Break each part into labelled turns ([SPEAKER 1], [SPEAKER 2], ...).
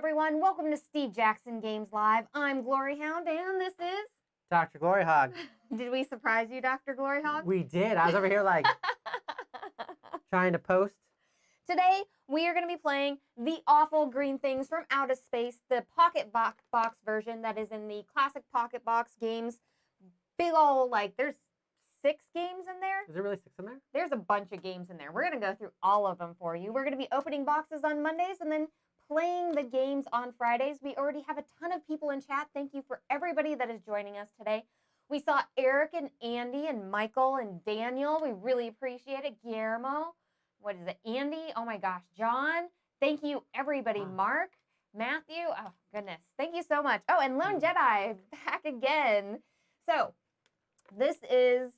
[SPEAKER 1] everyone. Welcome to Steve Jackson Games Live. I'm Glory Hound, and this is...
[SPEAKER 2] Dr. Glory Hog.
[SPEAKER 1] Did we surprise you, Dr. Glory Hog?
[SPEAKER 2] We did. I was over here like trying to post.
[SPEAKER 1] Today, we are going to be playing The Awful Green Things from Outer Space, the Pocket Box version that is in the classic Pocket Box games. Big ol', there's 6 games in there.
[SPEAKER 2] Is there really 6 in there?
[SPEAKER 1] There's a bunch of games in there. We're going to go through all of them for you. We're going to be opening boxes on Mondays and then playing the games on Fridays. We already have a ton of people in chat. Thank you for everybody that is joining us today. We saw Eric and Andy and Michael and Daniel. We really appreciate it. Guillermo. What is it? Andy. Oh my gosh. John. Thank you, everybody.
[SPEAKER 2] Wow.
[SPEAKER 1] Mark. Matthew. Oh, goodness. Thank you so much. Oh, and Lone Jedi back again. So, this is...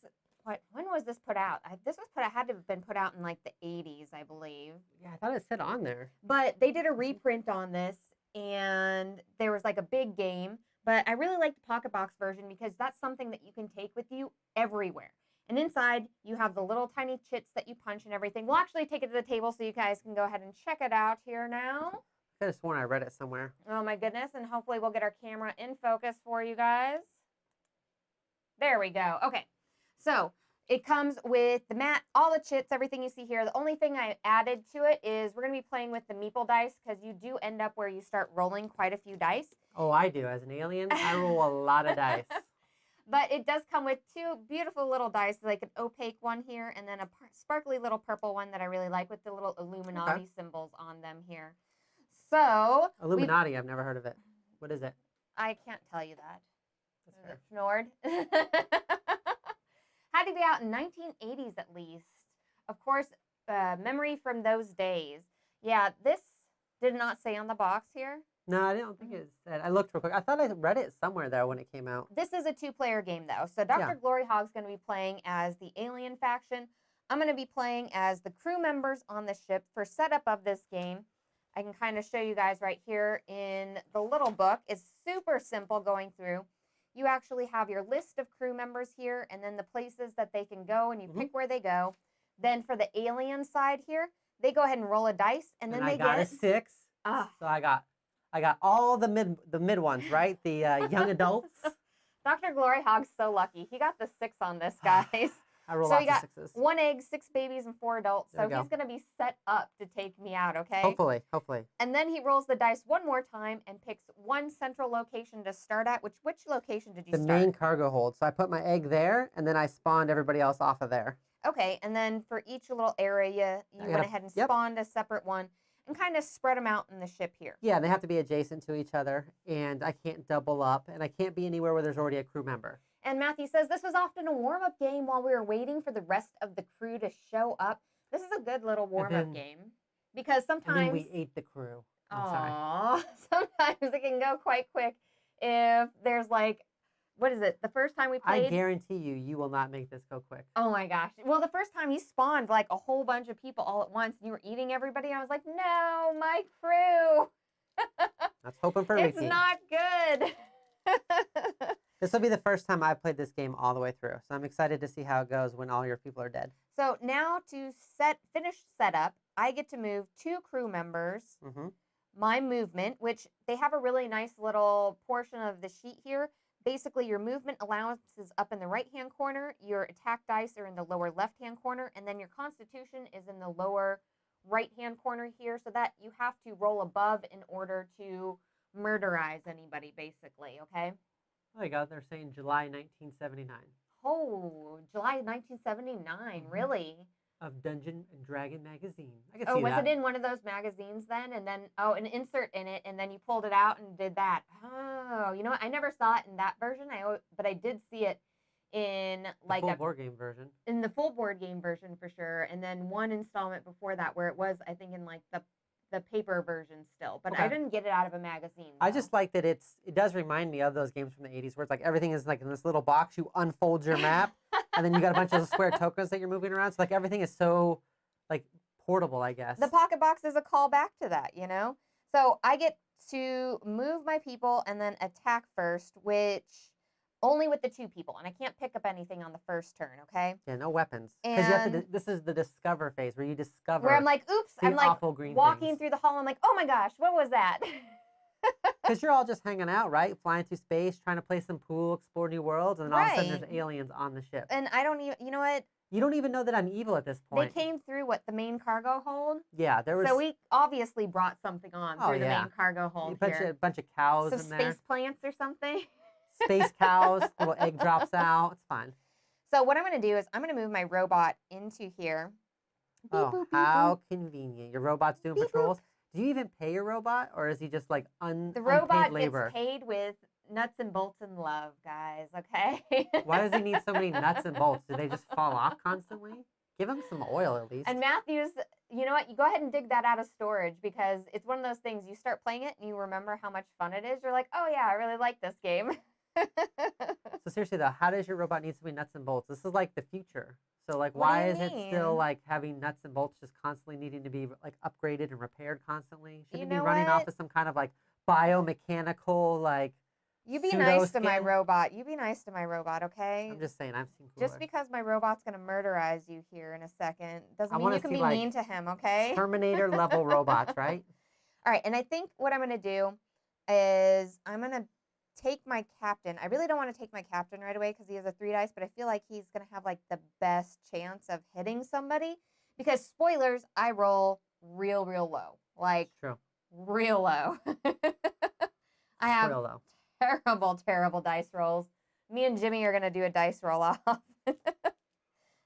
[SPEAKER 1] When was this put out? This was had to have been put out in like the 80s, I believe.
[SPEAKER 2] Yeah, I thought it said on there.
[SPEAKER 1] But they did a reprint on this, and there was like a big game. But I really like the Pocket Box version because that's something that you can take with you everywhere. And inside, you have the little tiny chits that you punch and everything. We'll actually take it to the table so you guys can go ahead and check it out here now.
[SPEAKER 2] I could have sworn I read it somewhere.
[SPEAKER 1] Oh my goodness, and hopefully we'll get our camera in focus for you guys. There we go. Okay. So it comes with the mat, all the chits, everything you see here. The only thing I added to it is we're going to be playing with the meeple dice because you do end up where you start rolling quite a few dice.
[SPEAKER 2] Oh, I do. As an alien, I roll a lot of dice.
[SPEAKER 1] But it does come with 2 beautiful little dice, like an opaque one here and then a sparkly little purple one that I really like with the little Illuminati symbols on them here. So...
[SPEAKER 2] Illuminati, I've never heard of it. What is it?
[SPEAKER 1] I can't tell you that.
[SPEAKER 2] That's fair.
[SPEAKER 1] Fnord. Had to be out in 1980s at least. Of course, memory from those days. Yeah, this did not say on the box here.
[SPEAKER 2] No, I don't think it said. I looked real quick. I thought I read it somewhere though when it came out.
[SPEAKER 1] This is a 2-player game though. So Dr. Glory Hog's going to be playing as the alien faction. I'm going to be playing as the crew members on the ship. For setup of this game, I can kind of show you guys right here in the little book. It's super simple going through. You actually have your list of crew members here and then the places that they can go and you pick where they go. Then for the alien side here, they go ahead and roll a dice and then they
[SPEAKER 2] got a 6.
[SPEAKER 1] Ah.
[SPEAKER 2] So I got all the mid ones, right? The young adults.
[SPEAKER 1] Dr. Glory Hog's so lucky. He got the 6 on this, guys.
[SPEAKER 2] I roll
[SPEAKER 1] so
[SPEAKER 2] lots of 6s.
[SPEAKER 1] 1 egg, 6 babies, and 4 adults.
[SPEAKER 2] There
[SPEAKER 1] So he's going to be set up to take me out, okay?
[SPEAKER 2] Hopefully.
[SPEAKER 1] And then he rolls the dice one more time and picks one central location to start at. Which location did you start?
[SPEAKER 2] The main cargo hold. So I put my egg there, and then I spawned everybody else off of there.
[SPEAKER 1] Okay, and then for each little area, you went ahead and spawned a separate one and kind of spread them out in the ship here.
[SPEAKER 2] Yeah, they have to be adjacent to each other, and I can't double up, and I can't be anywhere where there's already a crew member.
[SPEAKER 1] And Matthew says, this was often a warm-up game while we were waiting for the rest of the crew to show up. This is a good little warm-up game. Because sometimes...
[SPEAKER 2] And then we ate the crew. I'm sorry.
[SPEAKER 1] Sometimes it can go quite quick if there's what is it? The first time we played...
[SPEAKER 2] I guarantee you will not make this go quick.
[SPEAKER 1] Oh my gosh. Well, the first time you spawned a whole bunch of people all at once and you were eating everybody. I was like, no, my crew.
[SPEAKER 2] That's hoping for
[SPEAKER 1] It's not good.
[SPEAKER 2] This will be the first time I've played this game all the way through. So I'm excited to see how it goes when all your people are dead.
[SPEAKER 1] So now to finish setup, I get to move 2 crew members. My movement, which they have a really nice little portion of the sheet here. Basically, your movement allowance is up in the right-hand corner. Your attack dice are in the lower left-hand corner. And then your constitution is in the lower right-hand corner here. So that you have to roll above in order to murderize anybody, basically, okay?
[SPEAKER 2] Oh my God, they're saying July 1979.
[SPEAKER 1] Oh, July 1979, really?
[SPEAKER 2] Of Dungeon and Dragon magazine. I can
[SPEAKER 1] Oh,
[SPEAKER 2] see
[SPEAKER 1] was
[SPEAKER 2] that.
[SPEAKER 1] it in one of those magazines then? And then, an insert in it, and then you pulled it out and did that. Oh, you know what? I never saw it in that version, but I did see it in
[SPEAKER 2] the full board game version.
[SPEAKER 1] In the full board game version for sure. And then one installment before that where it was, I think, in the paper version still. But I didn't get it out of a magazine.
[SPEAKER 2] I just like that it does remind me of those games from the 80s where it's everything is in this little box. You unfold your map, and then you got a bunch of square tokens that you're moving around. So everything is so portable, I guess.
[SPEAKER 1] The Pocket Box is a callback to that, you know? So I get to move my people and then attack first, which only with the 2 people, and I can't pick up anything on the first turn, okay?
[SPEAKER 2] Yeah, no weapons. Because you have to. This is the discover phase where you discover.
[SPEAKER 1] Where I'm like, oops, I'm
[SPEAKER 2] awful green
[SPEAKER 1] walking
[SPEAKER 2] things.
[SPEAKER 1] through the hall. I'm like, oh my gosh, what was that?
[SPEAKER 2] Because you're all just hanging out, right? Flying through space, trying to play some pool, explore new worlds, and then all of a sudden
[SPEAKER 1] Right.
[SPEAKER 2] there's aliens on the ship.
[SPEAKER 1] And I don't even, you know what?
[SPEAKER 2] You don't even know that I'm evil at this
[SPEAKER 1] They
[SPEAKER 2] point.
[SPEAKER 1] came through what, the main cargo hold?
[SPEAKER 2] Yeah, there was.
[SPEAKER 1] So we obviously brought something on
[SPEAKER 2] Oh,
[SPEAKER 1] through the
[SPEAKER 2] yeah.
[SPEAKER 1] main cargo
[SPEAKER 2] a
[SPEAKER 1] hold
[SPEAKER 2] bunch
[SPEAKER 1] here.
[SPEAKER 2] of bunch of cows
[SPEAKER 1] Some
[SPEAKER 2] in
[SPEAKER 1] space
[SPEAKER 2] there.
[SPEAKER 1] plants or something.
[SPEAKER 2] Space cows, little egg drops out. It's fine.
[SPEAKER 1] So what I'm going to do is I'm going to move my robot into here. Beep,
[SPEAKER 2] Oh,
[SPEAKER 1] boop, beep,
[SPEAKER 2] how
[SPEAKER 1] boop.
[SPEAKER 2] convenient. Your robot's doing
[SPEAKER 1] Beep, boop.
[SPEAKER 2] patrols. Do you even pay your robot, or is he just like
[SPEAKER 1] The
[SPEAKER 2] unpaid
[SPEAKER 1] robot
[SPEAKER 2] labor?
[SPEAKER 1] gets paid with nuts and bolts and love, guys, okay?
[SPEAKER 2] Why does he need so many nuts and bolts? Do they just fall off constantly? Give him some oil at least.
[SPEAKER 1] And Matthews, you know what? You go ahead and dig that out of storage because it's one of those things you start playing it and you remember how much fun it is. You're like, oh yeah, I really like this game.
[SPEAKER 2] So seriously though, how does your robot need so many nuts and bolts? This is like the future. So like,
[SPEAKER 1] What do
[SPEAKER 2] why
[SPEAKER 1] you
[SPEAKER 2] is it still
[SPEAKER 1] mean?
[SPEAKER 2] like having nuts and bolts just constantly needing to be like upgraded and repaired constantly? Shouldn't
[SPEAKER 1] You
[SPEAKER 2] it be
[SPEAKER 1] know
[SPEAKER 2] running off
[SPEAKER 1] what?
[SPEAKER 2] of some kind of like biomechanical like
[SPEAKER 1] You be
[SPEAKER 2] pseudo
[SPEAKER 1] nice to my
[SPEAKER 2] skin?
[SPEAKER 1] robot. You be nice to my robot, okay?
[SPEAKER 2] I'm just saying, I've seen cooler.
[SPEAKER 1] Just because my robot's gonna murderize you here in a second doesn't
[SPEAKER 2] I
[SPEAKER 1] mean
[SPEAKER 2] want
[SPEAKER 1] you
[SPEAKER 2] to
[SPEAKER 1] can
[SPEAKER 2] see
[SPEAKER 1] be
[SPEAKER 2] like
[SPEAKER 1] mean to him, okay?
[SPEAKER 2] Terminator level robots, right?
[SPEAKER 1] All right, and I think what I'm gonna do is I'm gonna take my captain. I really don't want to take my captain right away because he has a 3 dice, but I feel like he's gonna have like the best chance of hitting somebody. Because spoilers, I roll real low, like
[SPEAKER 2] It's true.
[SPEAKER 1] real low. I have
[SPEAKER 2] Spoil though.
[SPEAKER 1] terrible dice rolls. Me and Jimmy are gonna do a dice roll off.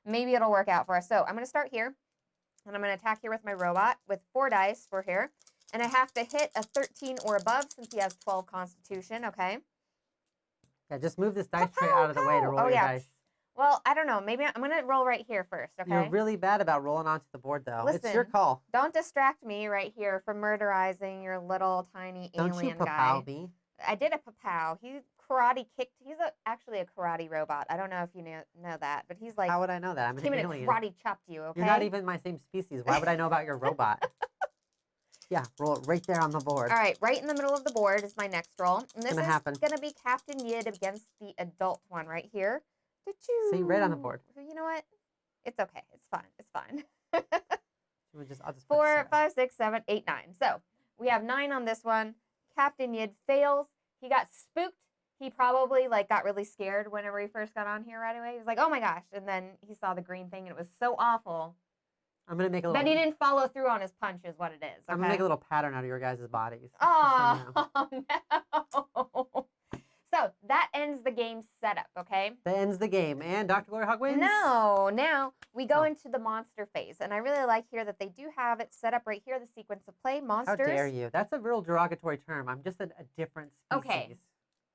[SPEAKER 1] Maybe it'll work out for us. So I'm gonna start here, and I'm gonna attack here with my robot with 4 dice for here. And I have to hit a 13 or above since he has 12 constitution, okay?
[SPEAKER 2] Yeah, just move this dice tray out of the way to roll
[SPEAKER 1] Oh,
[SPEAKER 2] your
[SPEAKER 1] yeah.
[SPEAKER 2] dice.
[SPEAKER 1] Well, I don't know. Maybe I'm going to roll right here first, okay?
[SPEAKER 2] You're really bad about rolling onto the board though. It's your
[SPEAKER 1] Listen,
[SPEAKER 2] call.
[SPEAKER 1] Don't distract me right here from murderizing your little tiny
[SPEAKER 2] Don't you
[SPEAKER 1] alien guy.
[SPEAKER 2] papow me.
[SPEAKER 1] I did a papow. He karate kicked. He's actually a karate robot. I don't know if you know that, but he's like
[SPEAKER 2] How would I know that? I'm an
[SPEAKER 1] came in
[SPEAKER 2] alien.
[SPEAKER 1] and karate chopped you, okay?
[SPEAKER 2] You're not even my same species. Why would I know about your robot? Yeah, roll it right there on the board.
[SPEAKER 1] All right, right in the middle of the board is my next roll. And this
[SPEAKER 2] gonna
[SPEAKER 1] is
[SPEAKER 2] happen.
[SPEAKER 1] going to be Captain Yid against the adult one right here.
[SPEAKER 2] See, right on the board.
[SPEAKER 1] You know what? It's okay. It's fine. It's fine.
[SPEAKER 2] I'll just put this
[SPEAKER 1] 4,
[SPEAKER 2] there.
[SPEAKER 1] 5, 6, 7, 8, 9. So we have 9 on this one. Captain Yid fails. He got spooked. He probably like got really scared whenever he first got on here right away. He was like, "Oh my gosh!" And then he saw the green thing, and it was so awful.
[SPEAKER 2] I'm gonna make a little.
[SPEAKER 1] Then he didn't follow through on his punch, is what it is. Okay?
[SPEAKER 2] I'm gonna make a little pattern out of your guys' bodies.
[SPEAKER 1] Oh,
[SPEAKER 2] So you know.
[SPEAKER 1] no. So that ends the game setup, okay?
[SPEAKER 2] That ends the game, and Dr. Glory Hog wins.
[SPEAKER 1] No, now we go
[SPEAKER 2] Oh.
[SPEAKER 1] into the monster phase, and I really like here that they do have it set up right here, the sequence of play, monsters.
[SPEAKER 2] How dare you? That's a real derogatory term. I'm just a different species.
[SPEAKER 1] Okay.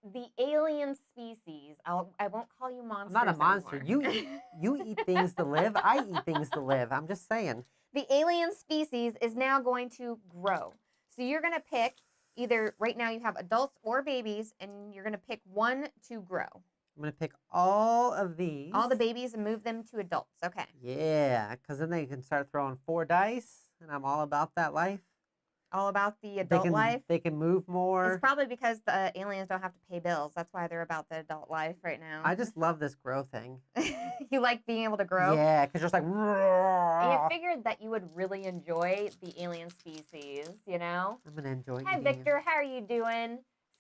[SPEAKER 1] The alien species. I won't call you
[SPEAKER 2] I'm
[SPEAKER 1] monsters
[SPEAKER 2] not a monster.
[SPEAKER 1] anymore.
[SPEAKER 2] You eat things to live. I eat things to live. I'm just saying.
[SPEAKER 1] The alien species is now going to grow. So you're going to pick either right now you have adults or babies, and you're going to pick one to grow.
[SPEAKER 2] I'm gonna pick all of these.
[SPEAKER 1] All the babies and move them to adults. Okay.
[SPEAKER 2] Yeah, because then they can start throwing 4 dice, and I'm all about that life.
[SPEAKER 1] All about the adult life.
[SPEAKER 2] They can move more.
[SPEAKER 1] It's probably because the aliens don't have to pay bills. That's why they're about the adult life right now.
[SPEAKER 2] I just love this grow thing.
[SPEAKER 1] You like being able to grow?
[SPEAKER 2] Yeah, because just like.
[SPEAKER 1] And you figured that you would really enjoy the alien species, you know?
[SPEAKER 2] I'm gonna enjoy.
[SPEAKER 1] Hi,
[SPEAKER 2] eating
[SPEAKER 1] Victor. How are you doing?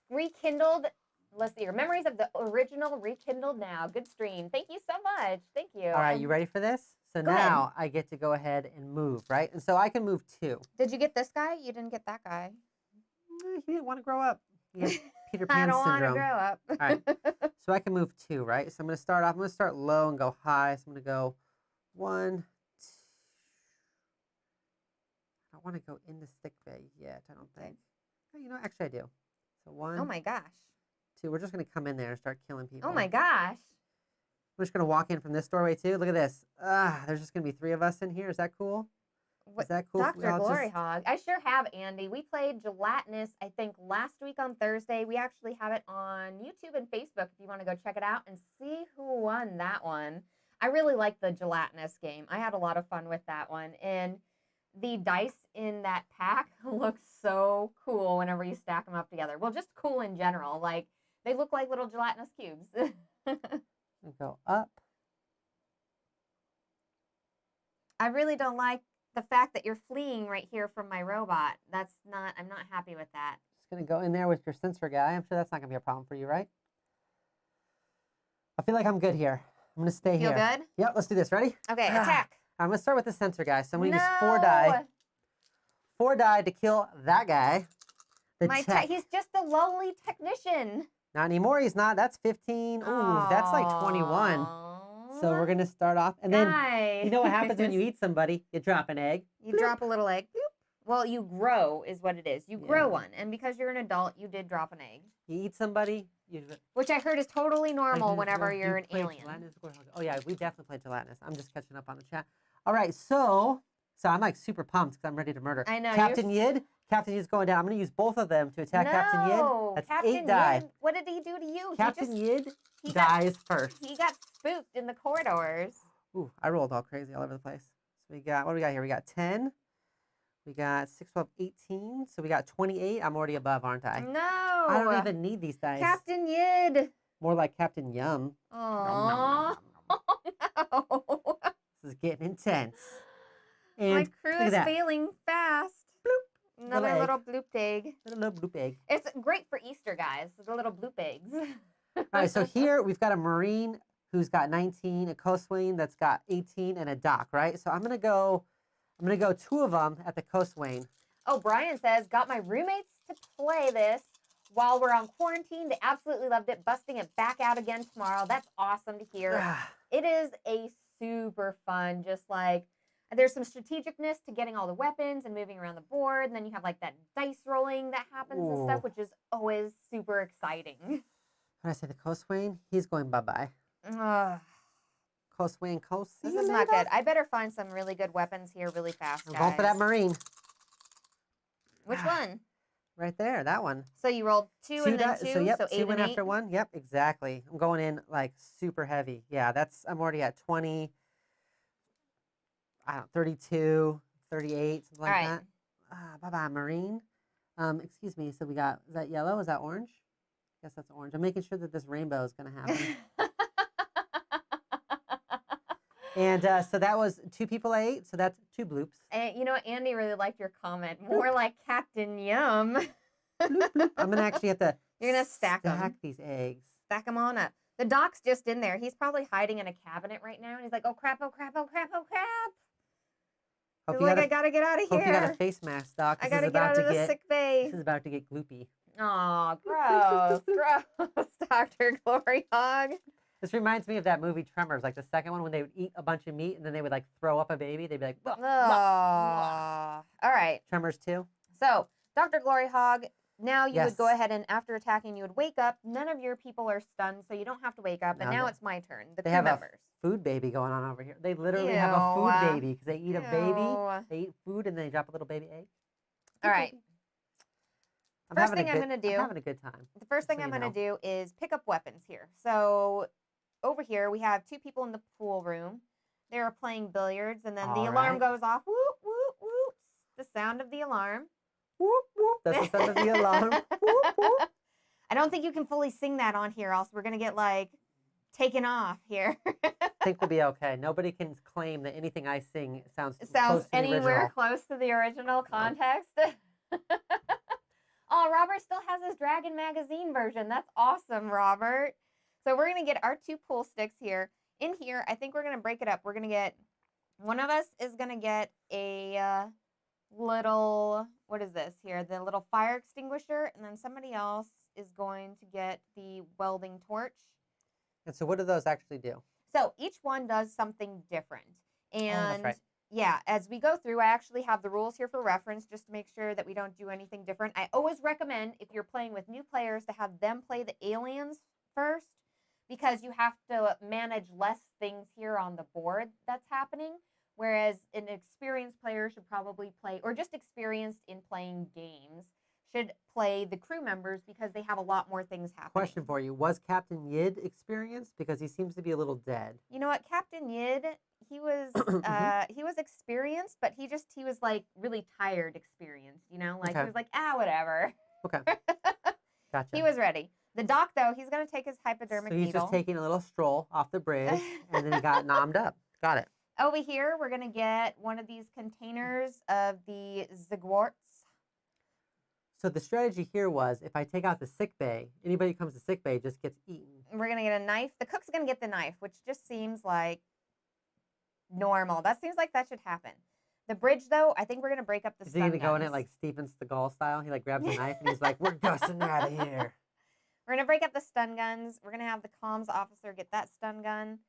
[SPEAKER 1] Rekindled. Let's see. Your memories of the original rekindled now. Good stream. Thank you so much. Thank you.
[SPEAKER 2] All right, you ready for this? So
[SPEAKER 1] Go
[SPEAKER 2] now I get to go ahead and move, right? And so I can move 2.
[SPEAKER 1] Did you get this guy? You didn't get that guy.
[SPEAKER 2] He didn't want to grow up. He has Peter
[SPEAKER 1] I
[SPEAKER 2] Pan
[SPEAKER 1] don't want to
[SPEAKER 2] syndrome.
[SPEAKER 1] grow up.
[SPEAKER 2] All right. So I can move 2, right? So I'm going to start off. I'm going to start low and go high. So I'm going to go 1, 2. I don't want to go in the sick bay yet, I don't think. Oh, you know, actually I do. So 1,
[SPEAKER 1] Oh my gosh.
[SPEAKER 2] 2. We're just going to come in there and start killing people.
[SPEAKER 1] Oh my gosh.
[SPEAKER 2] We're just going to walk in from this doorway too. Look at this. There's just going to be 3 of us in here. Is that cool? Is that cool?
[SPEAKER 1] Dr. Glory Hog. I sure have, Andy. We played Gelatinous, I think, last week on Thursday. We actually have it on YouTube and Facebook if you want to go check it out and see who won that one. I really like the Gelatinous game. I had a lot of fun with that one. And the dice in that pack look so cool whenever you stack them up together. Well, just cool in general. Like, they look like little gelatinous cubes.
[SPEAKER 2] Go up.
[SPEAKER 1] I really don't like the fact that you're fleeing right here from my robot. I'm not happy with that.
[SPEAKER 2] gonna go in there with your sensor guy. I'm sure that's not gonna be a problem for you, right? I feel like I'm good here. I'm gonna stay
[SPEAKER 1] Feel
[SPEAKER 2] here.
[SPEAKER 1] good?
[SPEAKER 2] Yep, let's do this. Ready?
[SPEAKER 1] Okay, attack.
[SPEAKER 2] I'm gonna start with the sensor guy. So I'm gonna
[SPEAKER 1] No.
[SPEAKER 2] use 4 die. 4 die to kill that guy. The tech.
[SPEAKER 1] He's just a lowly technician.
[SPEAKER 2] Not anymore. He's not. That's 15. Ooh, that's like 21. So we're gonna start off, and then you know what happens when you eat somebody? You drop an egg.
[SPEAKER 1] You drop a little egg. Bloop. Well, you grow is what it is. You grow one, and because you're an adult, you did drop an egg.
[SPEAKER 2] You eat somebody.
[SPEAKER 1] Which I heard is totally normal whenever you're an alien.
[SPEAKER 2] Oh yeah, we definitely played gelatinous. I'm just catching up on the chat. All right, so I'm like super pumped because I'm ready to murder.
[SPEAKER 1] I know.
[SPEAKER 2] Captain Yid. Captain Yid's going down. I'm gonna use both of them to attack Captain Yid. That's
[SPEAKER 1] Captain
[SPEAKER 2] 8 die.
[SPEAKER 1] Yid, what did he do to you?
[SPEAKER 2] Captain Yid dies first.
[SPEAKER 1] He got spooked in the corridors.
[SPEAKER 2] Ooh, I rolled all crazy all over the place. So we got, what do we got here? We got 10. We got 6, 12, 18. So we got 28. I'm already above, aren't I?
[SPEAKER 1] No.
[SPEAKER 2] I don't even need these dice.
[SPEAKER 1] Captain Yid.
[SPEAKER 2] More like Captain Yum.
[SPEAKER 1] Aww. No.
[SPEAKER 2] This is getting intense. And
[SPEAKER 1] my crew is failing fast. Bloop. Another little bloop egg.
[SPEAKER 2] Little bloop egg.
[SPEAKER 1] It's great for Easter, guys. The little bloop eggs.
[SPEAKER 2] All right, so here we've got a Marine who's got 19, a Coastwayne that's got 18, and a Doc, right? So I'm gonna go 2 of them at the Coastwayne.
[SPEAKER 1] Oh, Brian says, got my roommates to play this while we're on quarantine. They absolutely loved it. Busting it back out again tomorrow. That's awesome to hear. It is a super fun, just like, there's some strategicness to getting all the weapons and moving around the board. And then you have like that dice rolling that happens and stuff, which is always super exciting.
[SPEAKER 2] When I say the Coastwayne, he's going bye-bye. Coastwayne,
[SPEAKER 1] This is not good. I better find some really good weapons here really fast, guys.
[SPEAKER 2] I'm going for that Marine.
[SPEAKER 1] Which one?
[SPEAKER 2] Right there, that one.
[SPEAKER 1] So you rolled 2 and then 2,
[SPEAKER 2] so, yep,
[SPEAKER 1] so 8
[SPEAKER 2] 2 went
[SPEAKER 1] and 8?
[SPEAKER 2] after 1. Yep, exactly. I'm going in like super heavy. Yeah, I'm already at 20, 32, 38, something like that. Bye-bye, Marine. Excuse me, so we got, is that yellow? Is that orange? I guess that's orange. I'm making sure that this rainbow is going to happen. And so that was 2 people 8, so that's 2 bloops.
[SPEAKER 1] And you know what? Andy really liked your comment. More like Captain Yum.
[SPEAKER 2] Bloop, bloop. I'm going to actually have to
[SPEAKER 1] You're going to stack
[SPEAKER 2] these eggs.
[SPEAKER 1] Stack them on up. The Doc's just in there. He's probably hiding in a cabinet right now. And he's like, oh, crap, oh, crap, oh, crap, oh, crap. He's like, I got to get out of here.
[SPEAKER 2] Hope you got a face mask, Doc.
[SPEAKER 1] I got to get out of the sick bay.
[SPEAKER 2] This is about to get gloopy.
[SPEAKER 1] Aw, gross. Gross, Dr. Glory Hog.
[SPEAKER 2] This reminds me of that movie Tremors, like the second one when they would eat a bunch of meat and then they would like throw up a baby. They'd be like, blah, blah, blah.
[SPEAKER 1] All right.
[SPEAKER 2] Tremors 2.
[SPEAKER 1] So, Dr. Glory Hog, now you
[SPEAKER 2] Yes.
[SPEAKER 1] would go ahead and after attacking, you would wake up. None of your people are stunned, so you don't have to wake up. And now it's my turn. The
[SPEAKER 2] They
[SPEAKER 1] crew
[SPEAKER 2] have
[SPEAKER 1] members.
[SPEAKER 2] a food baby going on over here. They literally have a food baby because they eat a baby,
[SPEAKER 1] Ew.
[SPEAKER 2] they eat food, and then they drop a little baby egg.
[SPEAKER 1] All right. First thing I'm going to do.
[SPEAKER 2] I'm having a good time.
[SPEAKER 1] The first thing I'm going to do is pick up weapons here. So over here, we have 2 people in the pool room. They're playing billiards, and then the alarm goes off. Whoop, whoop, whoop. The sound of the alarm.
[SPEAKER 2] Whoop, whoop. That's the sound of the alarm. Whoop, whoop.
[SPEAKER 1] I don't think you can fully sing that on here, else we're going to get, like, taken off here.
[SPEAKER 2] I think we'll be okay. Nobody can claim that anything I sing sounds close to
[SPEAKER 1] anywhere
[SPEAKER 2] the
[SPEAKER 1] close to the original context. Oh, Robert still has his Dragon Magazine version. That's awesome, Robert. So we're going to get our 2 pool sticks here. In here, I think we're going to break it up. We're going to get, one of us is going to get a little, what is this here? The little fire extinguisher. And then somebody else is going to get the welding torch.
[SPEAKER 2] And so what do those actually do?
[SPEAKER 1] So each one does something different. And
[SPEAKER 2] that's right.
[SPEAKER 1] yeah, as we go through, I actually have the rules here for reference just to make sure that we don't do anything different. I always recommend, if you're playing with new players, to have them play the aliens first, because you have to manage less things here on the board that's happening, whereas an experienced player should probably play, or just experienced in playing games, should play the crew members because they have a lot more things happening.
[SPEAKER 2] Question for you. Was Captain Yid experienced? Because he seems to be a little dead.
[SPEAKER 1] You know what? Captain Yid, he was experienced, but he was like really tired experienced, you know? Like he was like, whatever.
[SPEAKER 2] Okay. Gotcha.
[SPEAKER 1] He was ready. The Doc, though, he's going to take his hypodermic
[SPEAKER 2] needle. So he's just taking a little stroll off the bridge, and then he got nommed up. Got it.
[SPEAKER 1] Over here, we're going to get one of these containers of the Zigwarts.
[SPEAKER 2] So the strategy here was if I take out the sick bay, anybody who comes to sick bay just gets eaten.
[SPEAKER 1] We're going to get a knife. The cook's going to get the knife, which just seems like normal. That seems like that should happen. The bridge, though, I think we're going to break up the
[SPEAKER 2] Is
[SPEAKER 1] stun
[SPEAKER 2] he going to go in
[SPEAKER 1] guns.
[SPEAKER 2] it like Steven Seagal style? He like grabs a knife and he's like, we're dusting out of here.
[SPEAKER 1] We're going to break up the stun guns. We're going to have the comms officer get that stun gun.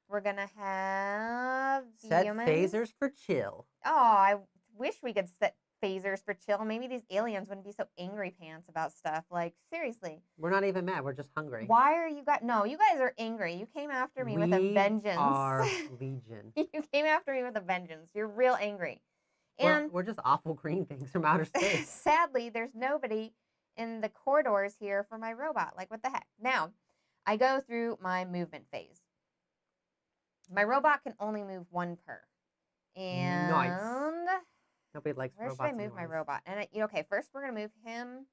[SPEAKER 1] We're going to have the
[SPEAKER 2] Set
[SPEAKER 1] human.
[SPEAKER 2] phasers for chill.
[SPEAKER 1] Oh, I wish we could set phasers for chill. Maybe these aliens wouldn't be so angry pants about stuff. Like, seriously.
[SPEAKER 2] We're not even mad. We're just hungry.
[SPEAKER 1] Why are you guys... No, you guys are angry. You came after me with a vengeance.
[SPEAKER 2] We are legion.
[SPEAKER 1] You came after me with a vengeance. You're real angry. And
[SPEAKER 2] we're just awful green things from outer space.
[SPEAKER 1] sadly, there's nobody in the corridors here for my robot. Like, what the heck? Now, I go through my movement phase. My robot can only move one per. And
[SPEAKER 2] Nice. Nobody likes
[SPEAKER 1] where
[SPEAKER 2] robots.
[SPEAKER 1] should I move my
[SPEAKER 2] anyways.
[SPEAKER 1] robot? And okay, first we're gonna move him.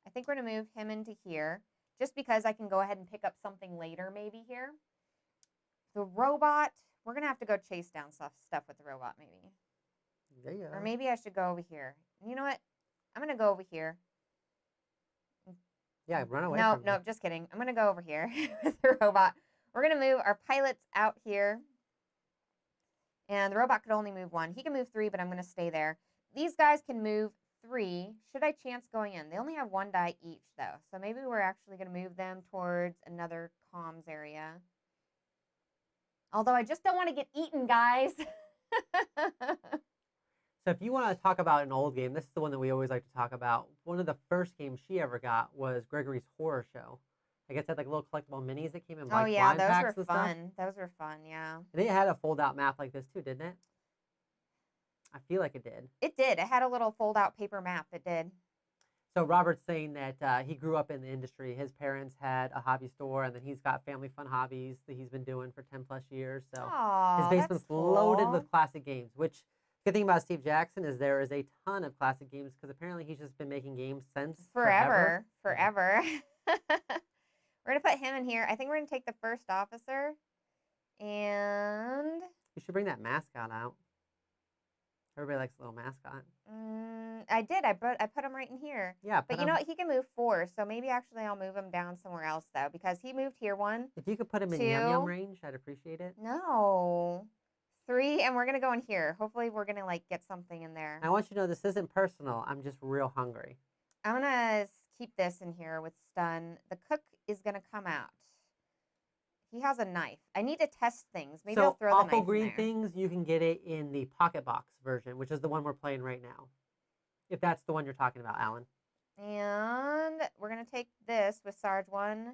[SPEAKER 1] I think we're gonna move him into here, just because I can go ahead and pick up something later, maybe here. The robot, we're gonna have to go chase down stuff with the robot, maybe.
[SPEAKER 2] Yeah.
[SPEAKER 1] Or maybe I should go over here. You know what? I'm gonna go over here.
[SPEAKER 2] Yeah, run away.
[SPEAKER 1] No,
[SPEAKER 2] from
[SPEAKER 1] no,
[SPEAKER 2] me.
[SPEAKER 1] just kidding. I'm gonna go over here with the robot. We're gonna move our pilots out here. And the robot could only move one. He can move 3, but I'm gonna stay there. These guys can move 3. Should I chance going in? They only have 1 die each, though. So maybe we're actually gonna move them towards another comms area. Although I just don't want to get eaten, guys.
[SPEAKER 2] So if you want to talk about an old game, this is the one that we always like to talk about. One of the first games she ever got was Gregory's Horror Show. I guess it had like little collectible minis that came in like
[SPEAKER 1] Oh yeah,
[SPEAKER 2] blind
[SPEAKER 1] those
[SPEAKER 2] packs
[SPEAKER 1] were
[SPEAKER 2] and stuff.
[SPEAKER 1] fun. Those were fun, yeah.
[SPEAKER 2] And it had a fold-out map like this too, didn't it? I feel like it did.
[SPEAKER 1] It did. It had a little fold-out paper map. It did.
[SPEAKER 2] So Robert's saying that he grew up in the industry. His parents had a hobby store, and then he's got family fun hobbies that he's been doing for 10 plus years. So his
[SPEAKER 1] Aww,
[SPEAKER 2] basement's
[SPEAKER 1] that's cool.
[SPEAKER 2] loaded with classic games, which good thing about Steve Jackson is there is a ton of classic games because apparently he's just been making games since
[SPEAKER 1] Forever. We're going to put him in here. I think we're going to take the first officer. And
[SPEAKER 2] You should bring that mascot out. Everybody likes a little mascot.
[SPEAKER 1] I did. I put him right in here.
[SPEAKER 2] Yeah,
[SPEAKER 1] But you know what? He can move 4. So maybe actually I'll move him down somewhere else, though, because he moved here 1.
[SPEAKER 2] If you could put him in
[SPEAKER 1] 2.
[SPEAKER 2] Yum Yum range, I'd appreciate it.
[SPEAKER 1] No. 3, and we're going to go in here. Hopefully we're going to, like, get something in there.
[SPEAKER 2] I want you to know this isn't personal. I'm just real hungry.
[SPEAKER 1] I'm going to keep this in here with stun. The cook is going to come out. He has a knife. I need to test things. Maybe I'll throw the knife
[SPEAKER 2] awful green
[SPEAKER 1] in there.
[SPEAKER 2] things, you can get it in the Pocket Box version, which is the one we're playing right now. If that's the one you're talking about, Alan.
[SPEAKER 1] And we're going to take this with Sarge 1.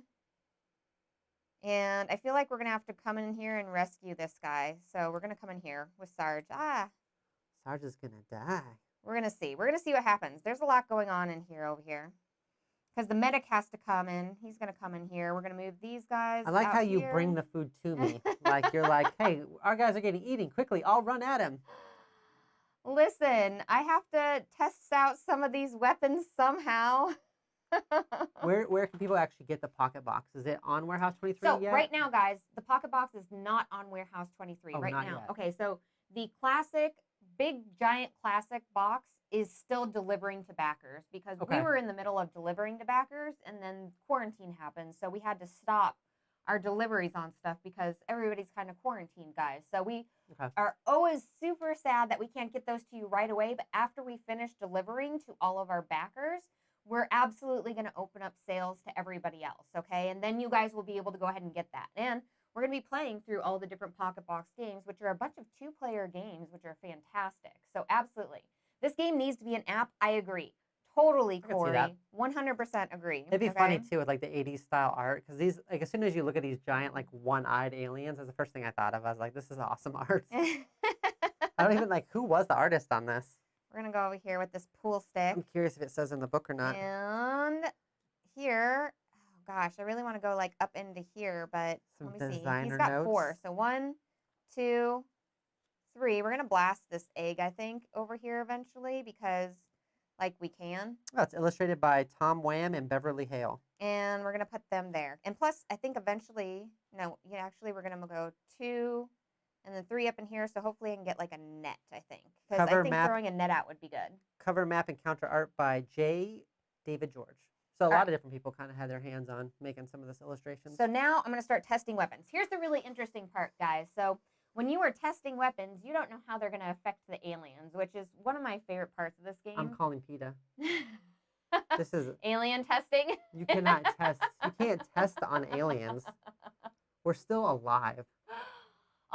[SPEAKER 1] And I feel like we're going to have to come in here and rescue this guy. So we're going to come in here with Sarge.
[SPEAKER 2] Sarge is going to die.
[SPEAKER 1] We're going to see. We're going to see what happens. There's a lot going on in here over here. Because the medic has to come in. He's going to come in here. We're going to move these guys
[SPEAKER 2] I like how you
[SPEAKER 1] here.
[SPEAKER 2] bring the food to me. Like you're like, hey, our guys are getting eating quickly. I'll run at him.
[SPEAKER 1] Listen, I have to test out some of these weapons somehow.
[SPEAKER 2] Where can people actually get the Pocket Box? Is it on Warehouse 23
[SPEAKER 1] So
[SPEAKER 2] yet?
[SPEAKER 1] right now, guys, the Pocket Box is not on Warehouse 23
[SPEAKER 2] Oh,
[SPEAKER 1] right
[SPEAKER 2] not
[SPEAKER 1] now.
[SPEAKER 2] yet.
[SPEAKER 1] Okay, so the classic, big, giant classic box is still delivering to backers because we
[SPEAKER 2] Okay.
[SPEAKER 1] were in the middle of delivering to backers and then quarantine happened. So we had to stop our deliveries on stuff because everybody's kind of quarantined, guys. So we are always super sad that we can't get those to you right away. But after we finish delivering to all of our backers, we're absolutely going to open up sales to everybody else, okay? And then you guys will be able to go ahead and get that. And we're going to be playing through all the different Pocket Box games, which are a bunch of 2-player games, which are fantastic. So absolutely. This game needs to be an app. I agree. Totally, Corey. 100% agree.
[SPEAKER 2] It'd be funny, too, with like the 80s style art. Because these, like, as soon as you look at these giant, like, one-eyed aliens, that's the first thing I thought of. I was like, this is awesome art. I don't even, like, who was the artist on this?
[SPEAKER 1] We're going to go over here with this pool stick.
[SPEAKER 2] I'm curious if it says in the book or not.
[SPEAKER 1] And here, oh gosh, I really want to go like up into here, but
[SPEAKER 2] Some
[SPEAKER 1] let me see.
[SPEAKER 2] designer
[SPEAKER 1] He's got
[SPEAKER 2] notes.
[SPEAKER 1] 4. So 1, 2, 3. We're going to blast this egg, I think, over here eventually because like we can.
[SPEAKER 2] Oh, it's illustrated by Tom Wham and Beverly Hale.
[SPEAKER 1] And we're going to put them there. And plus, I think eventually, no, yeah, actually we're going to go 2 and then 3 up in here. So hopefully I can get like a net, I think. Because I think throwing a net out would be good.
[SPEAKER 2] Cover map and counter art by J. David George. So a lot of different people kind of had their hands on making some of this illustrations.
[SPEAKER 1] So now I'm going to start testing weapons. Here's the really interesting part, guys. So when you are testing weapons, you don't know how they're going to affect the aliens, which is one of my favorite parts of this game.
[SPEAKER 2] I'm calling PETA. This is
[SPEAKER 1] alien testing.
[SPEAKER 2] You cannot test. You can't test on aliens. We're still alive.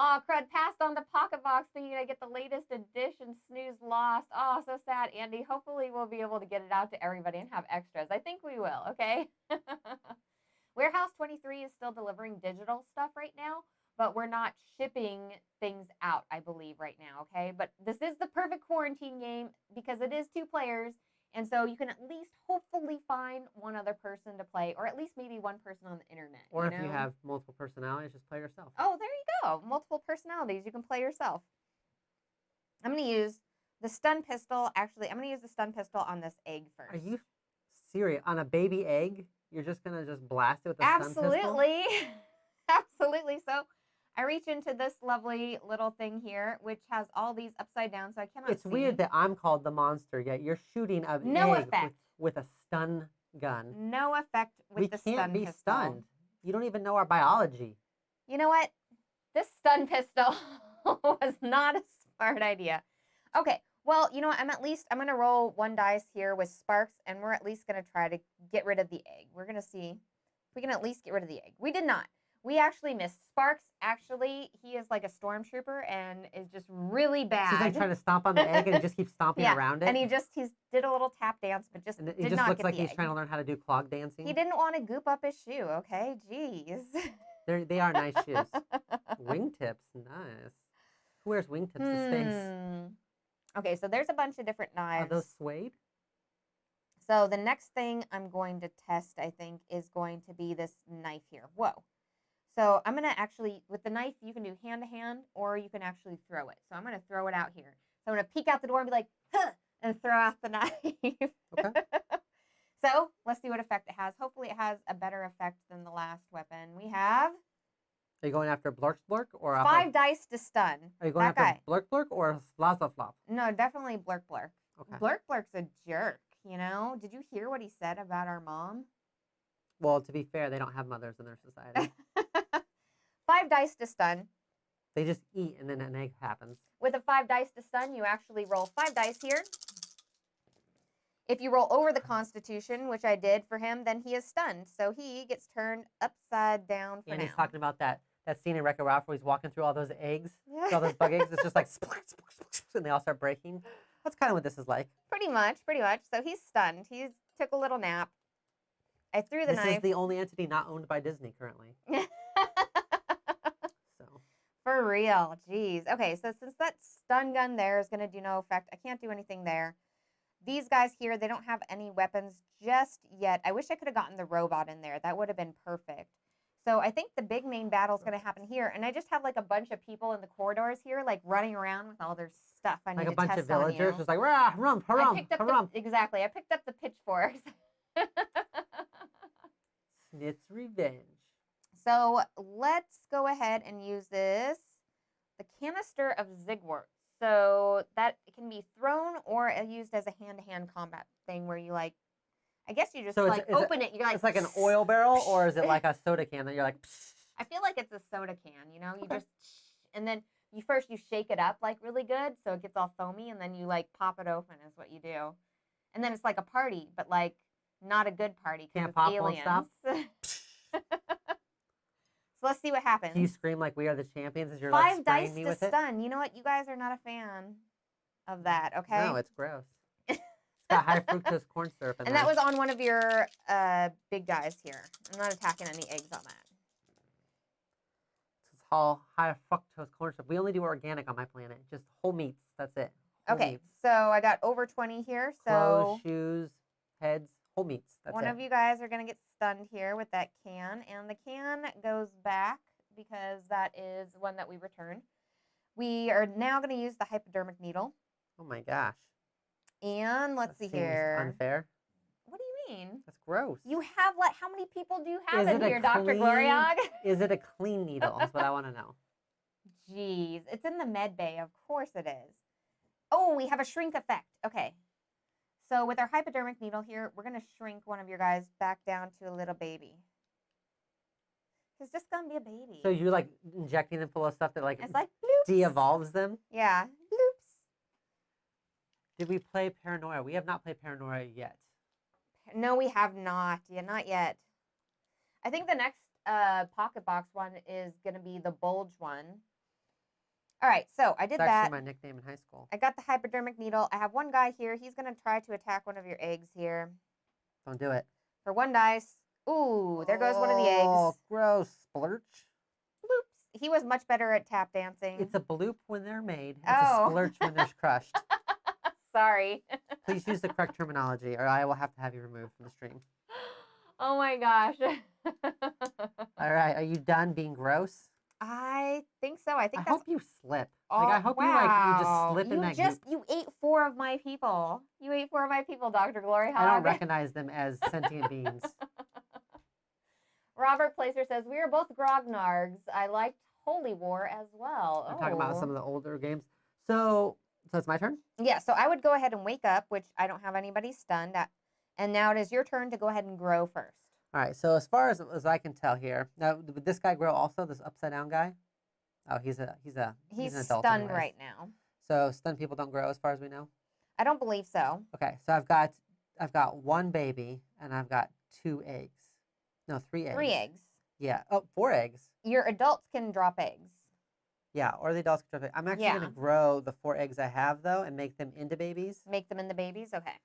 [SPEAKER 1] Oh, crud, passed on the pocket box thinking I get the latest edition. Snooze lost. Oh, so sad, Andy. Hopefully we'll be able to get it out to everybody and have extras. I think we will, okay? Warehouse 23 is still delivering digital stuff right now, but we're not shipping things out, I believe, right now, okay? But this is the perfect quarantine game because it is 2 players, and so you can at least hopefully find one other person to play, or at least maybe one person on the internet.
[SPEAKER 2] Or if you have multiple personalities, just play yourself.
[SPEAKER 1] Oh, there you go. Multiple personalities. You can play yourself. I'm going to use the stun pistol. Actually, I'm going to use the stun pistol on this egg first.
[SPEAKER 2] Are you serious? On a baby egg? You're just going to just blast it with a stun pistol?
[SPEAKER 1] Absolutely. Absolutely. So I reach into this lovely little thing here, which has all these upside down, so I cannot
[SPEAKER 2] It's
[SPEAKER 1] see.
[SPEAKER 2] weird that I'm called the monster, yet you're shooting an egg with a stun gun.
[SPEAKER 1] No effect with the stun pistol.
[SPEAKER 2] We can't be stunned. You don't even know our biology.
[SPEAKER 1] You know what? This stun pistol was not a smart idea. Okay, well, you know what? I'm going to roll 1 dice here with sparks, and we're at least going to try to get rid of the egg. We're going to see if we can at least get rid of the egg. We did not. We actually missed. Sparks, actually, he is like a stormtrooper and is just really bad.
[SPEAKER 2] He's like trying to stomp on the egg and he just keeps stomping around it.
[SPEAKER 1] And he did a little tap dance, but just
[SPEAKER 2] and
[SPEAKER 1] did
[SPEAKER 2] just
[SPEAKER 1] not
[SPEAKER 2] looks
[SPEAKER 1] get
[SPEAKER 2] like
[SPEAKER 1] the
[SPEAKER 2] he's
[SPEAKER 1] egg.
[SPEAKER 2] trying to learn how to do clog dancing.
[SPEAKER 1] He didn't want to goop up his shoe, okay? Jeez.
[SPEAKER 2] They are nice shoes. Wingtips, nice. Who wears wingtips to space?
[SPEAKER 1] Okay, so there's a bunch of different knives.
[SPEAKER 2] Are those suede?
[SPEAKER 1] So the next thing I'm going to test, I think, is going to be this knife here. Whoa. So I'm going to actually, with the knife, you can do hand-to-hand, or you can actually throw it. So I'm going to throw it out here. So I'm going to peek out the door and be like, huh, and throw out the knife.
[SPEAKER 2] Okay.
[SPEAKER 1] So let's see what effect it has. Hopefully it has a better effect than the last weapon. We have...
[SPEAKER 2] Are you going after Blurk Blurk or
[SPEAKER 1] 5 dice to stun.
[SPEAKER 2] Are you going
[SPEAKER 1] that
[SPEAKER 2] after
[SPEAKER 1] guy.
[SPEAKER 2] Blurk Blurk or Slazla Flop?
[SPEAKER 1] No, definitely Blurk Blurk.
[SPEAKER 2] Okay.
[SPEAKER 1] Blurk Blurk's a jerk, you know? Did you hear what he said about our mom?
[SPEAKER 2] Well, to be fair, they don't have mothers in their society.
[SPEAKER 1] 5 dice to stun.
[SPEAKER 2] They just eat and then an egg happens.
[SPEAKER 1] With a 5 dice to stun, you actually roll 5 dice here. If you roll over the Constitution, which I did for him, then he is stunned. So he gets turned upside down for
[SPEAKER 2] and
[SPEAKER 1] now.
[SPEAKER 2] He's talking about that scene in Wreck-It Ralph where he's walking through all those eggs, all those bug eggs. It's just like, and they all start breaking. That's kind of what this is like.
[SPEAKER 1] Pretty much. So he's stunned. He took a little nap. I threw the knife.
[SPEAKER 2] This is the only entity not owned by Disney currently. So.
[SPEAKER 1] For real. Jeez. Okay, so since that stun gun there is going to do no effect, I can't do anything there. These guys here, they don't have any weapons just yet. I wish I could have gotten the robot in there. That would have been perfect. So I think the big main battle is going to happen here. And I just have like a bunch of people in the corridors here, like running around with all their stuff. I need to test on you.
[SPEAKER 2] Like a bunch of villagers, just like, rah, rum, harum, harum.
[SPEAKER 1] Exactly. I picked up the pitchforks.
[SPEAKER 2] Snit's revenge.
[SPEAKER 1] So let's go ahead and use this. The canister of Zigwort. So that it can be thrown or used as a hand-to-hand combat thing where you like, I guess you just
[SPEAKER 2] so
[SPEAKER 1] like open it. You're like,
[SPEAKER 2] it's like an oil barrel, or is it like a soda can that you're like?
[SPEAKER 1] I feel like it's a soda can. You know, you just and then you shake it up like really good so it gets all foamy, and then you like pop it open is what you do, and then it's like a party, but like not a good party because it's aliens.
[SPEAKER 2] Won't stop.
[SPEAKER 1] So let's see what happens.
[SPEAKER 2] Do you scream like we are the champions as you're
[SPEAKER 1] 5
[SPEAKER 2] like
[SPEAKER 1] dice
[SPEAKER 2] spraying me
[SPEAKER 1] to
[SPEAKER 2] with it?
[SPEAKER 1] stun. You know what? You guys are not a fan of that, okay?
[SPEAKER 2] No, it's gross. It's got high fructose corn syrup in
[SPEAKER 1] and
[SPEAKER 2] there.
[SPEAKER 1] that was on one of your big guys here. I'm not attacking any eggs on that.
[SPEAKER 2] It's all high fructose corn syrup. We only do organic on my planet. Just whole meats. That's it. Whole
[SPEAKER 1] Okay,
[SPEAKER 2] meats.
[SPEAKER 1] so I got over 20 here. So
[SPEAKER 2] clothes, shoes, heads, whole meats. That's
[SPEAKER 1] one
[SPEAKER 2] it.
[SPEAKER 1] of you guys are going to get stunned here with that can. And the can goes back because that is one that we returned. We are now going to use the hypodermic needle.
[SPEAKER 2] Oh my gosh.
[SPEAKER 1] And let's see
[SPEAKER 2] Seems
[SPEAKER 1] here.
[SPEAKER 2] Unfair.
[SPEAKER 1] What do you mean?
[SPEAKER 2] That's gross.
[SPEAKER 1] You have like how many people do you have
[SPEAKER 2] Is
[SPEAKER 1] in
[SPEAKER 2] it a
[SPEAKER 1] here, Dr.
[SPEAKER 2] clean-
[SPEAKER 1] Gloriog?
[SPEAKER 2] Is it a clean needle? That's what I want to know.
[SPEAKER 1] Jeez, it's in the med bay. Of course it is. Oh, we have a shrink effect. Okay. So with our hypodermic needle here, we're going to shrink one of your guys back down to a little baby. He's just going to be a baby.
[SPEAKER 2] So you're like injecting them full of stuff that like
[SPEAKER 1] it's like bloops.
[SPEAKER 2] de-evolves them?
[SPEAKER 1] Yeah. Bloops.
[SPEAKER 2] Did we play Paranoia? We have not played Paranoia yet.
[SPEAKER 1] No, we have not. Yeah, not yet. I think the next pocket box one is going to be the bulge one. All right, so I did
[SPEAKER 2] It's actually
[SPEAKER 1] that.
[SPEAKER 2] my nickname in high school.
[SPEAKER 1] I got the hypodermic needle. I have one guy here. He's going to try to attack one of your eggs here.
[SPEAKER 2] Don't do it.
[SPEAKER 1] For 1 dice. Ooh, there goes one of the eggs.
[SPEAKER 2] Oh, gross. Splurch.
[SPEAKER 1] Bloops. He was much better at tap dancing.
[SPEAKER 2] It's a bloop when they're made. It's
[SPEAKER 1] Oh.
[SPEAKER 2] a splurch when they're crushed.
[SPEAKER 1] Sorry.
[SPEAKER 2] Please use the correct terminology, or I will have to have you removed from the stream.
[SPEAKER 1] Oh my gosh.
[SPEAKER 2] All right, are you done being gross?
[SPEAKER 1] I think so. I think
[SPEAKER 2] I
[SPEAKER 1] that's.
[SPEAKER 2] hope you slip.
[SPEAKER 1] Oh,
[SPEAKER 2] Like I hope you just slip in that goop.
[SPEAKER 1] You ate 4 of my people. You ate 4 of my people, Dr. Glory Hog.
[SPEAKER 2] I don't recognize them as sentient beings.
[SPEAKER 1] Robert Placer says, we are both grognards. I liked Holy War as well.
[SPEAKER 2] I'm talking about some of the older games. So it's my turn?
[SPEAKER 1] Yeah, so I would go ahead and wake up, which I don't have anybody stunned. And now it is your turn to go ahead and grow first.
[SPEAKER 2] All right, so as far as I can tell here, now would this guy grow also, this upside down guy? Oh, he's an adult
[SPEAKER 1] stunned
[SPEAKER 2] anyways.
[SPEAKER 1] right now.
[SPEAKER 2] So stunned people don't grow as far as we know?
[SPEAKER 1] I don't believe so.
[SPEAKER 2] Okay, so I've got 1 baby and I've got 2 eggs. No, 3 eggs.
[SPEAKER 1] 3 eggs.
[SPEAKER 2] Yeah. Oh, 4 eggs.
[SPEAKER 1] Your adults can drop eggs.
[SPEAKER 2] Yeah, or the adults can drop it. I'm actually going to grow the 4 eggs I have though and make them into babies.
[SPEAKER 1] Make them into babies? Okay.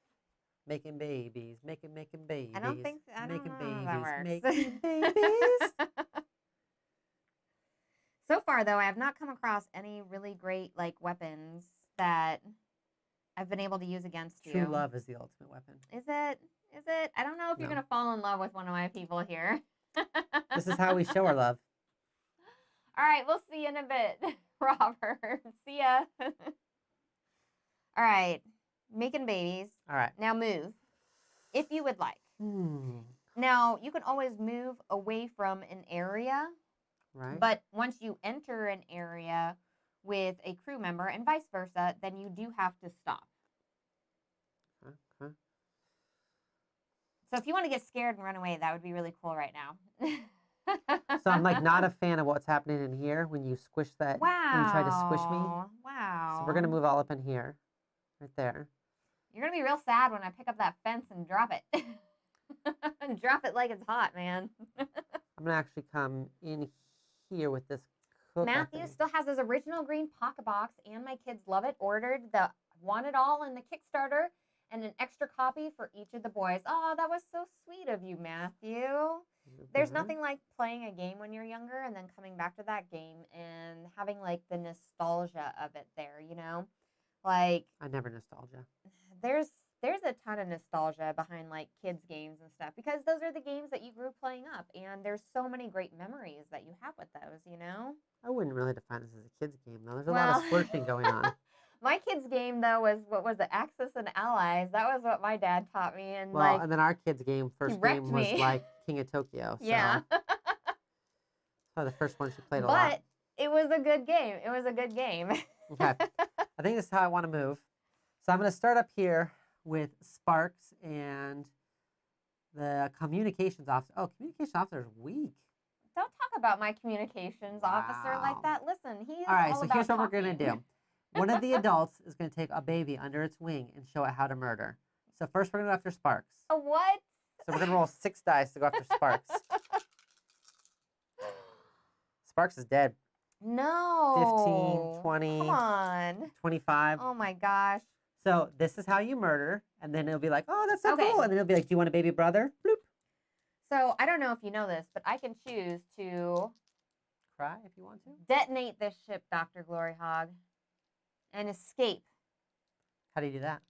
[SPEAKER 2] Making babies, making babies.
[SPEAKER 1] I don't know how that works.
[SPEAKER 2] Making babies.
[SPEAKER 1] So far, though, I have not come across any really great like weapons that I've been able to use against you.
[SPEAKER 2] True love is the ultimate weapon.
[SPEAKER 1] Is it? Is it? I don't know if you're gonna fall in love with one of my people here.
[SPEAKER 2] This is how we show our love.
[SPEAKER 1] All right, we'll see you in a bit, Robert. See ya. All right, making babies.
[SPEAKER 2] All right.
[SPEAKER 1] Now move, if you would like. Now, you can always move away from an area.
[SPEAKER 2] Right.
[SPEAKER 1] But once you enter an area with a crew member and vice versa, then you do have to stop.
[SPEAKER 2] Okay.
[SPEAKER 1] So if you want to get scared and run away, that would be really cool right now.
[SPEAKER 2] So I'm like not a fan of what's happening in here when you squish that.
[SPEAKER 1] Wow.
[SPEAKER 2] When you try to squish me.
[SPEAKER 1] Wow.
[SPEAKER 2] So we're gonna move all up in here, right there.
[SPEAKER 1] You're gonna be real sad when I pick up that fence and drop it. Drop it like it's hot, man.
[SPEAKER 2] I'm gonna actually come in here with this cook.
[SPEAKER 1] Matthew still has his original green pocket box, and my kids love it. Ordered the want it all in the Kickstarter and an extra copy for each of the boys. Oh, that was so sweet of you, Matthew. There's nothing like playing a game when you're younger and then coming back to that game and having like the nostalgia of it there, you know? Like
[SPEAKER 2] I never nostalgia.
[SPEAKER 1] There's a ton of nostalgia behind like kids games and stuff because those are the games that you grew playing up and there's so many great memories that you have with those, you know?
[SPEAKER 2] I wouldn't really define this as a kids game though. There's a lot of splurging going on.
[SPEAKER 1] My kids game though was what was it? Axis and Allies. That was what my dad taught me and
[SPEAKER 2] and then our kids game first game was like King of Tokyo. So.
[SPEAKER 1] Yeah.
[SPEAKER 2] So the first one she played a lot.
[SPEAKER 1] But it was a good game. It was a good game.
[SPEAKER 2] Okay. I think this is how I want to move. So I'm going to start up here with Sparks and the communications officer. Oh, communications officer is weak.
[SPEAKER 1] Don't talk about my communications officer like that. Listen, he is
[SPEAKER 2] all right,
[SPEAKER 1] all
[SPEAKER 2] so
[SPEAKER 1] about
[SPEAKER 2] here's what
[SPEAKER 1] talking.
[SPEAKER 2] we're going to do. One of the adults is going to take a baby under its wing and show it how to murder. So first we're going to go after Sparks.
[SPEAKER 1] A what?
[SPEAKER 2] So we're going to roll 6 dice to go after Sparks. Sparks is dead.
[SPEAKER 1] No.
[SPEAKER 2] 15, 20,
[SPEAKER 1] Come on.
[SPEAKER 2] 25.
[SPEAKER 1] Oh my gosh.
[SPEAKER 2] So this is how you murder. And then it'll be like, oh, that's so
[SPEAKER 1] Okay.
[SPEAKER 2] cool. And then it'll be like, do you want a baby brother? Bloop.
[SPEAKER 1] So I don't know if you know this, but I can choose to
[SPEAKER 2] Cry if you want to.
[SPEAKER 1] detonate this ship, Dr. Glory Hog, and escape.
[SPEAKER 2] How do you do that?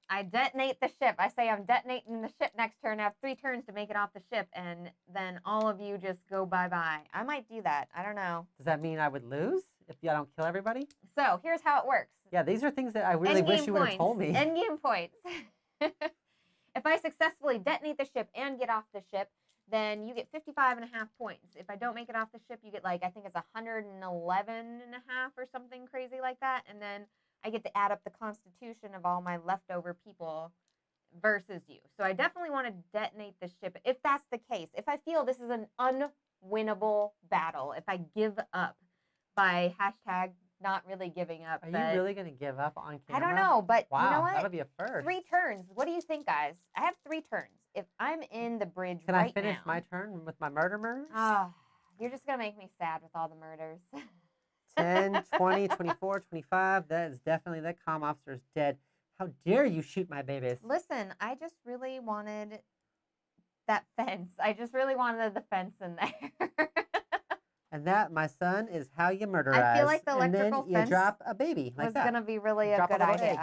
[SPEAKER 1] I detonate the ship. I say I'm detonating the ship next turn. I have 3 turns to make it off the ship, and then all of you just go bye-bye. I might do that. I don't know.
[SPEAKER 2] Does that mean I would lose if I don't kill everybody?
[SPEAKER 1] So here's how it works.
[SPEAKER 2] Yeah, these are things that I really wish you would have told me.
[SPEAKER 1] Endgame points. If I successfully detonate the ship and get off the ship, then you get 55.5 points. If I don't make it off the ship, you get like, I think it's 111.5 or something crazy like that. And then I get to add up the constitution of all my leftover people versus you. So I definitely want to detonate the ship if that's the case. If I feel this is an unwinnable battle, if I give up by hashtag not really giving up.
[SPEAKER 2] Are you really going to give up on camera?
[SPEAKER 1] I don't know, but
[SPEAKER 2] wow,
[SPEAKER 1] you know what?
[SPEAKER 2] That'll be a first.
[SPEAKER 1] 3 turns. What do you think, guys? I have 3 turns. If I'm in the bridge
[SPEAKER 2] Can
[SPEAKER 1] right
[SPEAKER 2] I finish
[SPEAKER 1] now,
[SPEAKER 2] my turn with my murders?
[SPEAKER 1] You're just going to make me sad with all the murders.
[SPEAKER 2] 10, 20, 24, 25. That is definitely, that comm officer is dead. How dare you shoot my babies?
[SPEAKER 1] Listen, I just really wanted that fence. I just really wanted the fence in there.
[SPEAKER 2] And that, my son, is how you murderize.
[SPEAKER 1] I feel like the electrical
[SPEAKER 2] and then
[SPEAKER 1] fence
[SPEAKER 2] you drop a baby like
[SPEAKER 1] was
[SPEAKER 2] that.
[SPEAKER 1] going to be really a
[SPEAKER 2] Drop
[SPEAKER 1] good
[SPEAKER 2] little
[SPEAKER 1] idea.
[SPEAKER 2] egg.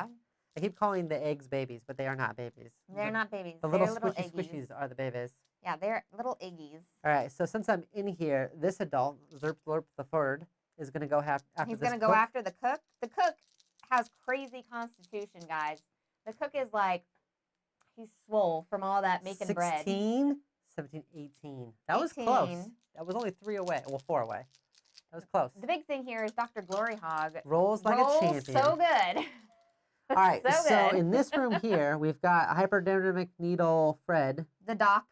[SPEAKER 2] I keep calling the eggs babies, but they are not babies.
[SPEAKER 1] They're not babies.
[SPEAKER 2] The
[SPEAKER 1] They're
[SPEAKER 2] little
[SPEAKER 1] little
[SPEAKER 2] squishy
[SPEAKER 1] eggies.
[SPEAKER 2] squishies are the babies.
[SPEAKER 1] Yeah, they're little eggies.
[SPEAKER 2] All right, so since I'm in here, this adult, Zerp Lurp the third, is going to go after
[SPEAKER 1] He's
[SPEAKER 2] this
[SPEAKER 1] going to go after the cook. The cook has crazy constitution, guys. The cook is like, he's swole from all that making
[SPEAKER 2] 16,
[SPEAKER 1] bread.
[SPEAKER 2] 17, 18. That was close. That was only 3 away. Well, 4 away. That was close.
[SPEAKER 1] The big thing here is Dr. Glory Hog
[SPEAKER 2] Rolls like a champion.
[SPEAKER 1] So good.
[SPEAKER 2] All right, so
[SPEAKER 1] good.
[SPEAKER 2] in this room here, we've got Hypodermic Needle Fred.
[SPEAKER 1] The doc.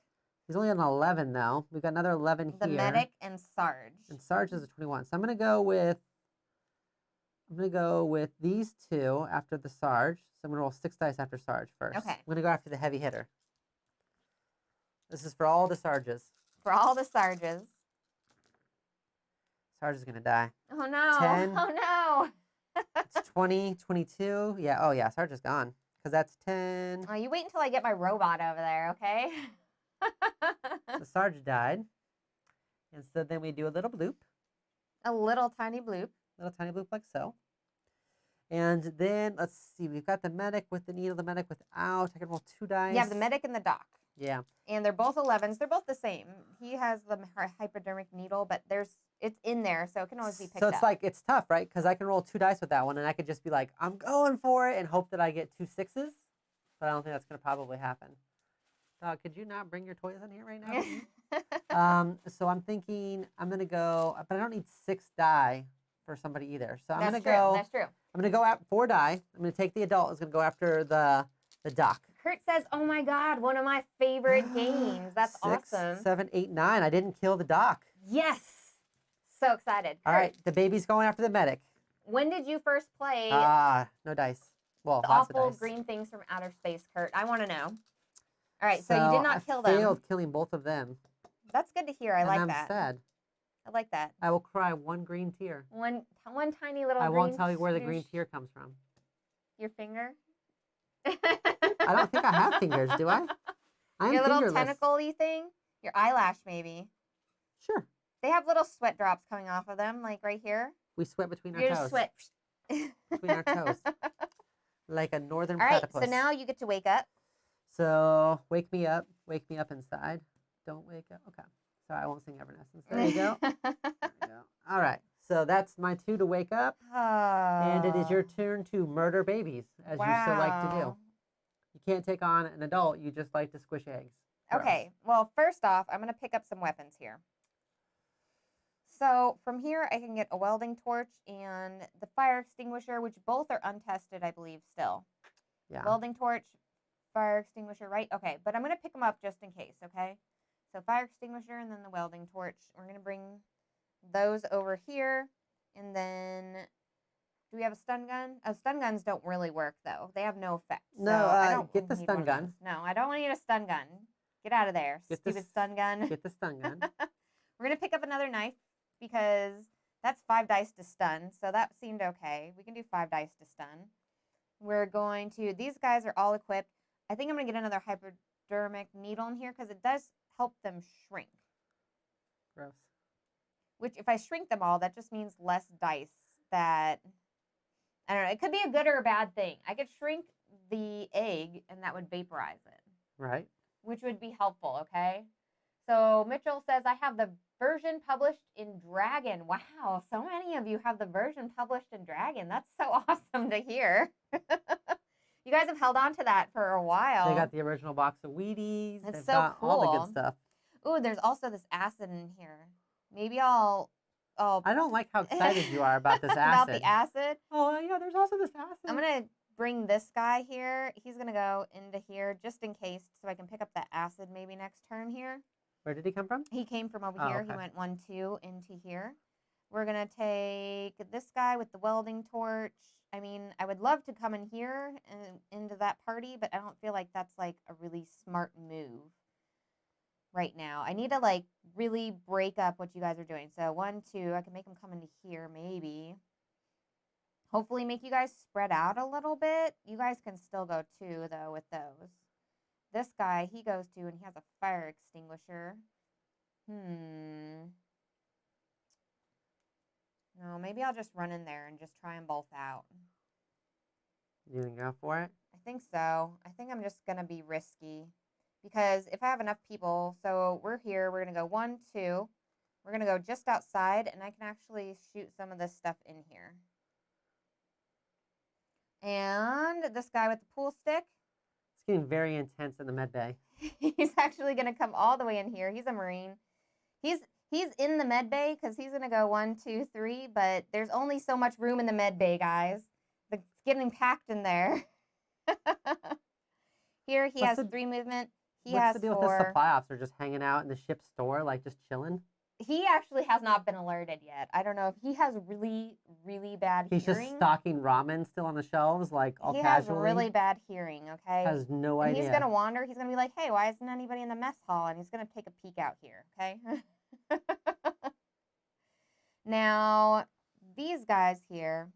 [SPEAKER 2] He's only an 11 though. We've got another 11 here.
[SPEAKER 1] The medic and Sarge.
[SPEAKER 2] And Sarge is a 21. So I'm gonna go with these 2 after the Sarge. So I'm gonna roll 6 dice after Sarge first.
[SPEAKER 1] Okay.
[SPEAKER 2] I'm gonna go after the heavy hitter. This is for all the Sarges.
[SPEAKER 1] For all the Sarges.
[SPEAKER 2] Sarge is gonna die.
[SPEAKER 1] Oh no.
[SPEAKER 2] 10.
[SPEAKER 1] Oh no.
[SPEAKER 2] It's 20, 22. Yeah, oh yeah, Sarge is gone. Because that's 10.
[SPEAKER 1] Oh, you wait until I get my robot over there, okay?
[SPEAKER 2] So Sarge died. And so then we do a little bloop.
[SPEAKER 1] A little tiny bloop.
[SPEAKER 2] Little tiny bloop like so. And then, let's see, we've got the medic with the needle, the medic without. I can roll 2 dice.
[SPEAKER 1] You have the medic and the doc.
[SPEAKER 2] Yeah.
[SPEAKER 1] And they're both 11s. They're both the same. He has the hypodermic needle, but it's in there, so it can always be picked up.
[SPEAKER 2] So it's like, it's tough, right? Because I can roll 2 dice with that one, and I could just be like, I'm going for it, and hope that I get 2 6s. But I don't think that's going to probably happen. Dog, could you not bring your toys in here right now? So I'm thinking I'm going to go, but I don't need 6 die for somebody either. So I'm going to go.
[SPEAKER 1] That's true.
[SPEAKER 2] I'm going to go at 4 die. I'm going to take the adult. It's going to go after the doc.
[SPEAKER 1] Kurt says, oh my God, one of my favorite games. That's
[SPEAKER 2] 6,
[SPEAKER 1] awesome.
[SPEAKER 2] 7, 8, 9. I didn't kill the doc.
[SPEAKER 1] Yes. So excited.
[SPEAKER 2] All right. The baby's going after the medic.
[SPEAKER 1] When did you first play
[SPEAKER 2] no dice. Well,
[SPEAKER 1] the
[SPEAKER 2] lots
[SPEAKER 1] awful
[SPEAKER 2] of dice.
[SPEAKER 1] green things from outer space, Kurt? I want to know. All right, so you did not kill them.
[SPEAKER 2] I failed killing both of them.
[SPEAKER 1] That's good to hear. I like that.
[SPEAKER 2] I'm sad.
[SPEAKER 1] I like that.
[SPEAKER 2] I will cry one green tear.
[SPEAKER 1] One tiny little
[SPEAKER 2] I
[SPEAKER 1] green
[SPEAKER 2] won't tell you where the green tear comes from.
[SPEAKER 1] Your finger?
[SPEAKER 2] I don't think I have fingers, do I? I'm
[SPEAKER 1] your little
[SPEAKER 2] fingerless.
[SPEAKER 1] tentacle-y thing? Your eyelash, maybe.
[SPEAKER 2] Sure.
[SPEAKER 1] They have little sweat drops coming off of them, like right here.
[SPEAKER 2] We sweat between our
[SPEAKER 1] You
[SPEAKER 2] toes.
[SPEAKER 1] just sweat.
[SPEAKER 2] Between our toes. Like a northern
[SPEAKER 1] All right,
[SPEAKER 2] platypus.
[SPEAKER 1] so now you get to wake up.
[SPEAKER 2] So, wake me up inside. Don't wake up. Okay. So I won't sing Evanescence. There you go. There you go. All right. So that's my 2 to wake up. And it is your turn to murder babies, as you so like to do. You can't take on an adult. You just like to squish eggs.
[SPEAKER 1] Okay. Well, first off, I'm going to pick up some weapons here. So from here, I can get a welding torch and the fire extinguisher, which both are untested, I believe, still.
[SPEAKER 2] Yeah.
[SPEAKER 1] Welding torch, fire extinguisher, right? Okay, but I'm going to pick them up just in case, okay? So fire extinguisher and then the welding torch. We're going to bring those over here. And then, do we have a stun gun? Oh, stun guns don't really work, though. They have no effect.
[SPEAKER 2] No,
[SPEAKER 1] so I don't
[SPEAKER 2] get the
[SPEAKER 1] need
[SPEAKER 2] stun
[SPEAKER 1] one of
[SPEAKER 2] gun.
[SPEAKER 1] those. No, I don't need a stun gun. Get out of there, stupid stun gun.
[SPEAKER 2] Get the stun gun.
[SPEAKER 1] We're going to pick up another knife because that's 5 dice to stun. So that seemed okay. We can do 5 dice to stun. We're going to, these guys are all equipped. I think I'm going to get another hypodermic needle in here because it does help them shrink.
[SPEAKER 2] Gross.
[SPEAKER 1] Which, if I shrink them all, that just means less dice that, I don't know, it could be a good or a bad thing. I could shrink the egg and that would vaporize it.
[SPEAKER 2] Right.
[SPEAKER 1] Which would be helpful, okay? So Mitchell says, I have the version published in Dragon. Wow, so many of you have the version published in Dragon. That's so awesome to hear. You guys have held on to that for a while.
[SPEAKER 2] They got the original box of Wheaties.
[SPEAKER 1] That's
[SPEAKER 2] They've
[SPEAKER 1] so
[SPEAKER 2] got
[SPEAKER 1] cool.
[SPEAKER 2] all the good stuff.
[SPEAKER 1] Ooh, there's also this acid in here. Maybe I'll
[SPEAKER 2] I don't like how excited you are about this acid.
[SPEAKER 1] About the acid?
[SPEAKER 2] Oh, yeah, there's also this acid.
[SPEAKER 1] I'm going to bring this guy here. He's going to go into here just in case so I can pick up that acid maybe next turn here.
[SPEAKER 2] Where did he come from?
[SPEAKER 1] He came from over
[SPEAKER 2] Oh,
[SPEAKER 1] here.
[SPEAKER 2] okay.
[SPEAKER 1] He went 1, 2 into here. We're going to take this guy with the welding torch. I mean, I would love to come in here and into that party, but I don't feel like that's like a really smart move right now. I need to like really break up what you guys are doing. So 1, 2, I can make them come into here maybe. Hopefully make you guys spread out a little bit. You guys can still go 2 though with those. This guy, he goes to and he has a fire extinguisher. No, maybe I'll just run in there and just try them both out.
[SPEAKER 2] You can go for it?
[SPEAKER 1] I think so. I think I'm just going to be risky. Because if I have enough people, so we're here, we're going to go 1, 2. We're going to go just outside, and I can actually shoot some of this stuff in here. And this guy with the pool stick.
[SPEAKER 2] It's getting very intense in the med bay.
[SPEAKER 1] He's actually going to come all the way in here. He's a Marine. He's in the med bay because he's going to go 1, 2, 3, but there's only so much room in the med bay, guys. It's getting packed in there. Here he has 3 movement. He has 4.
[SPEAKER 2] What's the deal with the supply officer just hanging out in the ship's store, like just chilling?
[SPEAKER 1] He actually has not been alerted yet. I don't know if he has really, really bad hearing.
[SPEAKER 2] He's just stocking ramen still on the shelves, like all casually.
[SPEAKER 1] He has really bad hearing, okay?
[SPEAKER 2] Has no idea.
[SPEAKER 1] He's going to wander. He's going to be like, hey, why isn't anybody in the mess hall? And he's going to take a peek out here, okay? Now, these guys here.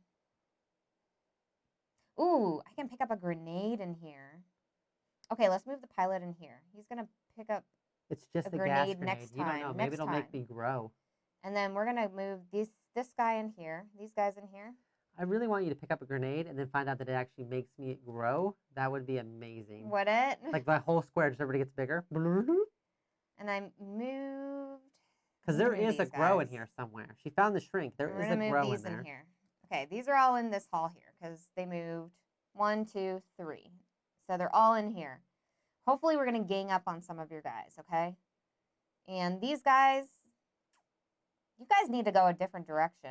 [SPEAKER 1] Ooh, I can pick up a grenade in here. Okay, let's move the pilot in here. He's going to pick up
[SPEAKER 2] it's just
[SPEAKER 1] a
[SPEAKER 2] gas
[SPEAKER 1] grenade
[SPEAKER 2] grenade.
[SPEAKER 1] next
[SPEAKER 2] You don't know.
[SPEAKER 1] time.
[SPEAKER 2] Maybe it'll make me grow.
[SPEAKER 1] And then we're going to move this guy in here, these guys in here.
[SPEAKER 2] I really want you to pick up a grenade and then find out that it actually makes me grow. That would be amazing.
[SPEAKER 1] Would it?
[SPEAKER 2] Like the whole square just everybody gets bigger.
[SPEAKER 1] And I moved.
[SPEAKER 2] Because there is a grow in here somewhere. She found the shrink. There is a grow in there.
[SPEAKER 1] Here. Okay, these are all in this hall here because they moved 1, 2, 3. So they're all in here. Hopefully we're going to gang up on some of your guys, okay? And these guys, you guys need to go a different direction.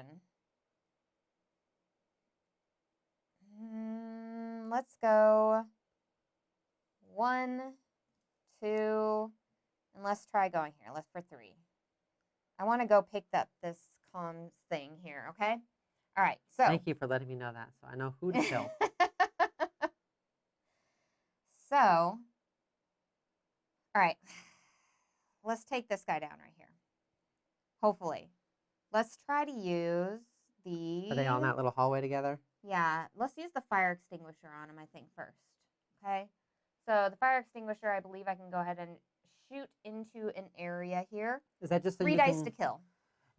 [SPEAKER 1] Let's go 1, 2, and let's try going here. Let's for 3. I want to go pick up this comms thing here, okay? All right, so.
[SPEAKER 2] Thank you for letting me know that, so I know who to kill.
[SPEAKER 1] So, all right, let's take this guy down right here. Hopefully. Let's try to use the...
[SPEAKER 2] Are they all in that little hallway together?
[SPEAKER 1] Yeah, let's use the fire extinguisher on him, I think, first. Okay? So the fire extinguisher, I believe I can go ahead and shoot into an area here.
[SPEAKER 2] Is that just so
[SPEAKER 1] 3 dice to kill.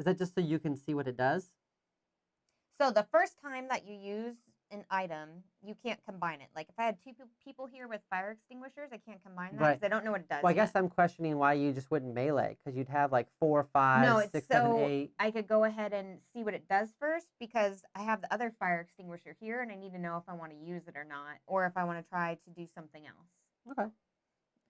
[SPEAKER 2] Is that just so you can see what it does?
[SPEAKER 1] So the first time that you use an item, you can't combine it. Like if I had 2 people here with fire extinguishers, I can't combine that because I don't know what it does.
[SPEAKER 2] Well, I guess I'm questioning why you just wouldn't melee, because you'd have like 4, 5, 6, 7, 8.
[SPEAKER 1] I could go ahead and see what it does first because I have the other fire extinguisher here and I need to know if I want to use it or not, or if I want to try to do something else.
[SPEAKER 2] Okay.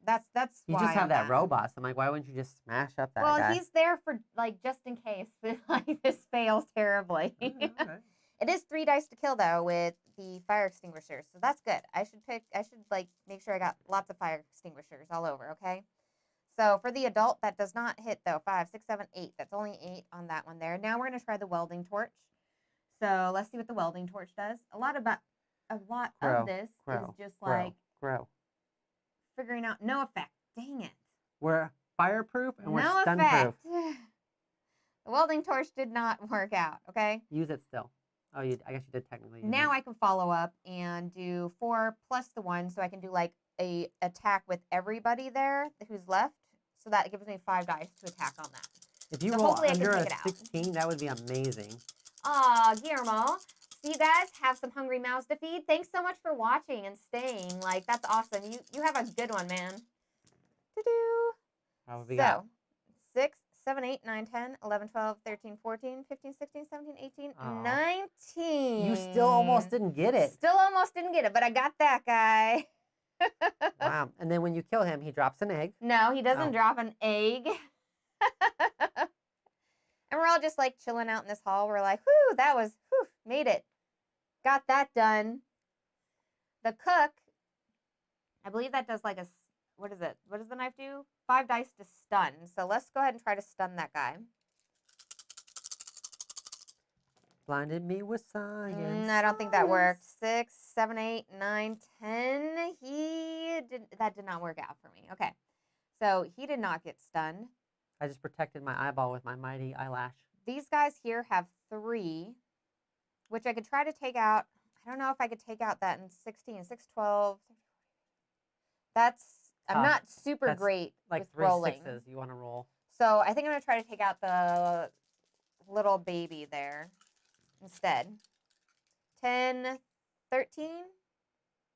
[SPEAKER 1] That's
[SPEAKER 2] you
[SPEAKER 1] why
[SPEAKER 2] just have
[SPEAKER 1] I'm
[SPEAKER 2] that robot. So I'm like, why wouldn't you just smash up that guy?
[SPEAKER 1] Well, he's there for like just in case like this fails terribly.
[SPEAKER 2] Okay.
[SPEAKER 1] It is 3 dice to kill though with the fire extinguishers, so that's good. I should like make sure I got lots of fire extinguishers all over. Okay. So for the adult, that does not hit though. 5, 6, 7, 8. That's only 8 on that one there. Now we're gonna try the welding torch. So let's see what the welding torch does. A lot of this is just like figuring out no effect. Dang it.
[SPEAKER 2] We're fireproof and we're
[SPEAKER 1] no
[SPEAKER 2] stun-proof.
[SPEAKER 1] The welding torch did not work out. Okay.
[SPEAKER 2] Use it still. Oh, I guess you did technically.
[SPEAKER 1] Now I can follow up and do 4 plus the 1, so I can do like a attack with everybody there who's left. So that gives me 5 dice to attack on that.
[SPEAKER 2] If you roll under a 16, that would be amazing.
[SPEAKER 1] Aw, Guillermo. So you guys have some hungry mouths to feed. Thanks so much for watching and staying. Like, that's awesome. You have a good one, man.
[SPEAKER 2] How have we got?
[SPEAKER 1] 6, 7, 8, 9, 10, 11, 12, 13, 14, 15, 16, 17, 18,
[SPEAKER 2] Oh.
[SPEAKER 1] 19.
[SPEAKER 2] You still almost didn't get it.
[SPEAKER 1] Still almost didn't get it, but I got that guy.
[SPEAKER 2] Wow. And then when you kill him, he drops an egg.
[SPEAKER 1] No, he doesn't drop an egg. And we're all just like chilling out in this hall. We're like, whew, made it. Got that done. the cook, I believe that does like what is it? What does the knife do? 5 dice to stun. So let's go ahead and try to stun that guy.
[SPEAKER 2] Blinded me with science.
[SPEAKER 1] I don't think that worked. 6, 7, 8, 9, 10. That did not work out for me. Okay. So he did not get stunned.
[SPEAKER 2] I just protected my eyeball with my mighty eyelash.
[SPEAKER 1] These guys here have 3, which I could try to take out. I don't know if I could take out that in 16, 6, 12. I'm not super great
[SPEAKER 2] like
[SPEAKER 1] with
[SPEAKER 2] 3
[SPEAKER 1] rolling.
[SPEAKER 2] 6s you want to roll.
[SPEAKER 1] So I think I'm going to try to take out the little baby there instead. 10, 13.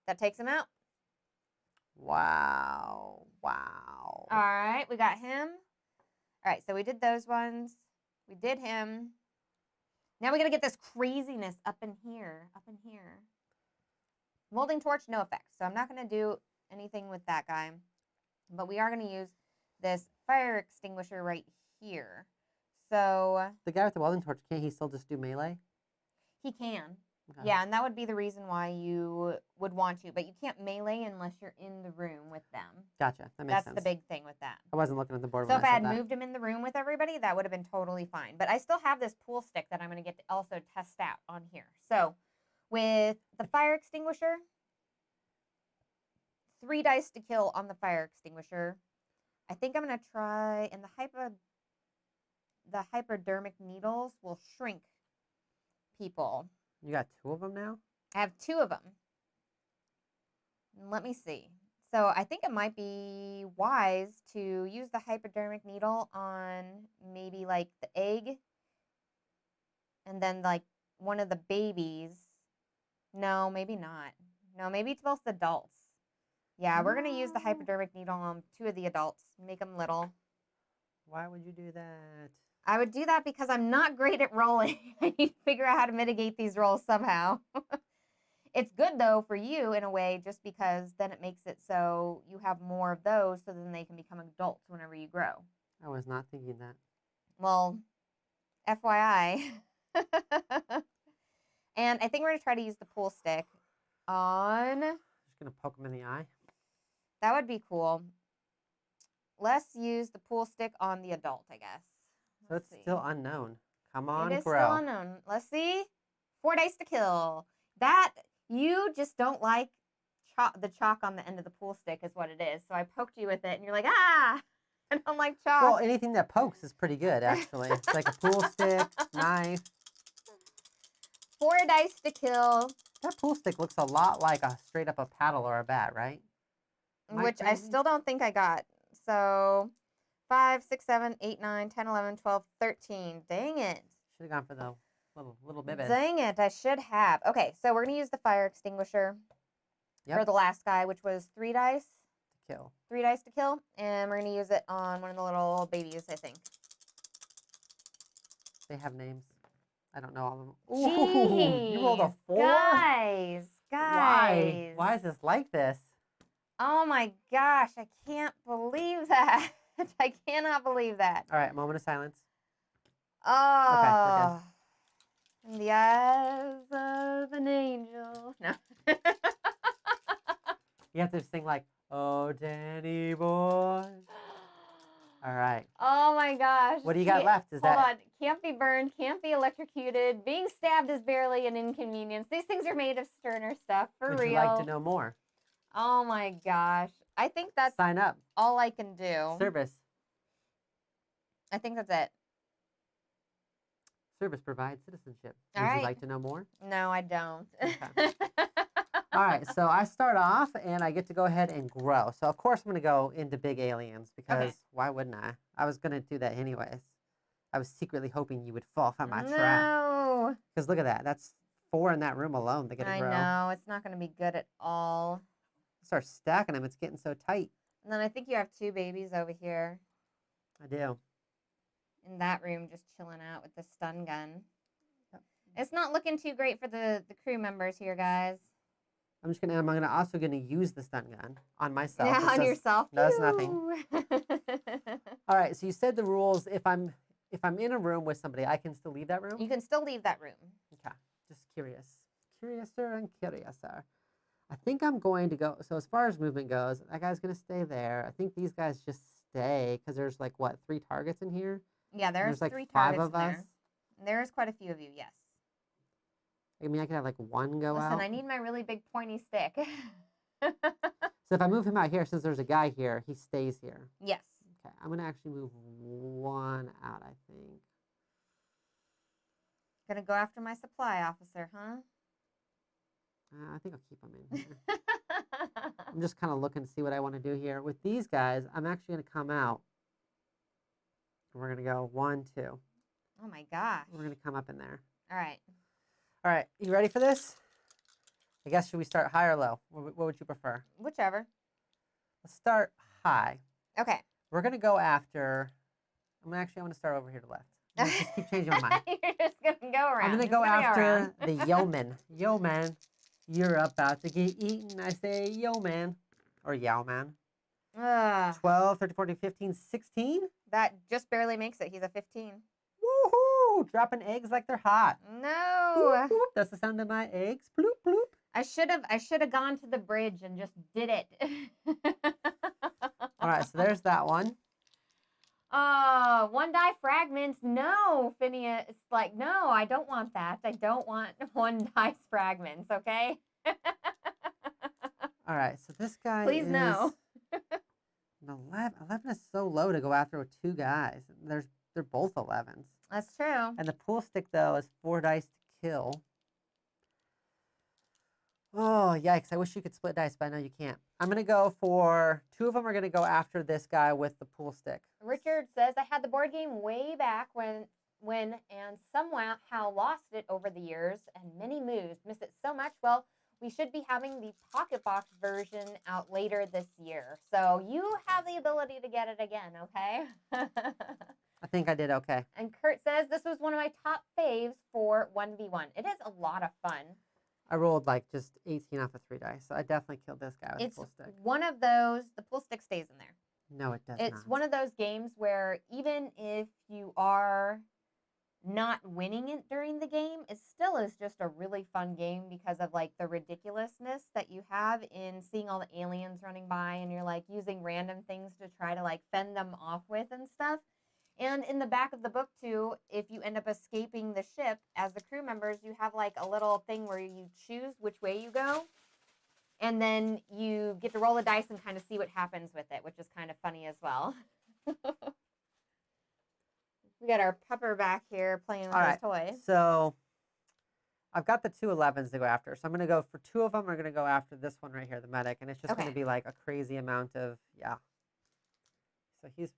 [SPEAKER 1] That takes him out.
[SPEAKER 2] Wow. Wow.
[SPEAKER 1] All right, we got him. All right, so we did those ones. We did him. Now we got to get this craziness up in here. Up in here. Molding torch, no effect. So I'm not going to do anything with that guy. But we are going to use this fire extinguisher right here. So
[SPEAKER 2] the guy with the welding torch, can't he still just do melee?
[SPEAKER 1] He can.
[SPEAKER 2] Okay.
[SPEAKER 1] Yeah, and that would be the reason why you would want to. But you can't melee unless you're in the room with them.
[SPEAKER 2] Gotcha. That makes sense.
[SPEAKER 1] That's the big thing with that.
[SPEAKER 2] I wasn't looking at the board
[SPEAKER 1] So
[SPEAKER 2] when
[SPEAKER 1] if I had
[SPEAKER 2] said that.
[SPEAKER 1] moved him in the room with everybody, that would have been totally fine. But I still have this pool stick that I'm going to get to also test out on here. So with the fire extinguisher, 3 dice to kill on the fire extinguisher. I think I'm going to try, and the hypodermic needles will shrink people.
[SPEAKER 2] You got 2 of them now?
[SPEAKER 1] I have 2 of them. Let me see. So I think it might be wise to use the hypodermic needle on maybe like the egg and then like one of the babies. No, maybe not. No, maybe it's both adults. Yeah, we're going to use the hypodermic needle on 2 of the adults. Make them little.
[SPEAKER 2] Why would you do that?
[SPEAKER 1] I would do that because I'm not great at rolling. I need to figure out how to mitigate these rolls somehow. It's good, though, for you in a way, just because then it makes it so you have more of those so then they can become adults whenever you grow.
[SPEAKER 2] I was not thinking that.
[SPEAKER 1] Well, FYI. And I think we're going to try to use the pool stick on...
[SPEAKER 2] Just going to poke him in the eye?
[SPEAKER 1] That would be cool. Let's use the pool stick on the adult, I guess.
[SPEAKER 2] So it's still unknown. Come on,
[SPEAKER 1] It is
[SPEAKER 2] grow.
[SPEAKER 1] still unknown. Let's see. 4 dice to kill. That, you just don't like the chalk on the end of the pool stick is what it is. So I poked you with it, and you're like, ah, I don't like chalk.
[SPEAKER 2] Well, anything that pokes is pretty good, actually. It's like a pool stick, knife.
[SPEAKER 1] 4 dice to kill.
[SPEAKER 2] That pool stick looks a lot like a straight up a paddle or a bat, right?
[SPEAKER 1] Which I still don't think I got. So 5, 6, 7, 8, 9, 10, 11, 12, 13. Dang it.
[SPEAKER 2] Should have gone for the little bibbies.
[SPEAKER 1] Dang it, I should have. Okay, so we're going to use the fire extinguisher for the last guy, which was 3 dice.
[SPEAKER 2] To kill.
[SPEAKER 1] 3 dice to kill. And we're going to use it on one of the little babies, I think.
[SPEAKER 2] They have names. I don't know all of them.
[SPEAKER 1] Jeez,
[SPEAKER 2] Ooh, you rolled a 4?
[SPEAKER 1] Guys.
[SPEAKER 2] Why? Why is this like this?
[SPEAKER 1] Oh my gosh, I can't believe that. I cannot believe that.
[SPEAKER 2] All right, moment of silence.
[SPEAKER 1] Oh. Okay, in the eyes of an angel. No.
[SPEAKER 2] You have to sing like, oh, Danny boy. All right.
[SPEAKER 1] Oh my gosh.
[SPEAKER 2] What do you got left?
[SPEAKER 1] Hold on. Can't be burned, can't be electrocuted. Being stabbed is barely an inconvenience. These things are made of sterner stuff, for real.
[SPEAKER 2] Would you like to know more?
[SPEAKER 1] Oh my gosh. I think that's
[SPEAKER 2] Sign up.
[SPEAKER 1] all I can do.
[SPEAKER 2] Service.
[SPEAKER 1] I think that's it.
[SPEAKER 2] Service provides citizenship.
[SPEAKER 1] All
[SPEAKER 2] Would
[SPEAKER 1] right.
[SPEAKER 2] you like to know more?
[SPEAKER 1] No, I don't.
[SPEAKER 2] Okay. All right, so I start off and I get to go ahead and grow. So of course I'm going to go into big aliens because why wouldn't I? I was going to do that anyways. I was secretly hoping you would fall for my trap.
[SPEAKER 1] No.
[SPEAKER 2] Because look at that. That's 4 in that room alone. They get to grow.
[SPEAKER 1] I know. It's not going to be good at all.
[SPEAKER 2] Start stacking them. It's getting so tight.
[SPEAKER 1] And then I think you have 2 babies over here.
[SPEAKER 2] I do.
[SPEAKER 1] In that room, just chilling out with the stun gun.
[SPEAKER 2] Yep.
[SPEAKER 1] It's not looking too great for the crew members here, guys.
[SPEAKER 2] I'm also gonna use the stun gun on myself.
[SPEAKER 1] Yeah, on yourself.
[SPEAKER 2] Does nothing. All right. So you said the rules. If I'm in a room with somebody, I can still leave that room.
[SPEAKER 1] You can still leave that room.
[SPEAKER 2] Okay. Just curious. Curiouser and curiouser. I think I'm going to go. So as far as movement goes, that guy's going to stay there. I think these guys just stay because there's like, what, 3 targets in here?
[SPEAKER 1] Yeah,
[SPEAKER 2] And
[SPEAKER 1] there's
[SPEAKER 2] like
[SPEAKER 1] 3
[SPEAKER 2] 5
[SPEAKER 1] targets
[SPEAKER 2] of
[SPEAKER 1] in
[SPEAKER 2] us.
[SPEAKER 1] there. There's quite a few of you, yes.
[SPEAKER 2] I mean, I could have like 1 go out.
[SPEAKER 1] Listen, I need my really big pointy stick.
[SPEAKER 2] So if I move him out here, since there's a guy here, he stays here.
[SPEAKER 1] Yes.
[SPEAKER 2] Okay, I'm going to actually move 1 out, I think.
[SPEAKER 1] Gonna go after my supply officer, huh?
[SPEAKER 2] I think I'll keep him in here. I'm just kind of looking to see what I want to do here. With these guys, I'm actually going to come out. And we're going to go 1, 2.
[SPEAKER 1] Oh my gosh.
[SPEAKER 2] We're going to come up in there.
[SPEAKER 1] All right.
[SPEAKER 2] All right, you ready for this? I guess, should we start high or low? What would you prefer?
[SPEAKER 1] Whichever.
[SPEAKER 2] Let's start high.
[SPEAKER 1] Okay.
[SPEAKER 2] We're going to go after, I want to start over here to the left. I'm gonna just keep changing my mind.
[SPEAKER 1] You're just going to go around.
[SPEAKER 2] I'm going to go after the yeoman. Yo, man, you're about to get eaten. I say, yo, man. Or yow, man. 12, 13, 14, 15, 16.
[SPEAKER 1] That just barely makes it. He's a 15.
[SPEAKER 2] Woohoo! Dropping eggs like they're hot.
[SPEAKER 1] No.
[SPEAKER 2] Bloop, bloop. That's the sound of my eggs. Bloop, bloop.
[SPEAKER 1] I should have gone to the bridge and just did it.
[SPEAKER 2] All right, so there's that one.
[SPEAKER 1] Oh, 1 die fragments. No, Phineas. It's like, no, I don't want that. I don't want 1 dice fragments, okay?
[SPEAKER 2] All right, so this guy
[SPEAKER 1] Please
[SPEAKER 2] is
[SPEAKER 1] no.
[SPEAKER 2] 11. 11 is so low to go after with 2 guys. They're both 11s.
[SPEAKER 1] That's true.
[SPEAKER 2] And the pool stick, though, is 4 dice to kill. Oh, yikes. I wish you could split dice, but I know you can't. I'm going to go for 2 of them are going to go after this guy with the pool stick.
[SPEAKER 1] Richard says, I had the board game way back when and somehow lost it over the years and many moves. Miss it so much. Well, we should be having the Pocket Box version out later this year. So you have the ability to get it again, okay?
[SPEAKER 2] I think I did okay.
[SPEAKER 1] And Kurt says, this was one of my top faves for 1v1. It is a lot of fun.
[SPEAKER 2] I rolled like just 18 off of 3 dice, so I definitely killed this guy with
[SPEAKER 1] It's
[SPEAKER 2] the pool stick.
[SPEAKER 1] one of those, the pool stick stays in there.
[SPEAKER 2] No, it does
[SPEAKER 1] It's
[SPEAKER 2] not.
[SPEAKER 1] one of those games where even if you are not winning it during the game, it still is just a really fun game because of like the ridiculousness that you have in seeing all the aliens running by and you're like using random things to try to like fend them off with and stuff. And in the back of the book too, if you end up escaping the ship as the crew members, you have like a little thing where you choose which way you go. And then you get to roll the dice and kind of see what happens with it, which is kind of funny as well. We got our pupper back here playing with his toys.
[SPEAKER 2] So I've got the 2 11s to go after. So I'm going to go for 2 of them. I'm going to go after this one right here, the medic. And it's just going to be like a crazy amount of, yeah. So he's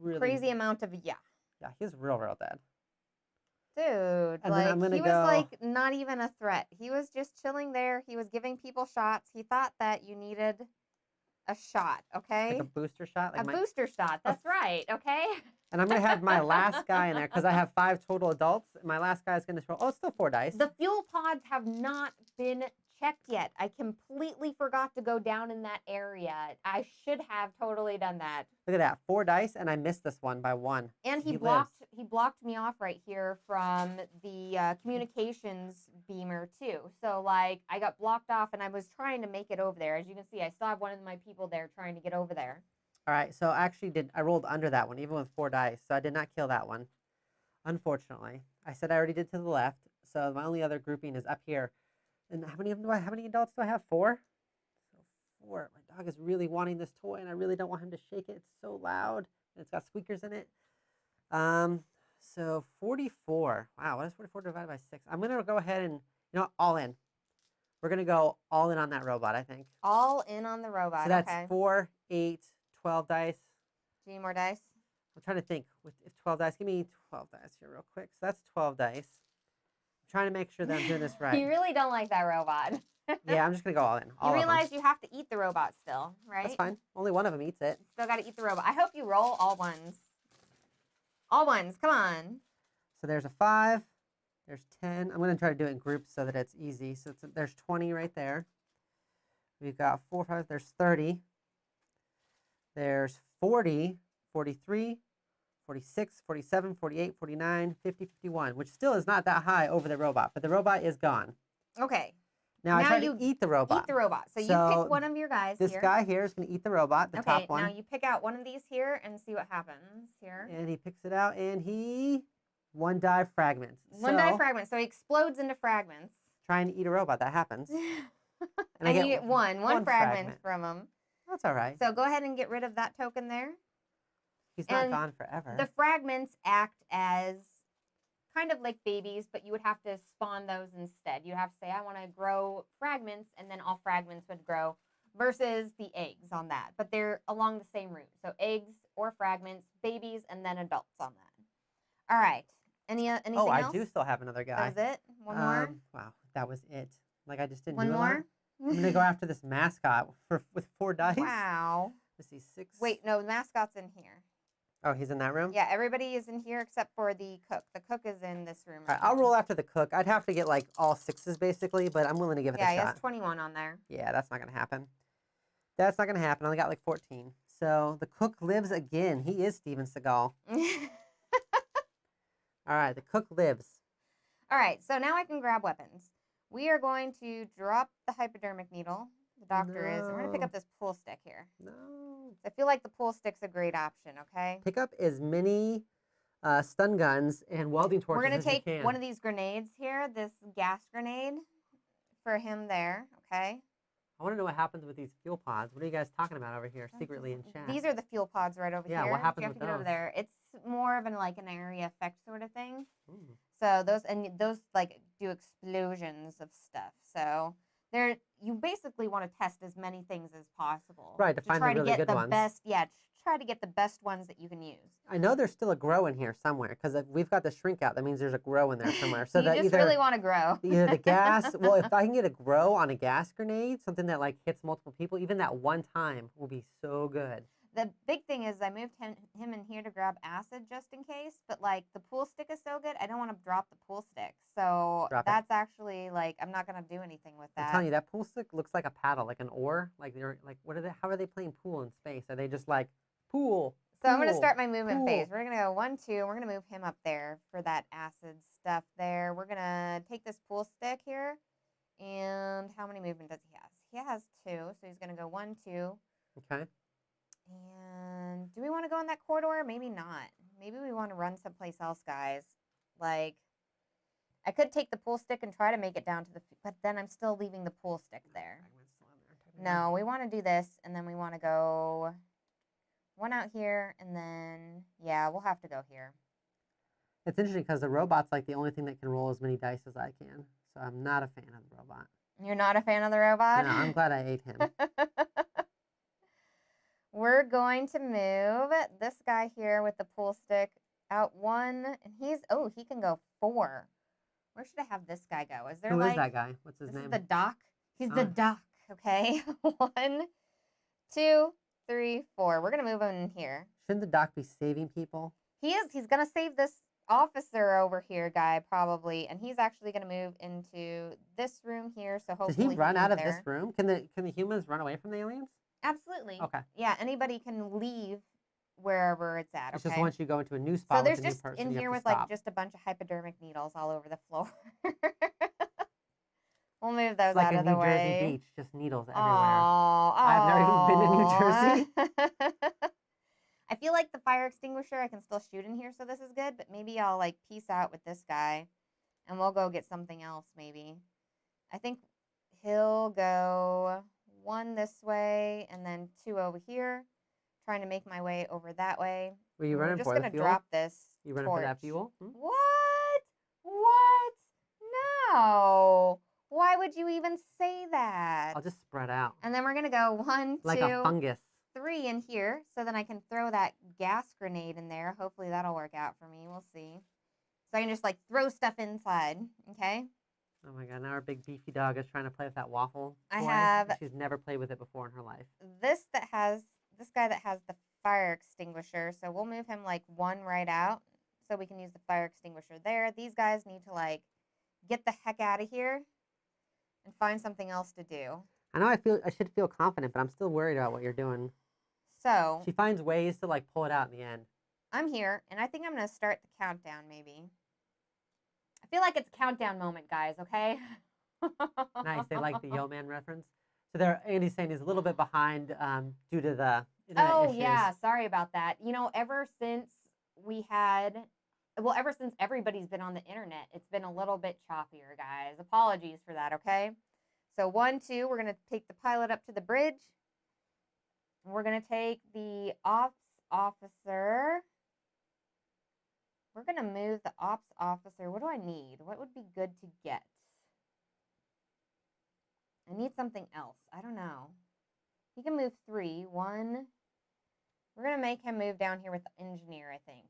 [SPEAKER 2] really.
[SPEAKER 1] Crazy amount of, yeah.
[SPEAKER 2] Yeah, he's real dead.
[SPEAKER 1] Dude,
[SPEAKER 2] And
[SPEAKER 1] like,
[SPEAKER 2] then I'm gonna
[SPEAKER 1] he was like not even a threat. He was just chilling there. He was giving people shots. He thought that you needed a shot, okay?
[SPEAKER 2] Like a booster shot? Like
[SPEAKER 1] a booster shot, that's right, okay?
[SPEAKER 2] And I'm going to have my last guy in there because I have 5 total adults. My last guy is going to throw, it's still 4 dice.
[SPEAKER 1] The fuel pods have not been checked yet. I completely forgot to go down in that area. I should have totally done that.
[SPEAKER 2] Look at that, 4 dice, and I missed this one by 1.
[SPEAKER 1] And he blocked me off right here from the communications beamer too. So like I got blocked off, and I was trying to make it over there. As you can see, I still have one of my people there trying to get over there.
[SPEAKER 2] All right, so I rolled under that one, even with 4 dice, so I did not kill that one, unfortunately. I said I already did to the left, so my only other grouping is up here. And how many adults do I have? 4? So 4. My dog is really wanting this toy, and I really don't want him to shake it. It's so loud, and it's got squeakers in it. So 44. Wow, what is 44 divided by 6? I'm going to go ahead and, all in. We're going to go all in on that robot, I think.
[SPEAKER 1] All in on the robot,
[SPEAKER 2] so that's
[SPEAKER 1] okay.
[SPEAKER 2] 4, 8, 12 dice.
[SPEAKER 1] Do you need more dice?
[SPEAKER 2] I'm trying to think. If 12 dice, give me 12 dice here real quick. So that's 12 dice. I'm trying to make sure that I'm doing this right.
[SPEAKER 1] You really don't like that robot.
[SPEAKER 2] Yeah, I'm just going to go all in.
[SPEAKER 1] You realize you have to eat the robot still, right?
[SPEAKER 2] That's fine. Only one of them eats it.
[SPEAKER 1] Still got to eat the robot. I hope you roll all ones. All ones, come on.
[SPEAKER 2] So there's a 5. There's 10. I'm going to try to do it in groups so that it's easy. So there's 20 right there. We've got 4, 5. There's 30. There's 40, 43, 46, 47, 48, 49, 50, 51, which still is not that high over the robot, but the robot is gone.
[SPEAKER 1] Okay.
[SPEAKER 2] Now I
[SPEAKER 1] Now
[SPEAKER 2] try to
[SPEAKER 1] you
[SPEAKER 2] eat the robot.
[SPEAKER 1] Eat the robot. So you
[SPEAKER 2] So
[SPEAKER 1] pick one of your guys
[SPEAKER 2] this
[SPEAKER 1] here.
[SPEAKER 2] guy here is going to eat the robot, the top one.
[SPEAKER 1] Now you pick out one of these here and see what happens here.
[SPEAKER 2] And he picks it out, and one die fragments.
[SPEAKER 1] One die fragment. So he explodes into fragments.
[SPEAKER 2] Trying to eat a robot, that happens.
[SPEAKER 1] And you get one fragment from him.
[SPEAKER 2] That's all right.
[SPEAKER 1] So go ahead and get rid of that token there.
[SPEAKER 2] He's not gone forever.
[SPEAKER 1] The fragments act as kind of like babies, but you would have to spawn those instead. You have to say, I want to grow fragments, and then all fragments would grow versus the eggs on that. But they're along the same route. So eggs or fragments, babies, and then adults on that. All right. Anything else?
[SPEAKER 2] I do still have another guy.
[SPEAKER 1] That was it? One more?
[SPEAKER 2] Wow, that was it. Like I just didn't
[SPEAKER 1] One
[SPEAKER 2] do a
[SPEAKER 1] more?
[SPEAKER 2] lot. I'm going to go after this mascot with 4 dice.
[SPEAKER 1] Wow.
[SPEAKER 2] Let's see, 6.
[SPEAKER 1] Wait, no, the mascot's in here.
[SPEAKER 2] Oh, he's in that room?
[SPEAKER 1] Yeah, everybody is in here except for the cook. The cook is in this room.
[SPEAKER 2] All right, I'll roll after the cook. I'd have to get like all 6s basically, but I'm willing to give it a shot.
[SPEAKER 1] Yeah, he has 21 on there.
[SPEAKER 2] Yeah, that's not going to happen. That's not going to happen. I only got like 14. So the cook lives again. He is Steven Seagal. All right, the cook lives.
[SPEAKER 1] All right, so now I can grab weapons. We are going to drop the hypodermic needle. The doctor is. I'm going to pick up this pool stick here.
[SPEAKER 2] No.
[SPEAKER 1] I feel like the pool stick's a great option, okay?
[SPEAKER 2] Pick up as many stun guns and welding torches
[SPEAKER 1] We're going
[SPEAKER 2] as
[SPEAKER 1] to
[SPEAKER 2] you
[SPEAKER 1] take
[SPEAKER 2] can.
[SPEAKER 1] one of these grenades here, this gas grenade, for him there, okay?
[SPEAKER 2] I want to know what happens with these fuel pods. What are you guys talking about over here secretly in chat?
[SPEAKER 1] These are the fuel pods right over here.
[SPEAKER 2] Yeah, what happens
[SPEAKER 1] you have
[SPEAKER 2] with
[SPEAKER 1] to get over
[SPEAKER 2] those?
[SPEAKER 1] there. It's more of an area effect sort of thing.
[SPEAKER 2] Ooh.
[SPEAKER 1] So those like do explosions of stuff. So you basically want to test as many things as possible.
[SPEAKER 2] Right, to find the
[SPEAKER 1] try
[SPEAKER 2] really
[SPEAKER 1] to get
[SPEAKER 2] good
[SPEAKER 1] the
[SPEAKER 2] ones.
[SPEAKER 1] best. Yeah, try to get the best ones that you can use.
[SPEAKER 2] I know there's still a grow in here somewhere because if we've got the shrink out. That means there's a grow in there somewhere. So
[SPEAKER 1] you
[SPEAKER 2] that
[SPEAKER 1] just really want to grow.
[SPEAKER 2] either the gas. Well, if I can get a grow on a gas grenade, something that like hits multiple people, even that one time will be so good.
[SPEAKER 1] The big thing is I moved him in here to grab acid just in case, but like the pool stick is so good, I don't want to drop the pool stick. So that's actually like I'm not gonna do anything with that.
[SPEAKER 2] I'm telling you, that pool stick looks like a paddle, like an oar. Like they're like, what are they? How are they playing pool in space? Are they just like pool?
[SPEAKER 1] So I'm gonna start my movement phase. We're gonna go 1, 2. We're gonna move him up there for that acid stuff there. We're gonna take this pool stick here, and how many movement does he have? He has 2, so he's gonna go 1, 2.
[SPEAKER 2] Okay.
[SPEAKER 1] And do we want to go in that corridor? Maybe not. Maybe we want to run someplace else, guys. Like, I could take the pool stick and try to make it down to but then I'm still leaving the pool stick there. No, we want to do this, and then we want to go one out here, and then, yeah, we'll have to go here.
[SPEAKER 2] It's interesting because the robot's like the only thing that can roll as many dice as I can. So I'm not a fan of the robot.
[SPEAKER 1] You're not a fan of the robot?
[SPEAKER 2] No, I'm glad I ate him.
[SPEAKER 1] We're going to move this guy here with the pool stick out 1, and he can go 4. Where should I have this guy go? Is there
[SPEAKER 2] Who is that guy? What's his
[SPEAKER 1] this
[SPEAKER 2] name?
[SPEAKER 1] is the doc. He's the doc, okay? 1, 2, 3, 4. We're going to move him in here.
[SPEAKER 2] Shouldn't the doc be saving people?
[SPEAKER 1] He is. He's going to save this officer over here guy probably, and he's actually going to move into this room here, so hopefully
[SPEAKER 2] Did he run out of
[SPEAKER 1] there.
[SPEAKER 2] this room? Can the humans run away from the aliens?
[SPEAKER 1] Absolutely.
[SPEAKER 2] Okay.
[SPEAKER 1] Yeah, anybody can leave wherever it's at.
[SPEAKER 2] It's
[SPEAKER 1] Okay?
[SPEAKER 2] just once you go into a new spot
[SPEAKER 1] So there's
[SPEAKER 2] with a new
[SPEAKER 1] just
[SPEAKER 2] person,
[SPEAKER 1] in
[SPEAKER 2] you
[SPEAKER 1] here
[SPEAKER 2] have
[SPEAKER 1] with
[SPEAKER 2] to
[SPEAKER 1] like
[SPEAKER 2] stop.
[SPEAKER 1] just a bunch of hypodermic needles all over the floor. We'll move those
[SPEAKER 2] It's like
[SPEAKER 1] out
[SPEAKER 2] a
[SPEAKER 1] of the
[SPEAKER 2] New
[SPEAKER 1] way.
[SPEAKER 2] Jersey beach, just needles everywhere.
[SPEAKER 1] I've
[SPEAKER 2] never even been to New
[SPEAKER 1] Jersey. I feel like the fire extinguisher I can still shoot in here, so this is good. But maybe I'll like peace out with this guy, and we'll go get something else. Maybe I think he'll go 1 this way and then 2 over here. Trying to make my way over that way.
[SPEAKER 2] Were you running
[SPEAKER 1] We're just
[SPEAKER 2] for the
[SPEAKER 1] gonna
[SPEAKER 2] fuel?
[SPEAKER 1] drop this.
[SPEAKER 2] You running for that fuel? Hmm?
[SPEAKER 1] What? What? No. Why would you even say that?
[SPEAKER 2] I'll just spread out.
[SPEAKER 1] And then we're going to go 1,
[SPEAKER 2] Like
[SPEAKER 1] 2,
[SPEAKER 2] a fungus.
[SPEAKER 1] 3 in here. So then I can throw that gas grenade in there. Hopefully that'll work out for me. We'll see. So I can just like throw stuff inside. Okay.
[SPEAKER 2] Oh my god, now our big beefy dog is trying to play with that waffle
[SPEAKER 1] I
[SPEAKER 2] toy.
[SPEAKER 1] have
[SPEAKER 2] She's never played with it before in her life.
[SPEAKER 1] this guy that has the fire extinguisher. So we'll move him like 1 right out. So we can use the fire extinguisher there. These guys need to like get the heck out of here and find something else to do.
[SPEAKER 2] I know I should feel confident, but I'm still worried about what you're doing.
[SPEAKER 1] So
[SPEAKER 2] She finds ways to like pull it out in the end.
[SPEAKER 1] I'm here, and I think I'm going to start the countdown maybe. I feel like it's a countdown moment, guys, okay?
[SPEAKER 2] Nice. They like the Yo Man reference. So there, Andy's saying he's a little bit behind due to the internet
[SPEAKER 1] Oh,
[SPEAKER 2] issues.
[SPEAKER 1] yeah. Sorry about that. You know, ever since ever since everybody's been on the internet, it's been a little bit choppier, guys. Apologies for that, okay? So 1, 2, we're going to take the pilot up to the bridge. We're going to take the ops officer. We're going to move the ops officer. What do I need? What would be good to get? I need something else. I don't know. He can move 3. 1. We're going to make him move down here with the engineer, I think.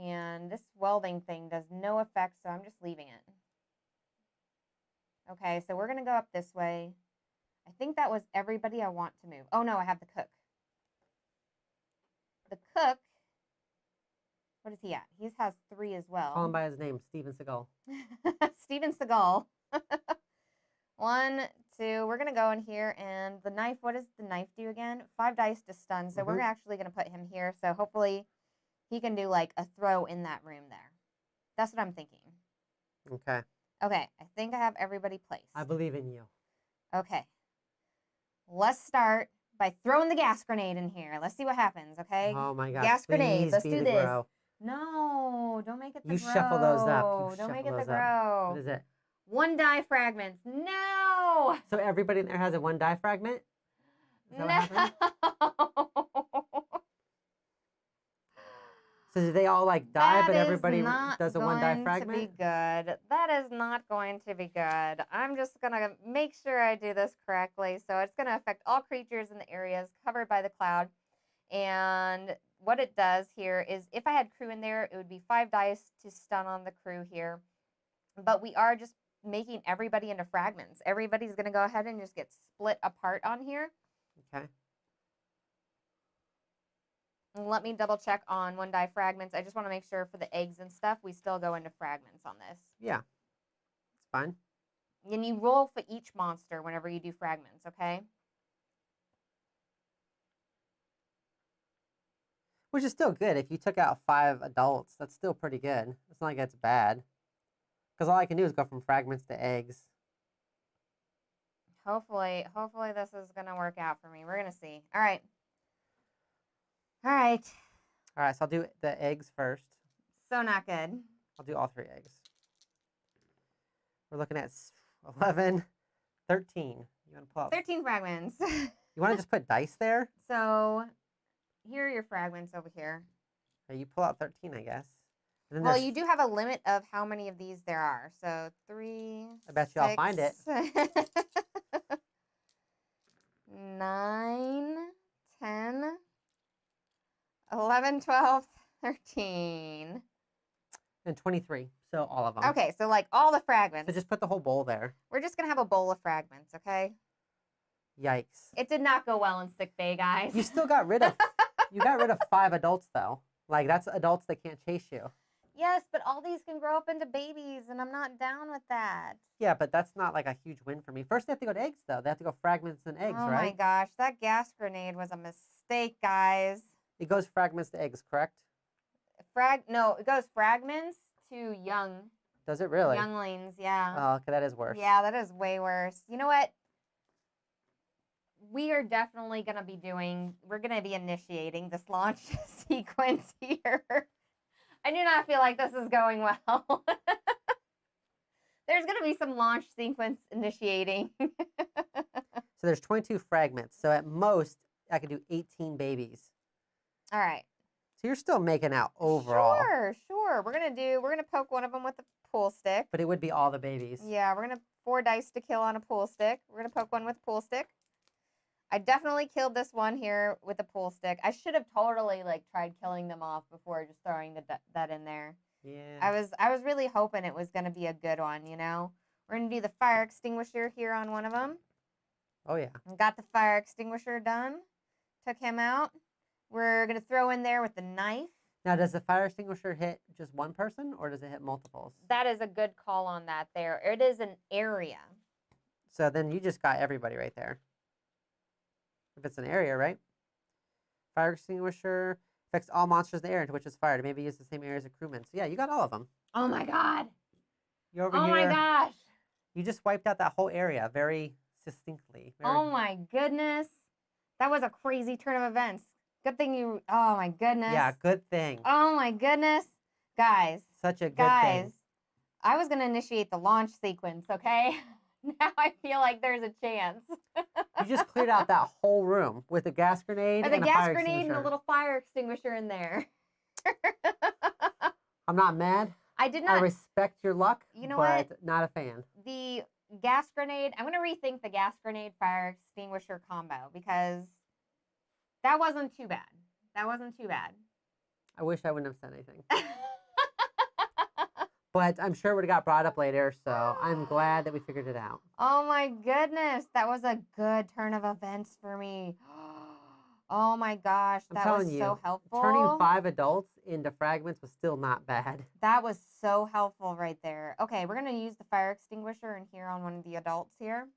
[SPEAKER 1] And this welding thing does no effect, so I'm just leaving it. Okay, so we're going to go up this way. I think that was everybody I want to move. Oh, no, I have the cook. The cook, what is he at? He has 3 as well.
[SPEAKER 2] Call him by his name, Steven Seagal.
[SPEAKER 1] Steven Seagal. 1, 2, we're going to go in here, and the knife, what does the knife do again? 5 dice to stun, so we're actually going to put him here, so hopefully he can do like a throw in that room there. That's what I'm thinking.
[SPEAKER 2] Okay.
[SPEAKER 1] Okay, I think I have everybody placed.
[SPEAKER 2] I believe in you.
[SPEAKER 1] Okay. Let's start by throwing the gas grenade in here. Let's see what happens, okay?
[SPEAKER 2] Oh my God.
[SPEAKER 1] Gas grenade. Let's do this.
[SPEAKER 2] Grow.
[SPEAKER 1] No, don't make it the
[SPEAKER 2] You
[SPEAKER 1] grow.
[SPEAKER 2] shuffle those up.
[SPEAKER 1] Don't make it the
[SPEAKER 2] Up.
[SPEAKER 1] grow.
[SPEAKER 2] What is it?
[SPEAKER 1] 1 die fragments. No.
[SPEAKER 2] So everybody in there has a 1 die fragment? Is that
[SPEAKER 1] No.
[SPEAKER 2] So do they all like die, but everybody
[SPEAKER 1] not
[SPEAKER 2] does a 1 die fragment?
[SPEAKER 1] to be good. That is not going to be good. I'm just going to make sure I do this correctly. So it's going to affect all creatures in the areas covered by the cloud. And what it does here is if I had crew in there, it would be 5 dice to stun on the crew here. But we are just making everybody into fragments. Everybody's going to go ahead and just get split apart on here.
[SPEAKER 2] Okay.
[SPEAKER 1] Let me double check on 1 die fragments. I just want to make sure for the eggs and stuff, we still go into fragments on this.
[SPEAKER 2] Yeah. It's fine.
[SPEAKER 1] And you roll for each monster whenever you do fragments, okay?
[SPEAKER 2] Which is still good. If you took out 5 adults, that's still pretty good. It's not like it's bad. Because all I can do is go from fragments to eggs.
[SPEAKER 1] Hopefully this is going to work out for me. We're going to see. All right. All right.
[SPEAKER 2] All right, so I'll do the eggs first.
[SPEAKER 1] So not good.
[SPEAKER 2] I'll do all 3 eggs. We're looking at 11, 13. You want to pull out
[SPEAKER 1] 13 fragments.
[SPEAKER 2] You want to just put dice there?
[SPEAKER 1] So here are your fragments over here.
[SPEAKER 2] Okay, you pull out 13, I guess. And then
[SPEAKER 1] Well, you do have a limit of how many of these there are. So 3,
[SPEAKER 2] I bet you I'll find it.
[SPEAKER 1] 9, 10, 11, 12, 13.
[SPEAKER 2] And 23. So all of them.
[SPEAKER 1] Okay, so like all the fragments.
[SPEAKER 2] So just put the whole bowl there.
[SPEAKER 1] We're just going to have a bowl of fragments, okay?
[SPEAKER 2] Yikes.
[SPEAKER 1] It did not go well in sick bay, guys.
[SPEAKER 2] You still got rid of 5 adults though. Like that's adults that can't chase you.
[SPEAKER 1] Yes, but all these can grow up into babies, and I'm not down with that.
[SPEAKER 2] Yeah, but that's not like a huge win for me. First they have to go to eggs though. They have to go fragments and eggs,
[SPEAKER 1] oh
[SPEAKER 2] right?
[SPEAKER 1] my gosh, that gas grenade was a mistake, guys.
[SPEAKER 2] It goes fragments to eggs, correct?
[SPEAKER 1] No, it goes fragments to young.
[SPEAKER 2] Does it really?
[SPEAKER 1] Younglings, yeah.
[SPEAKER 2] Oh, okay, that is worse.
[SPEAKER 1] Yeah, that is way worse. You know what? We are definitely going to be we're going to be initiating this launch sequence here. I do not feel like this is going well. There's going to be some launch sequence initiating.
[SPEAKER 2] So there's 22 fragments. So at most, I could do 18 babies.
[SPEAKER 1] All right.
[SPEAKER 2] So you're still making out overall.
[SPEAKER 1] Sure. We're going to poke one of them with a pool stick.
[SPEAKER 2] But it would be all the babies.
[SPEAKER 1] Yeah, we're going to 4 dice to kill on a pool stick. We're going to poke one with a pool stick. I definitely killed this one here with a pool stick. I should have totally like tried killing them off before just throwing that in there.
[SPEAKER 2] Yeah.
[SPEAKER 1] I was really hoping it was going to be a good one, you know. We're going to do the fire extinguisher here on one of them.
[SPEAKER 2] Oh yeah.
[SPEAKER 1] Got the fire extinguisher done. Took him out. We're going to throw in there with the knife.
[SPEAKER 2] Now, does the fire extinguisher hit just one person or does it hit multiples?
[SPEAKER 1] That is a good call on that there. It is an area.
[SPEAKER 2] So then you just got everybody right there. If it's an area, right? Fire extinguisher affects all monsters in the area into which it's fired. It may be used in the same areas as crewmen. So yeah, you got all of them.
[SPEAKER 1] Oh my God.
[SPEAKER 2] You're over
[SPEAKER 1] Oh
[SPEAKER 2] here.
[SPEAKER 1] my gosh.
[SPEAKER 2] You just wiped out that whole area very succinctly.
[SPEAKER 1] Oh my goodness. That was a crazy turn of events. Good thing you, oh my goodness.
[SPEAKER 2] Yeah, good thing.
[SPEAKER 1] Oh my goodness. Guys.
[SPEAKER 2] Such a good thing.
[SPEAKER 1] I was going to initiate the launch sequence, okay? Now I feel like there's a chance.
[SPEAKER 2] You just cleared out that whole room with a gas grenade
[SPEAKER 1] and
[SPEAKER 2] and
[SPEAKER 1] a
[SPEAKER 2] a
[SPEAKER 1] gas
[SPEAKER 2] fire
[SPEAKER 1] grenade and a
[SPEAKER 2] extinguisher.
[SPEAKER 1] little fire extinguisher in there.
[SPEAKER 2] I'm not mad.
[SPEAKER 1] I did not.
[SPEAKER 2] I respect your luck,
[SPEAKER 1] You know
[SPEAKER 2] but
[SPEAKER 1] what?
[SPEAKER 2] not a fan.
[SPEAKER 1] The gas grenade, I'm going to rethink the gas grenade fire extinguisher combo because that wasn't too bad. That wasn't too bad.
[SPEAKER 2] I wish I wouldn't have said anything. But I'm sure it would have got brought up later, so I'm glad that we figured it out.
[SPEAKER 1] Oh my goodness. That was a good turn of events for me. Oh my gosh.
[SPEAKER 2] I'm
[SPEAKER 1] That
[SPEAKER 2] telling
[SPEAKER 1] was
[SPEAKER 2] you,
[SPEAKER 1] so helpful.
[SPEAKER 2] turning 5 adults into fragments was still not bad.
[SPEAKER 1] That was so helpful right there. Okay, we're going to use the fire extinguisher in here on one of the adults here.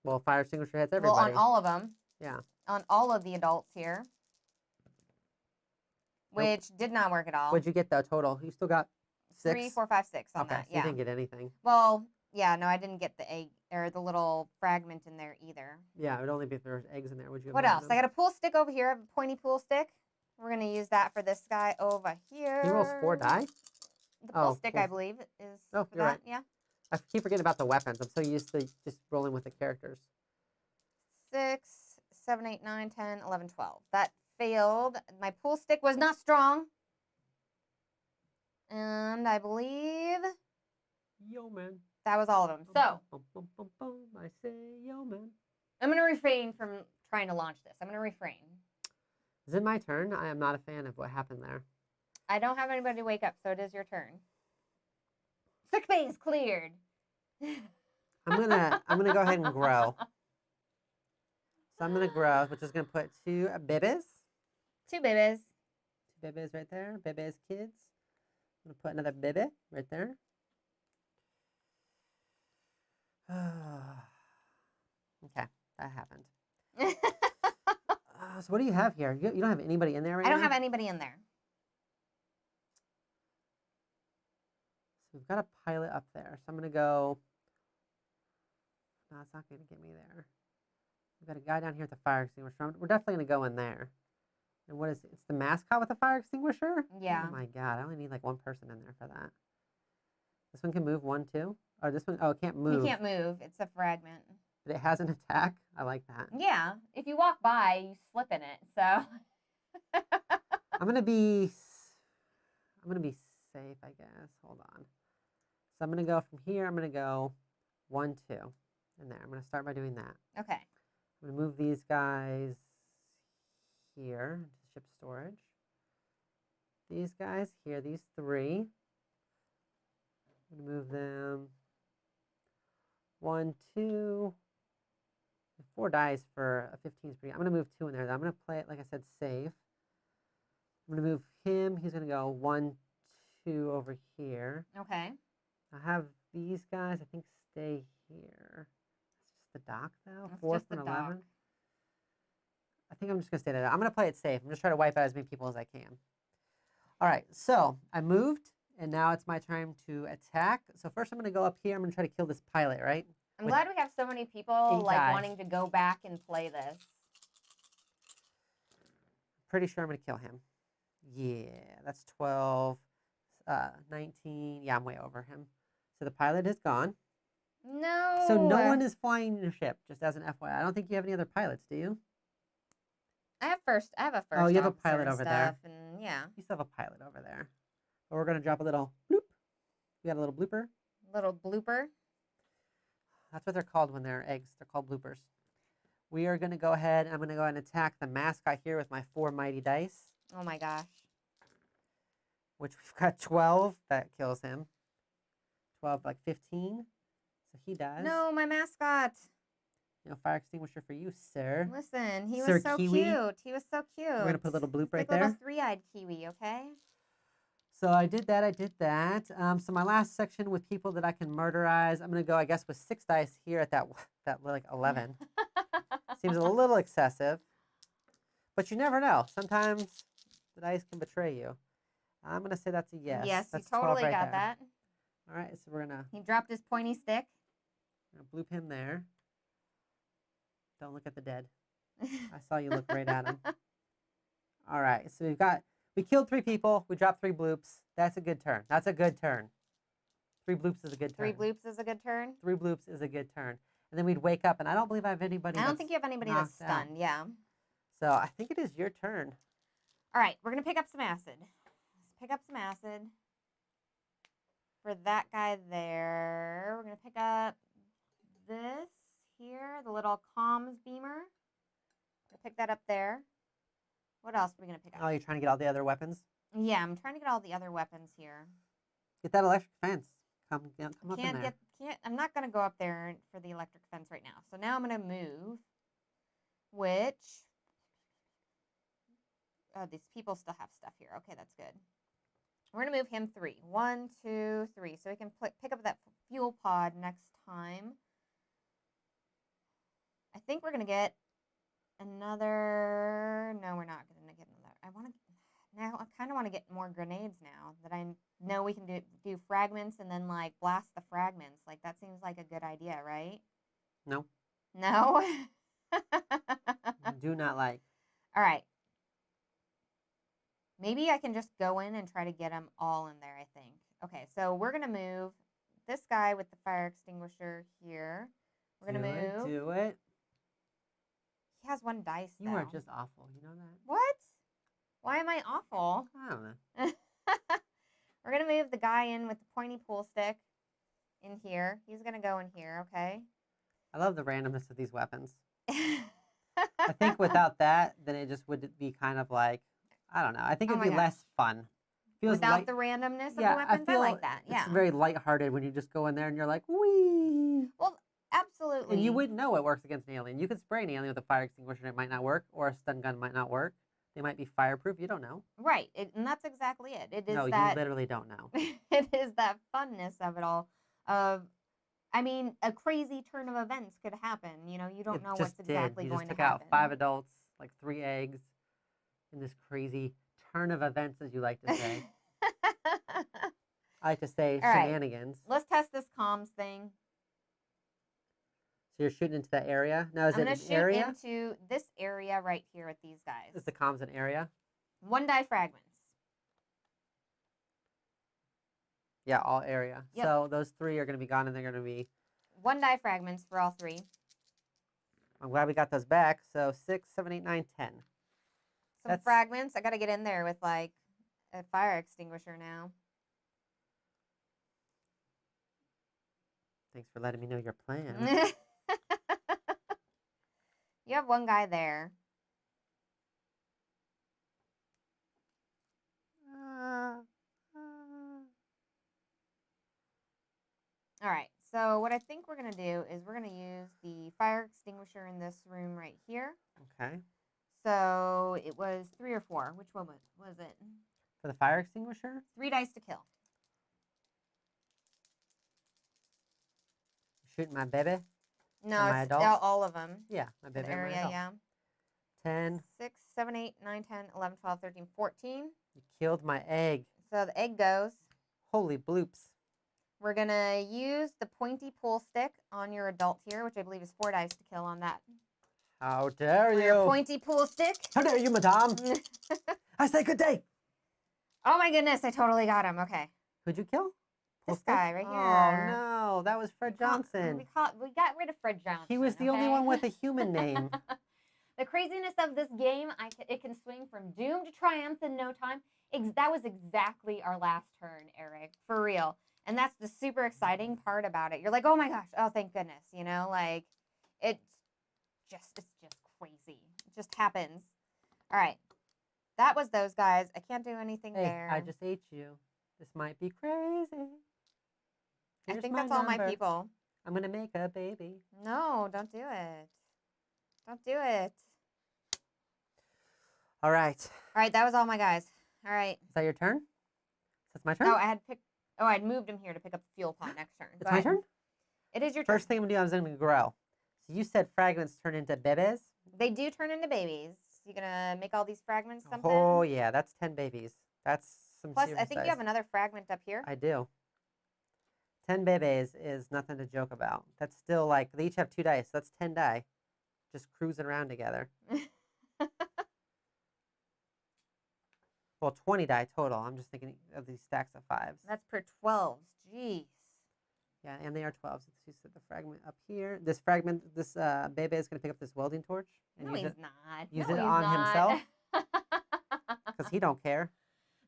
[SPEAKER 2] Well, fire extinguisher hits everybody.
[SPEAKER 1] Well, on all of them.
[SPEAKER 2] Yeah.
[SPEAKER 1] On all of the adults here. Which did not work at all.
[SPEAKER 2] What'd you get though total? You still got 6?
[SPEAKER 1] 3, 4, 5, 6 on
[SPEAKER 2] okay,
[SPEAKER 1] that.
[SPEAKER 2] so
[SPEAKER 1] Yeah.
[SPEAKER 2] you didn't get anything.
[SPEAKER 1] Well, yeah, no, I didn't get the egg or the little fragment in there either.
[SPEAKER 2] Yeah, it would only be if there was eggs in there. Would you?
[SPEAKER 1] What else? I got a pool stick over here. I have a pointy pool stick. We're gonna use that for this guy over here.
[SPEAKER 2] He rolls 4 die.
[SPEAKER 1] The pool stick, I believe, is
[SPEAKER 2] Oh,
[SPEAKER 1] for
[SPEAKER 2] you're
[SPEAKER 1] that.
[SPEAKER 2] right.
[SPEAKER 1] Yeah.
[SPEAKER 2] I keep forgetting about the weapons. I'm so used to just rolling with the characters.
[SPEAKER 1] 6, 7, 8, 9, 10, 11, 12. That failed. My pool stick was not strong. And I believe
[SPEAKER 2] Yo, man.
[SPEAKER 1] that was all of them. So
[SPEAKER 2] I say, yo, man.
[SPEAKER 1] I'm going to refrain from trying to launch this. I'm going to refrain.
[SPEAKER 2] Is it my turn? I am not a fan of what happened there.
[SPEAKER 1] I don't have anybody to wake up, so it is your turn. Sick bay is cleared.
[SPEAKER 2] I'm gonna go ahead and grow. So I'm gonna grow, which is gonna put 2 bibbies.
[SPEAKER 1] 2 babies.
[SPEAKER 2] 2 bibbies right there. Bibbies kids. I'm gonna put another bibby right there. Okay, that happened. So what do you have here? You don't have anybody in there right now?
[SPEAKER 1] I don't have anybody in there.
[SPEAKER 2] So we've got a pilot up there. So I'm going to go... No, it's not going to get me there. We've got a guy down here with a fire extinguisher. We're definitely going to go in there. And what is it? It's the mascot with a fire extinguisher?
[SPEAKER 1] Yeah.
[SPEAKER 2] Oh my god, I only need like 1 person in there for that. This one can move 1, 2? Or this one, oh, it can't move.
[SPEAKER 1] You can't move. It's a fragment.
[SPEAKER 2] But it has an attack? I like that.
[SPEAKER 1] Yeah. If you walk by, you slip in it, so...
[SPEAKER 2] I'm gonna be safe, I guess. Hold on. So I'm gonna go from here. I'm gonna go 1, 2 in there. I'm gonna start by doing that.
[SPEAKER 1] Okay.
[SPEAKER 2] I'm gonna move these guys here into ship storage. These guys here. These 3. I'm gonna move them 1, 2. 4 dice for a 15 spree. I'm gonna move 2 in there. I'm gonna play it like I said, safe. I'm gonna move him. He's gonna go 1, 2 over here.
[SPEAKER 1] Okay.
[SPEAKER 2] I have these guys. I think stay here. It's just the dock though.
[SPEAKER 1] It's
[SPEAKER 2] 4
[SPEAKER 1] just
[SPEAKER 2] from
[SPEAKER 1] the
[SPEAKER 2] 11.
[SPEAKER 1] dock.
[SPEAKER 2] I think I'm just gonna stay there. I'm gonna play it safe. I'm just trying to wipe out as many people as I can. All right. So I moved, and now it's my time to attack. So first, I'm gonna go up here. I'm gonna try to kill this pilot. Right.
[SPEAKER 1] I'm glad we have so many people like
[SPEAKER 2] die.
[SPEAKER 1] wanting to go back and play this.
[SPEAKER 2] Pretty sure I'm gonna kill him. Yeah, that's 12, 19. Yeah, I'm way over him. So the pilot is gone.
[SPEAKER 1] No.
[SPEAKER 2] So no one is flying your ship, just as an FYI. I don't think you have any other pilots, do you?
[SPEAKER 1] I have a first.
[SPEAKER 2] Oh, you have a
[SPEAKER 1] officer
[SPEAKER 2] pilot
[SPEAKER 1] and
[SPEAKER 2] over
[SPEAKER 1] stuff,
[SPEAKER 2] there.
[SPEAKER 1] and yeah,
[SPEAKER 2] You still have a pilot over there. But we're gonna drop a little bloop. We got a little blooper.
[SPEAKER 1] little blooper.
[SPEAKER 2] That's what they're called when they're eggs. They're called bloopers. We are gonna go ahead. I'm gonna go ahead and attack the mascot here with my 4 mighty dice.
[SPEAKER 1] Oh my gosh.
[SPEAKER 2] Which we've got 12. That kills him. 12, like 15. So he dies.
[SPEAKER 1] No, my mascot.
[SPEAKER 2] You know, fire extinguisher for you, sir.
[SPEAKER 1] Listen, he
[SPEAKER 2] Sir
[SPEAKER 1] was so
[SPEAKER 2] Kiwi.
[SPEAKER 1] cute. He was so cute.
[SPEAKER 2] We're gonna put a little bloop right
[SPEAKER 1] like
[SPEAKER 2] there.
[SPEAKER 1] Little 3-eyed kiwi, okay?
[SPEAKER 2] So I did that. So my last section with people that I can murderize, I'm gonna go, I guess, with 6 dice here at that like 11. Seems a little excessive, but you never know. Sometimes the dice can betray you. I'm gonna say that's a yes.
[SPEAKER 1] Yes, you
[SPEAKER 2] That's 12
[SPEAKER 1] totally
[SPEAKER 2] right
[SPEAKER 1] got
[SPEAKER 2] there.
[SPEAKER 1] that.
[SPEAKER 2] All right, so we're gonna.
[SPEAKER 1] He dropped his pointy stick.
[SPEAKER 2] Gonna bloop him there. Don't look at the dead. I saw you look right at him. All right, so we killed 3 people. We dropped 3 bloops. That's a good turn. That's a good turn. 3 bloops is a good turn.
[SPEAKER 1] 3 bloops is a good turn?
[SPEAKER 2] 3 bloops is a good turn. And then we'd wake up, and I don't believe I have anybody
[SPEAKER 1] I don't think you have anybody that's stunned, yeah.
[SPEAKER 2] So I think it is your turn.
[SPEAKER 1] All right, we're going to pick up some acid. Let's pick up some acid for that guy there. We're going to pick up this here, the little comms beamer. We'll pick that up there. What else are we going to pick up?
[SPEAKER 2] Oh, you're trying to get all the other weapons?
[SPEAKER 1] Yeah, I'm trying to get all the other weapons here.
[SPEAKER 2] Get that electric fence. Come up in there.
[SPEAKER 1] I'm not going to go up there for the electric fence right now. So now I'm going to move, which... Oh, these people still have stuff here. Okay, that's good. We're going to move him 3. 1, 2, 3. So we can pick up that fuel pod next time. I think we're going to get another... No, we're not going to get another. I kind of want to get more grenades now that I know we can do fragments and then, like, blast the fragments. Like, that seems like a good idea, right?
[SPEAKER 2] No.
[SPEAKER 1] No?
[SPEAKER 2] Do not like.
[SPEAKER 1] All right. Maybe I can just go in and try to get them all in there, I think. Okay, so we're going to move this guy with the fire extinguisher here. We're going to move.
[SPEAKER 2] Do it.
[SPEAKER 1] He has 1 dice, though.
[SPEAKER 2] You are just awful. You know that?
[SPEAKER 1] What? Why am I awful?
[SPEAKER 2] I don't know.
[SPEAKER 1] We're going to move the guy in with the pointy pool stick in here. He's going to go in here, okay?
[SPEAKER 2] I love the randomness of these weapons. I think without that, then it just would be kind of like, I don't know. I think it'd be less fun.
[SPEAKER 1] Without the randomness of the weapons? I like that, yeah.
[SPEAKER 2] It's very lighthearted when you just go in there and you're like, wee.
[SPEAKER 1] Well, absolutely.
[SPEAKER 2] And you wouldn't know it works against an alien. You could spray an alien with a fire extinguisher and it might not work, or a stun gun might not work. They might be fireproof. You don't know.
[SPEAKER 1] Right. And that's exactly it. It is
[SPEAKER 2] you literally don't know.
[SPEAKER 1] It is that funness of it all. I mean, a crazy turn of events could happen. You know, you don't know what's exactly going to happen. You just took out 5 adults, like 3 eggs, in this crazy turn of events, as you like to say. I like to say shenanigans. Right. Let's test this comms thing.
[SPEAKER 2] So you're shooting into that area? Now, is
[SPEAKER 1] I'm
[SPEAKER 2] it an area?
[SPEAKER 1] going to shoot into this area right here with these guys.
[SPEAKER 2] Is the comms an area?
[SPEAKER 1] 1 die fragments.
[SPEAKER 2] Yeah, all area.
[SPEAKER 1] Yep.
[SPEAKER 2] So those 3 are going to be gone, and they're going to be...
[SPEAKER 1] 1 die fragments for all 3.
[SPEAKER 2] I'm glad we got those back. So 6, 7, 8, 9, 10.
[SPEAKER 1] Some fragments. I got to get in there with, like, a fire extinguisher now.
[SPEAKER 2] Thanks for letting me know your plan.
[SPEAKER 1] You have 1 guy there. All right. So what I think we're going to do is we're going to use the fire extinguisher in this room right here.
[SPEAKER 2] Okay.
[SPEAKER 1] So it was 3 or 4. Which one was it?
[SPEAKER 2] For the fire extinguisher?
[SPEAKER 1] 3 dice to kill.
[SPEAKER 2] Shooting my baby?
[SPEAKER 1] No, it's all of them.
[SPEAKER 2] Yeah, my baby.
[SPEAKER 1] Area, yeah.
[SPEAKER 2] 10.
[SPEAKER 1] 6, 7, 8, 9, 10, 11, 12, 13, 14.
[SPEAKER 2] You killed my egg.
[SPEAKER 1] So the egg goes.
[SPEAKER 2] Holy bloops.
[SPEAKER 1] We're going to use the pointy pool stick on your adult here, which I believe is 4 dice to kill on that.
[SPEAKER 2] How dare you?
[SPEAKER 1] Your pointy pool stick.
[SPEAKER 2] How dare you, madame? I say good day.
[SPEAKER 1] Oh my goodness, I totally got him. Okay.
[SPEAKER 2] Who'd you kill?
[SPEAKER 1] This guy right
[SPEAKER 2] Oh
[SPEAKER 1] here.
[SPEAKER 2] no, that was Fred Johnson.
[SPEAKER 1] We got rid of Fred Johnson.
[SPEAKER 2] He was the only one with a human name.
[SPEAKER 1] The craziness of this game, it can swing from doom to triumph in no time. That was exactly our last turn, Eric. For real. And that's the super exciting part about it. You're like, oh my gosh, oh thank goodness, you know, like it's just crazy. It just happens. All right. That was those guys. I can't do anything there.
[SPEAKER 2] I just ate you. This might be crazy.
[SPEAKER 1] I think that's all my people.
[SPEAKER 2] I'm going to make a baby.
[SPEAKER 1] No, don't do it. Don't do it.
[SPEAKER 2] All right.
[SPEAKER 1] All right, that was all my guys. All right.
[SPEAKER 2] Is that your turn? That's my turn?
[SPEAKER 1] No, I'd moved him here to pick up the fuel pod next turn.
[SPEAKER 2] It's my turn?
[SPEAKER 1] It is your turn.
[SPEAKER 2] First thing I'm going to do is I'm going to grow. So you said fragments turn into babies?
[SPEAKER 1] They do turn into babies. You going to make all these fragments something?
[SPEAKER 2] Oh, yeah. That's 10 babies. That's some
[SPEAKER 1] Plus,
[SPEAKER 2] serious
[SPEAKER 1] I think
[SPEAKER 2] size.
[SPEAKER 1] you have another fragment up here.
[SPEAKER 2] I do. 10 bebes is nothing to joke about. That's still like, they each have 2 dice. So that's 10 die. Just cruising around together. Well, 20 die total. I'm just thinking of these stacks of 5s.
[SPEAKER 1] That's per 12s. Jeez.
[SPEAKER 2] Yeah, and they are 12s. Let's just set the fragment up here. This fragment, this bebe is going to pick up this welding torch and
[SPEAKER 1] No,
[SPEAKER 2] use
[SPEAKER 1] he's
[SPEAKER 2] it,
[SPEAKER 1] not.
[SPEAKER 2] use
[SPEAKER 1] No,
[SPEAKER 2] it
[SPEAKER 1] he's
[SPEAKER 2] on
[SPEAKER 1] not.
[SPEAKER 2] himself because he don't care.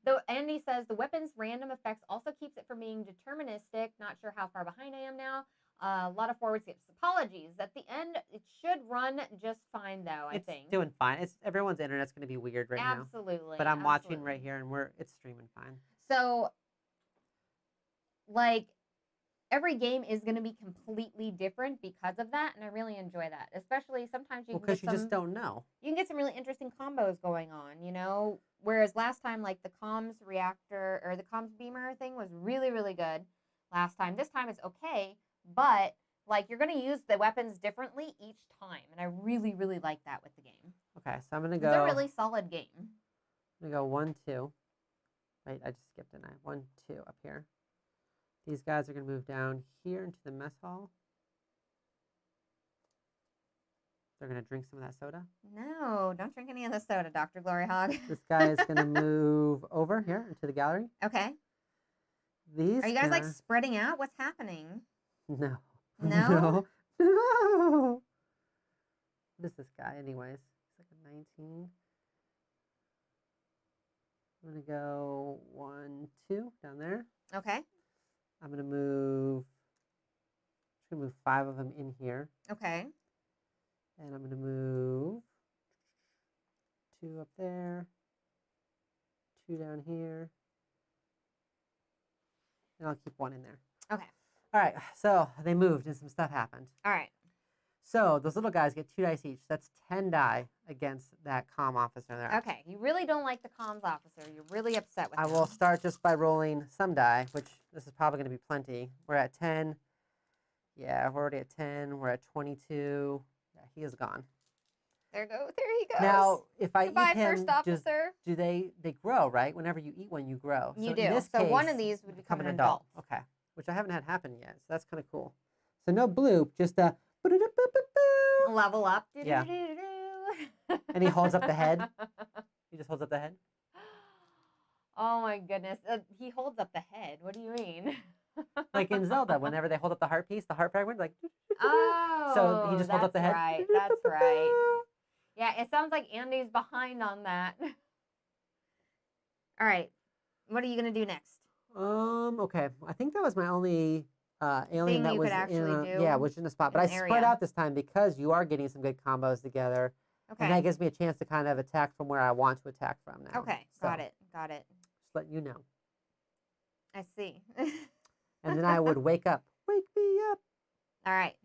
[SPEAKER 1] Though Andy says the weapon's random effects also keeps it from being deterministic. Not sure how far behind I am now. A lot of forward skips. Apologies. At the end, it should run just fine, though. I think
[SPEAKER 2] it's doing fine. It's everyone's internet's going to be weird right now.
[SPEAKER 1] absolutely.
[SPEAKER 2] But I'm watching
[SPEAKER 1] absolutely.
[SPEAKER 2] right here, and it's streaming fine.
[SPEAKER 1] So, like, every game is going to be completely different because of that, and I really enjoy that. Especially sometimes you can
[SPEAKER 2] Because
[SPEAKER 1] get
[SPEAKER 2] you just don't know.
[SPEAKER 1] You can get some really interesting combos going on, you know. Whereas last time, like the comms reactor or the comms beamer thing was really, really good last time. This time it's okay, but like you're going to use the weapons differently each time, and I really, really like that with the game.
[SPEAKER 2] Okay, so I'm going to go.
[SPEAKER 1] It's a really solid game.
[SPEAKER 2] I'm going to go 1, 2. Wait, I just skipped an I. 1, 2 up here. These guys are going to move down here into the mess hall. They're going to drink some of that soda.
[SPEAKER 1] No, don't drink any of the soda, Dr. Glory Hog.
[SPEAKER 2] This guy is going to move over here into the gallery.
[SPEAKER 1] Okay.
[SPEAKER 2] These
[SPEAKER 1] Are you guys like spreading out? What's happening?
[SPEAKER 2] No.
[SPEAKER 1] No?
[SPEAKER 2] No. What is this guy anyways? It's like a 19. I'm going to go 1, 2 down there.
[SPEAKER 1] Okay.
[SPEAKER 2] I'm going to move 5 of them in here.
[SPEAKER 1] Okay.
[SPEAKER 2] And I'm going to move 2 up there, 2 down here, and I'll keep 1 in there.
[SPEAKER 1] Okay.
[SPEAKER 2] All right, so they moved and some stuff happened.
[SPEAKER 1] All right.
[SPEAKER 2] So those little guys get 2 dice each. That's 10 die against that comm officer there.
[SPEAKER 1] Okay, you really don't like the comms officer. You're really upset with him.
[SPEAKER 2] I will start just by rolling some die, which this is probably going to be plenty. We're at 10. Yeah, we're already at 10. We're at 22. Yeah, he is gone.
[SPEAKER 1] There he goes.
[SPEAKER 2] Now, if I
[SPEAKER 1] Goodbye,
[SPEAKER 2] eat him,
[SPEAKER 1] first officer.
[SPEAKER 2] do they grow, right? Whenever you eat one, you grow.
[SPEAKER 1] You
[SPEAKER 2] so
[SPEAKER 1] do.
[SPEAKER 2] In this
[SPEAKER 1] So
[SPEAKER 2] case,
[SPEAKER 1] one of these would become an adult.
[SPEAKER 2] Okay, which I haven't had happen yet. So that's kind of cool. So no bloop, just a
[SPEAKER 1] level up.
[SPEAKER 2] Yeah. And he holds up the head. He just holds up the head.
[SPEAKER 1] Oh my goodness. He holds up the head. What do you mean?
[SPEAKER 2] Like in Zelda, whenever they hold up the heart piece, the heart fragment, like.
[SPEAKER 1] Oh.
[SPEAKER 2] So he just holds up the head.
[SPEAKER 1] Right. That's right. Yeah, it sounds like Andy's behind on that. All right. What are you going to do next?
[SPEAKER 2] Okay. I think that was my only alien
[SPEAKER 1] Thing
[SPEAKER 2] that
[SPEAKER 1] you
[SPEAKER 2] was
[SPEAKER 1] could actually do
[SPEAKER 2] yeah, was in a spot. But I
[SPEAKER 1] an
[SPEAKER 2] spread
[SPEAKER 1] area.
[SPEAKER 2] out this time because you are getting some good combos together.
[SPEAKER 1] Okay.
[SPEAKER 2] And that gives me a chance to kind of attack from where I want to attack from now.
[SPEAKER 1] Okay.
[SPEAKER 2] So,
[SPEAKER 1] Got it.
[SPEAKER 2] Just letting you know.
[SPEAKER 1] I see.
[SPEAKER 2] And then I would wake up. Wake me up.
[SPEAKER 1] All right.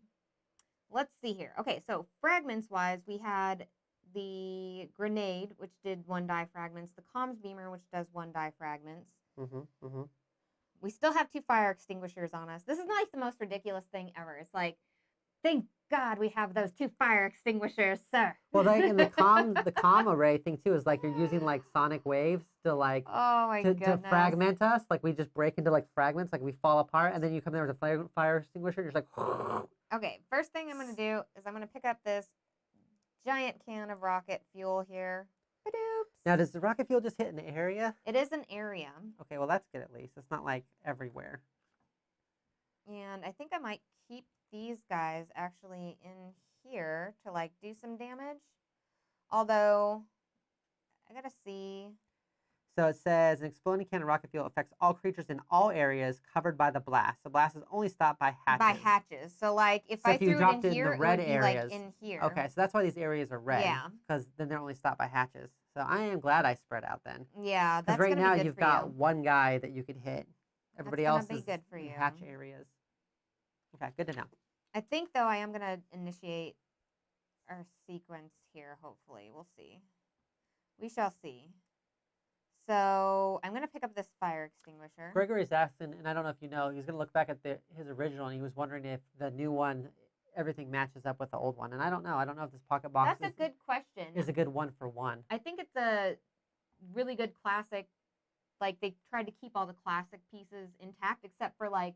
[SPEAKER 1] Let's see here. Okay, so fragments-wise, we had the grenade, which did 1 die fragments, the comms beamer, which does 1 die fragments. We still have 2 fire extinguishers on us. This is like the most ridiculous thing ever. It's like, thank God we have those 2 fire extinguishers, sir.
[SPEAKER 2] Well, like in the comm array thing too is like you're using like sonic waves to like to fragment us. Like we just break into like fragments, like we fall apart, and then you come there with a fire extinguisher. You're just like.
[SPEAKER 1] Okay, first thing I'm going to do is I'm going to pick up this giant can of rocket fuel here. Ba-doops.
[SPEAKER 2] Now, does the rocket fuel just hit an area?
[SPEAKER 1] It is an area.
[SPEAKER 2] Okay, well, that's good at least. It's not like everywhere.
[SPEAKER 1] And I think I might keep these guys actually in here to like do some damage. Although, I got to see.
[SPEAKER 2] So it says an exploding can of rocket fuel affects all creatures in all areas covered by the blast. The blast is only stopped by hatches.
[SPEAKER 1] By hatches. So like if I threw it in here, it would be like in here.
[SPEAKER 2] Okay, so that's why these areas are red.
[SPEAKER 1] Yeah.
[SPEAKER 2] Because then they're only stopped by hatches. So I am glad I spread out then.
[SPEAKER 1] Yeah, that's
[SPEAKER 2] right
[SPEAKER 1] gonna
[SPEAKER 2] now
[SPEAKER 1] be good
[SPEAKER 2] you've
[SPEAKER 1] for
[SPEAKER 2] got
[SPEAKER 1] you.
[SPEAKER 2] one guy that you could hit. Everybody else
[SPEAKER 1] be
[SPEAKER 2] is
[SPEAKER 1] good for
[SPEAKER 2] in
[SPEAKER 1] you.
[SPEAKER 2] hatch areas. Okay, good to know.
[SPEAKER 1] I think though I am gonna initiate our sequence here. Hopefully, we'll see. We shall see. So I'm gonna pick up this fire extinguisher.
[SPEAKER 2] Gregory's asking, and I don't know if you know, he's gonna look back at his original, and he was wondering if the new one, everything matches up with the old one, and I don't know. I don't know if this pocket box
[SPEAKER 1] That's a good question.
[SPEAKER 2] is a good 1-for-1.
[SPEAKER 1] I think it's a really good classic. Like they tried to keep all the classic pieces intact, except for like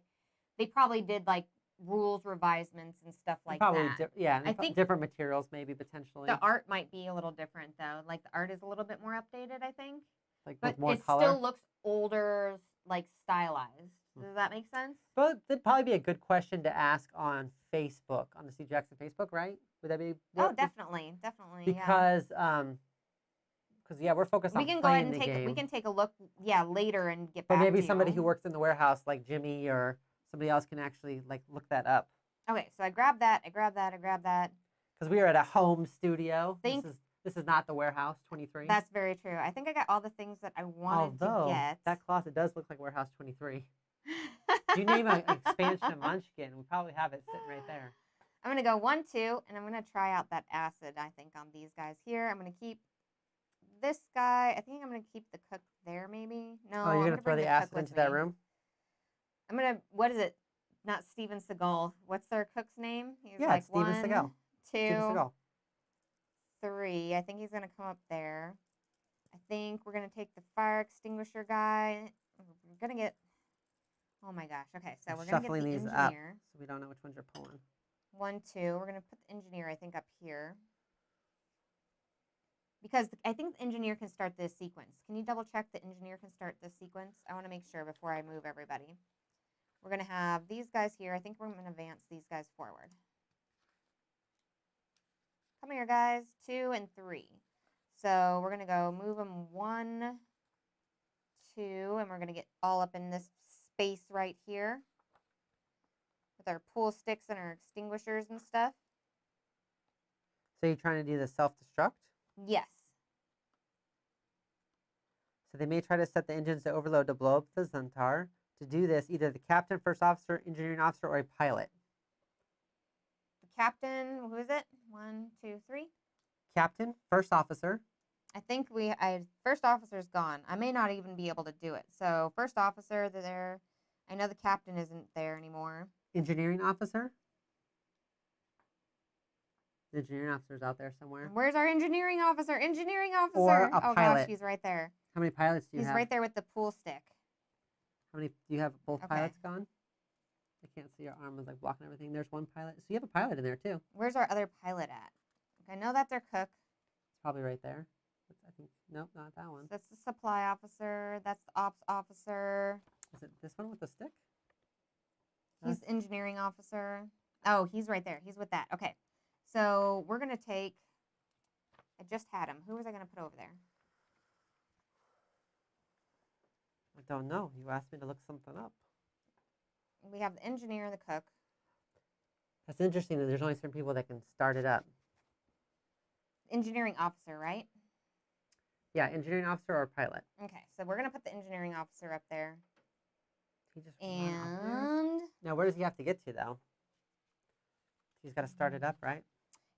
[SPEAKER 1] they probably did like rules revisements and stuff like
[SPEAKER 2] probably
[SPEAKER 1] that.
[SPEAKER 2] yeah,
[SPEAKER 1] I think
[SPEAKER 2] different materials maybe potentially.
[SPEAKER 1] the art might be a little different though. Like the art is a little bit more updated, I think.
[SPEAKER 2] Like
[SPEAKER 1] But
[SPEAKER 2] with more
[SPEAKER 1] it
[SPEAKER 2] color.
[SPEAKER 1] still looks older, like stylized. Does that make sense?
[SPEAKER 2] But that'd probably be a good question to ask on Facebook, on the Steve Jackson Facebook, right? Would that be?
[SPEAKER 1] Oh, definitely, definitely.
[SPEAKER 2] Because yeah, we're focused
[SPEAKER 1] we
[SPEAKER 2] on
[SPEAKER 1] can go
[SPEAKER 2] playing
[SPEAKER 1] ahead and
[SPEAKER 2] the
[SPEAKER 1] take
[SPEAKER 2] game.
[SPEAKER 1] we can take a look, yeah, later and get
[SPEAKER 2] But
[SPEAKER 1] back.
[SPEAKER 2] maybe
[SPEAKER 1] to
[SPEAKER 2] somebody
[SPEAKER 1] you.
[SPEAKER 2] who works in the warehouse, like Jimmy or somebody else, can actually like look that up.
[SPEAKER 1] Okay, so I grabbed that. I grabbed that. I grabbed that.
[SPEAKER 2] Because we are at a home studio.
[SPEAKER 1] Think
[SPEAKER 2] This is not the warehouse 23.
[SPEAKER 1] that's very true. I think I got all the things that I wanted to get.
[SPEAKER 2] That closet does look like warehouse 23. Do you name an expansion munchkin? We probably have it sitting right there.
[SPEAKER 1] I'm gonna go 1, 2, and I'm gonna try out that acid. I think on these guys here. I'm gonna keep this guy. I think I'm gonna keep the cook there. Maybe no.
[SPEAKER 2] Oh, you're
[SPEAKER 1] I'm
[SPEAKER 2] gonna throw
[SPEAKER 1] bring
[SPEAKER 2] the
[SPEAKER 1] cook
[SPEAKER 2] acid
[SPEAKER 1] with
[SPEAKER 2] into that
[SPEAKER 1] me.
[SPEAKER 2] room?
[SPEAKER 1] I'm gonna. What is it? Not Steven Seagal. What's their cook's name? He's
[SPEAKER 2] Yeah,
[SPEAKER 1] like
[SPEAKER 2] it's Steven
[SPEAKER 1] 1,
[SPEAKER 2] Seagal.
[SPEAKER 1] 2, 3. I think he's gonna come up there. I think we're gonna take the fire extinguisher guy. We're gonna get. Oh my gosh. Okay, so we're gonna get the
[SPEAKER 2] these
[SPEAKER 1] engineer.
[SPEAKER 2] up, so we don't know which ones you're pulling.
[SPEAKER 1] 1, 2. We're gonna put the engineer, I think, up here. Because I think the engineer can start this sequence. Can you double check the engineer can start this sequence? I want to make sure before I move everybody. We're going to have these guys here. I think we're going to advance these guys forward. Come here, guys. 2 and 3. So we're going to go move them 1, 2, and we're going to get all up in this space right here with our pool sticks and our extinguishers and stuff.
[SPEAKER 2] So you're trying to do the self-destruct?
[SPEAKER 1] Yes.
[SPEAKER 2] So they may try to set the engines to overload to blow up the Zuntar. To do this, either the captain, first officer, engineering officer, or a pilot.
[SPEAKER 1] The captain, who is it? 1, 2, 3.
[SPEAKER 2] Captain, first officer.
[SPEAKER 1] I think first officer's gone. I may not even be able to do it. So first officer, they're there. I know the captain isn't there anymore.
[SPEAKER 2] Engineering officer. The engineering officer's out there somewhere.
[SPEAKER 1] Where's our engineering officer? Engineering officer.
[SPEAKER 2] Or a
[SPEAKER 1] oh
[SPEAKER 2] pilot.
[SPEAKER 1] gosh, he's right there.
[SPEAKER 2] How many pilots do you have?
[SPEAKER 1] He's right there with the pool stick.
[SPEAKER 2] How many do you have? Both
[SPEAKER 1] Okay.
[SPEAKER 2] pilots gone? I can't see your arm is like blocking everything. There's one pilot. So you have a pilot in there too.
[SPEAKER 1] Where's our other pilot at? I know that's our cook.
[SPEAKER 2] It's probably right there. I think nope, not that one.
[SPEAKER 1] That's the supply officer. That's the ops officer.
[SPEAKER 2] Is it this one with the stick?
[SPEAKER 1] He's the engineering officer. Oh, he's right there. He's with that. Okay. So we're going to take, I just had him. Who was I going to put over there?
[SPEAKER 2] I don't know. You asked me to look something up.
[SPEAKER 1] We have the engineer and the cook.
[SPEAKER 2] That's interesting that there's only certain people that can start it up.
[SPEAKER 1] Engineering officer, right?
[SPEAKER 2] Yeah, engineering officer or pilot.
[SPEAKER 1] Okay, so we're going to put the engineering officer up there.
[SPEAKER 2] He just run up there?
[SPEAKER 1] And
[SPEAKER 2] Now, where does he have to get to, though? He's got to start it up, right?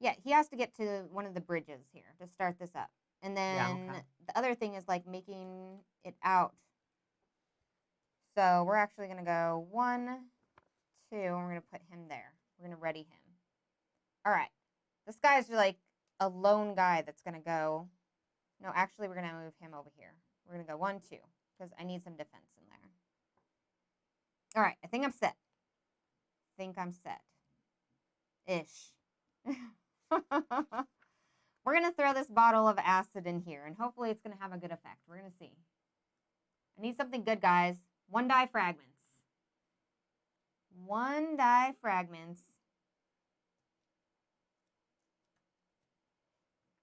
[SPEAKER 1] yeah, he has to get to one of the bridges here to start this up. And then the other thing is like making it out. So we're actually going to go 1, 2, and we're going to put him there. We're going to ready him. All right. This guy's like a lone guy that's going to go. No, actually, we're going to move him over here. We're going to go 1, 2, because I need some defense in there. All right. I think I'm set. Ish. We're going to throw this bottle of acid in here, and hopefully it's going to have a good effect. We're going to see. I need something good, guys. 1 die fragments. 1 die fragments.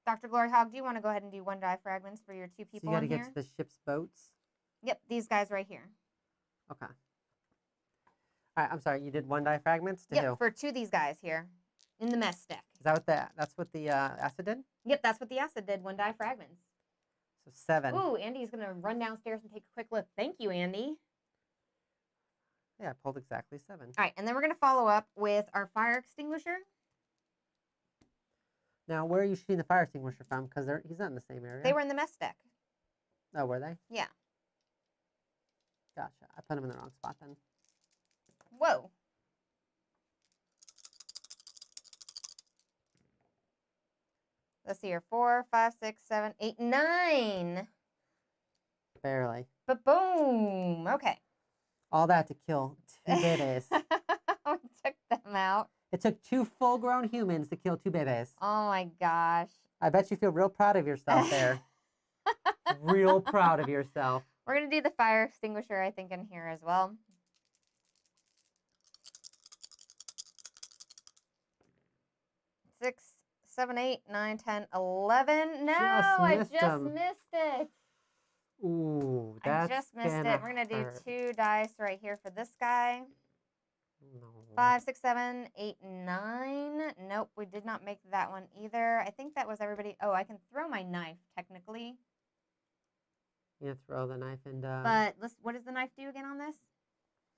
[SPEAKER 1] Dr. Glory Hog, do you want to go ahead and do 1 die fragments for your 2 people
[SPEAKER 2] So you got to
[SPEAKER 1] in here?
[SPEAKER 2] get to the ship's boats?
[SPEAKER 1] Yep, these guys right here.
[SPEAKER 2] Okay. All right, I'm sorry. You did 1 die fragments to who?
[SPEAKER 1] For 2 of these guys here in the mess deck.
[SPEAKER 2] Is that what that's what the acid did?
[SPEAKER 1] Yep, that's what the acid did. 1 die fragments.
[SPEAKER 2] So 7.
[SPEAKER 1] Ooh, Andy's going to run downstairs and take a quick look. Thank you, Andy.
[SPEAKER 2] Yeah, I pulled exactly 7.
[SPEAKER 1] All right, and then we're going to follow up with our fire extinguisher.
[SPEAKER 2] Now, where are you shooting the fire extinguisher from? Because he's not in the same area.
[SPEAKER 1] They were in the mess deck.
[SPEAKER 2] Oh, were they?
[SPEAKER 1] Yeah.
[SPEAKER 2] Gotcha. I put them in the wrong spot then.
[SPEAKER 1] Whoa. Let's see here. 4, 5, 6, 7, 8, 9.
[SPEAKER 2] Barely.
[SPEAKER 1] But boom. Okay.
[SPEAKER 2] All that to kill 2 bebés.
[SPEAKER 1] them out.
[SPEAKER 2] It took 2 full-grown humans to kill 2 babies.
[SPEAKER 1] Oh my gosh.
[SPEAKER 2] I bet you feel real proud of yourself there. Real proud of yourself.
[SPEAKER 1] We're going to do the fire extinguisher, I think, in here as well. 6, 7, 8, 9, 10, 11. No, I just missed it.
[SPEAKER 2] Ooh,
[SPEAKER 1] I just missed it. We're going to do 2 dice right here for this guy.
[SPEAKER 2] No.
[SPEAKER 1] 5, 6, 7, 8, 9. Nope, we did not make that one either. I think that was everybody. Oh, I can throw my knife, technically.
[SPEAKER 2] You throw the knife and.
[SPEAKER 1] But what does the knife do again on this?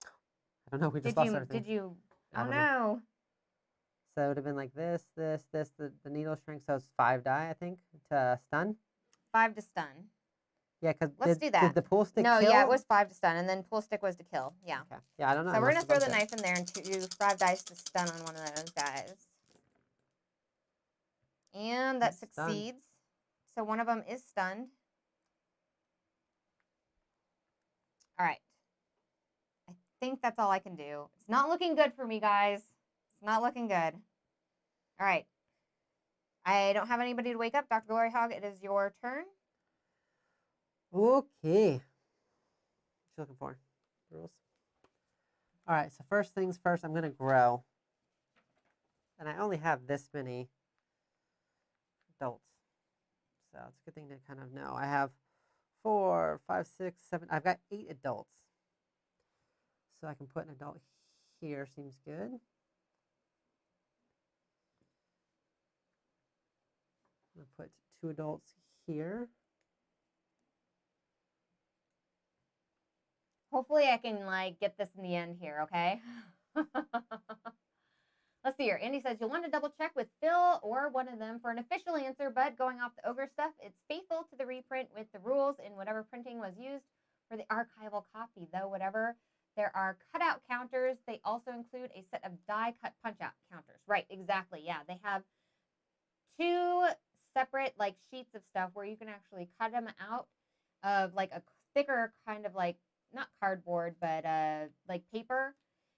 [SPEAKER 2] I don't know. We just lost everything.
[SPEAKER 1] Did you?
[SPEAKER 2] I
[SPEAKER 1] Oh
[SPEAKER 2] don't
[SPEAKER 1] no.
[SPEAKER 2] know. So it would have been like this. The needle shrink. So it's 5 die, I think, to stun.
[SPEAKER 1] 5 to stun.
[SPEAKER 2] Yeah, because
[SPEAKER 1] let's do that.
[SPEAKER 2] Did the pool stick
[SPEAKER 1] no,
[SPEAKER 2] kill?
[SPEAKER 1] yeah, it was 5 to stun, and then pool stick was to kill. Yeah.
[SPEAKER 2] Okay. Yeah, I don't know.
[SPEAKER 1] So we're gonna throw the knife in there and do 5 dice to stun on one of those guys. And that succeeds. So one of them is stunned. All right. I think that's all I can do. It's not looking good for me, guys. It's not looking good. All right. I don't have anybody to wake up. Dr. Glory Hog, it is your turn.
[SPEAKER 2] Okay. What you looking for? Rules. All right. So first things first, I'm gonna grow, and I only have this many adults, so it's a good thing to kind of know. I have 4, 5, 6, 7. I've got 8 adults, so I can put an adult here. Seems good. I'm gonna put 2 adults here.
[SPEAKER 1] Hopefully I can get this in the end here, okay? Let's see here. Andy says, you'll want to double check with Phil or one of them for an official answer, but going off the ogre stuff, it's faithful to the reprint with the rules in whatever printing was used for the archival copy, though whatever. There are cutout counters. They also include a set of die cut punch out counters. Right, exactly. Yeah, they have 2 separate sheets of stuff where you can actually cut them out of a thicker kind of not cardboard, but paper.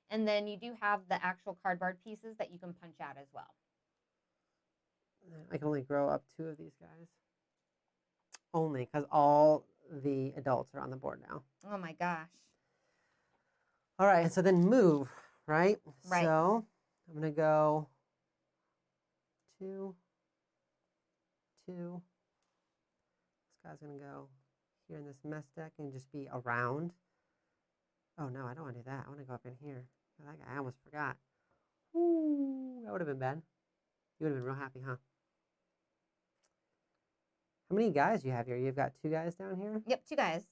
[SPEAKER 1] And then you do have the actual cardboard pieces that you can punch out as well.
[SPEAKER 2] I can only grow up 2 of these guys. Only because all the adults are on the board now.
[SPEAKER 1] Oh my gosh.
[SPEAKER 2] All right, so then move, right?
[SPEAKER 1] Right.
[SPEAKER 2] So I'm going to go 2, 2. This guy's going to go here in this mess deck and just be around. Oh, no, I don't want to do that. I want to go up in here. Oh, that guy, I almost forgot. Ooh, that would have been bad. You would have been real happy, huh? How many guys do you have here? You've got 2 guys down here?
[SPEAKER 1] Yep, 2 guys.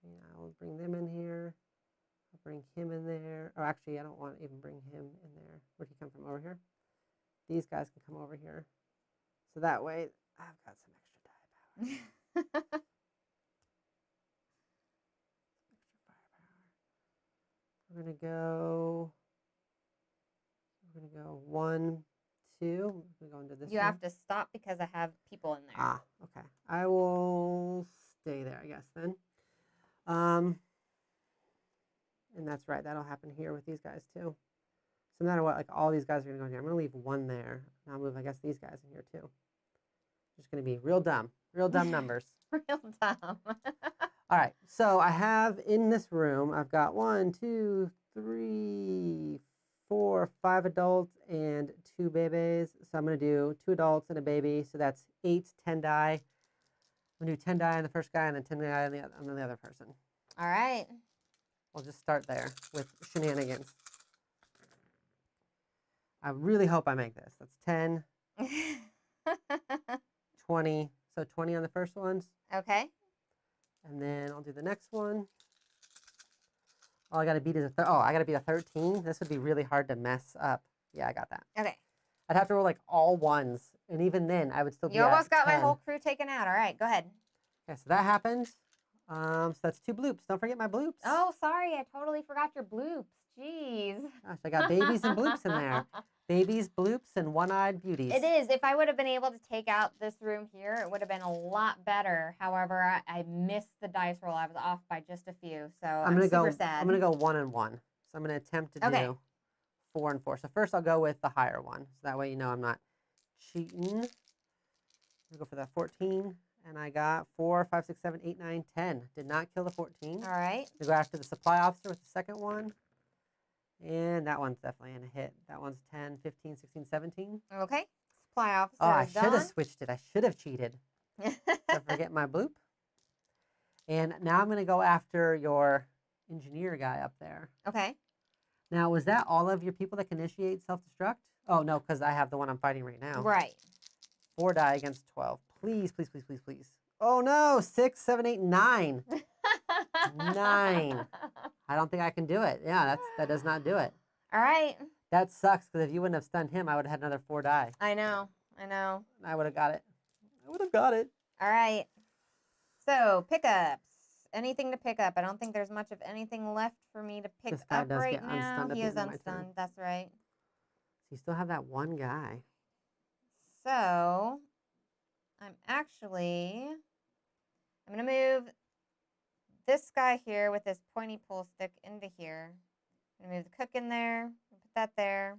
[SPEAKER 2] Yeah, I'll bring them in here. I'll bring him in there. Oh, actually, I don't want to even bring him in there. Where'd he come from? Over here? These guys can come over here. So that way, I've got some extra die power. We're gonna go 1, 2. We're going to this.
[SPEAKER 1] You have to stop because I have people in there.
[SPEAKER 2] Ah, okay. I will stay there, I guess then. And that's right. That'll happen here with these guys too. So no matter what, all these guys are gonna go in here. I'm gonna leave 1 there. And I'll move, I guess, these guys in here too. Just gonna be real dumb numbers.
[SPEAKER 1] Real dumb.
[SPEAKER 2] All right, so I have in this room, I've got 1, 2, 3, 4, 5 adults and 2 babies. So I'm going to do 2 adults and a baby. So that's 8, 10 die. I'm going to do 10 die on the first guy and then 10 die on the other person.
[SPEAKER 1] All right.
[SPEAKER 2] We'll just start there with shenanigans. I really hope I make this. That's 10, 20. So 20 on the first ones.
[SPEAKER 1] Okay.
[SPEAKER 2] And then I'll do the next one. All I got to beat is I got to beat a 13. This would be really hard to mess up. Yeah, I got that.
[SPEAKER 1] Okay.
[SPEAKER 2] I'd have to roll all 1s. And even then, I would still be
[SPEAKER 1] You almost got
[SPEAKER 2] 10.
[SPEAKER 1] my whole crew taken out. All right, go ahead.
[SPEAKER 2] Okay, so that happened. So that's 2 bloops. Don't forget my bloops.
[SPEAKER 1] Oh, sorry. I totally forgot your bloops. Jeez.
[SPEAKER 2] Gosh, I got babies and bloops in there. Babies, bloops, and one-eyed beauties.
[SPEAKER 1] It is. If I would have been able to take out this room here, it would have been a lot better. However, I missed the dice roll. I was off by just a few, so I'm super sad.
[SPEAKER 2] I'm gonna go 1 and 1. So I'm going to attempt to
[SPEAKER 1] Okay.
[SPEAKER 2] do 4 and 4. So first I'll go with the higher one. So that way you know I'm not cheating. I'll go for that 14. And I got 4, 5, 6, 7, 8, 9, 10. Did not kill the 14.
[SPEAKER 1] All right.
[SPEAKER 2] We go after the supply officer with the second one. And that one's definitely going to hit. That one's 10, 15, 16, 17.
[SPEAKER 1] Okay. Supply officer
[SPEAKER 2] Oh, I
[SPEAKER 1] is
[SPEAKER 2] should have
[SPEAKER 1] done.
[SPEAKER 2] switched it. I should have cheated. Did I forget my bloop? And now I'm going to go after your engineer guy up there.
[SPEAKER 1] Okay.
[SPEAKER 2] Now, was that all of your people that can initiate self-destruct? Oh, no, because I have the one I'm fighting right now.
[SPEAKER 1] Right.
[SPEAKER 2] 4 die against 12. Please, please, please, please, please. Oh, no. 6, 7, 8, 9. 9. I don't think I can do it. Yeah, that does not do it.
[SPEAKER 1] All right.
[SPEAKER 2] That sucks, because if you wouldn't have stunned him, I would have had another 4 die.
[SPEAKER 1] I know. I know.
[SPEAKER 2] I would have got it. I would have got it.
[SPEAKER 1] All right. So, pickups. Anything to pick up. I don't think there's much of anything left for me to pick
[SPEAKER 2] This guy
[SPEAKER 1] up
[SPEAKER 2] does
[SPEAKER 1] right
[SPEAKER 2] get
[SPEAKER 1] now.
[SPEAKER 2] unstunned at
[SPEAKER 1] He
[SPEAKER 2] the
[SPEAKER 1] is
[SPEAKER 2] end of my turn.
[SPEAKER 1] unstunned. That's right.
[SPEAKER 2] So you still have that one guy.
[SPEAKER 1] So, I'm going to move this guy here with this pointy pull stick into here. I'm going to move the cook in there. Put that there.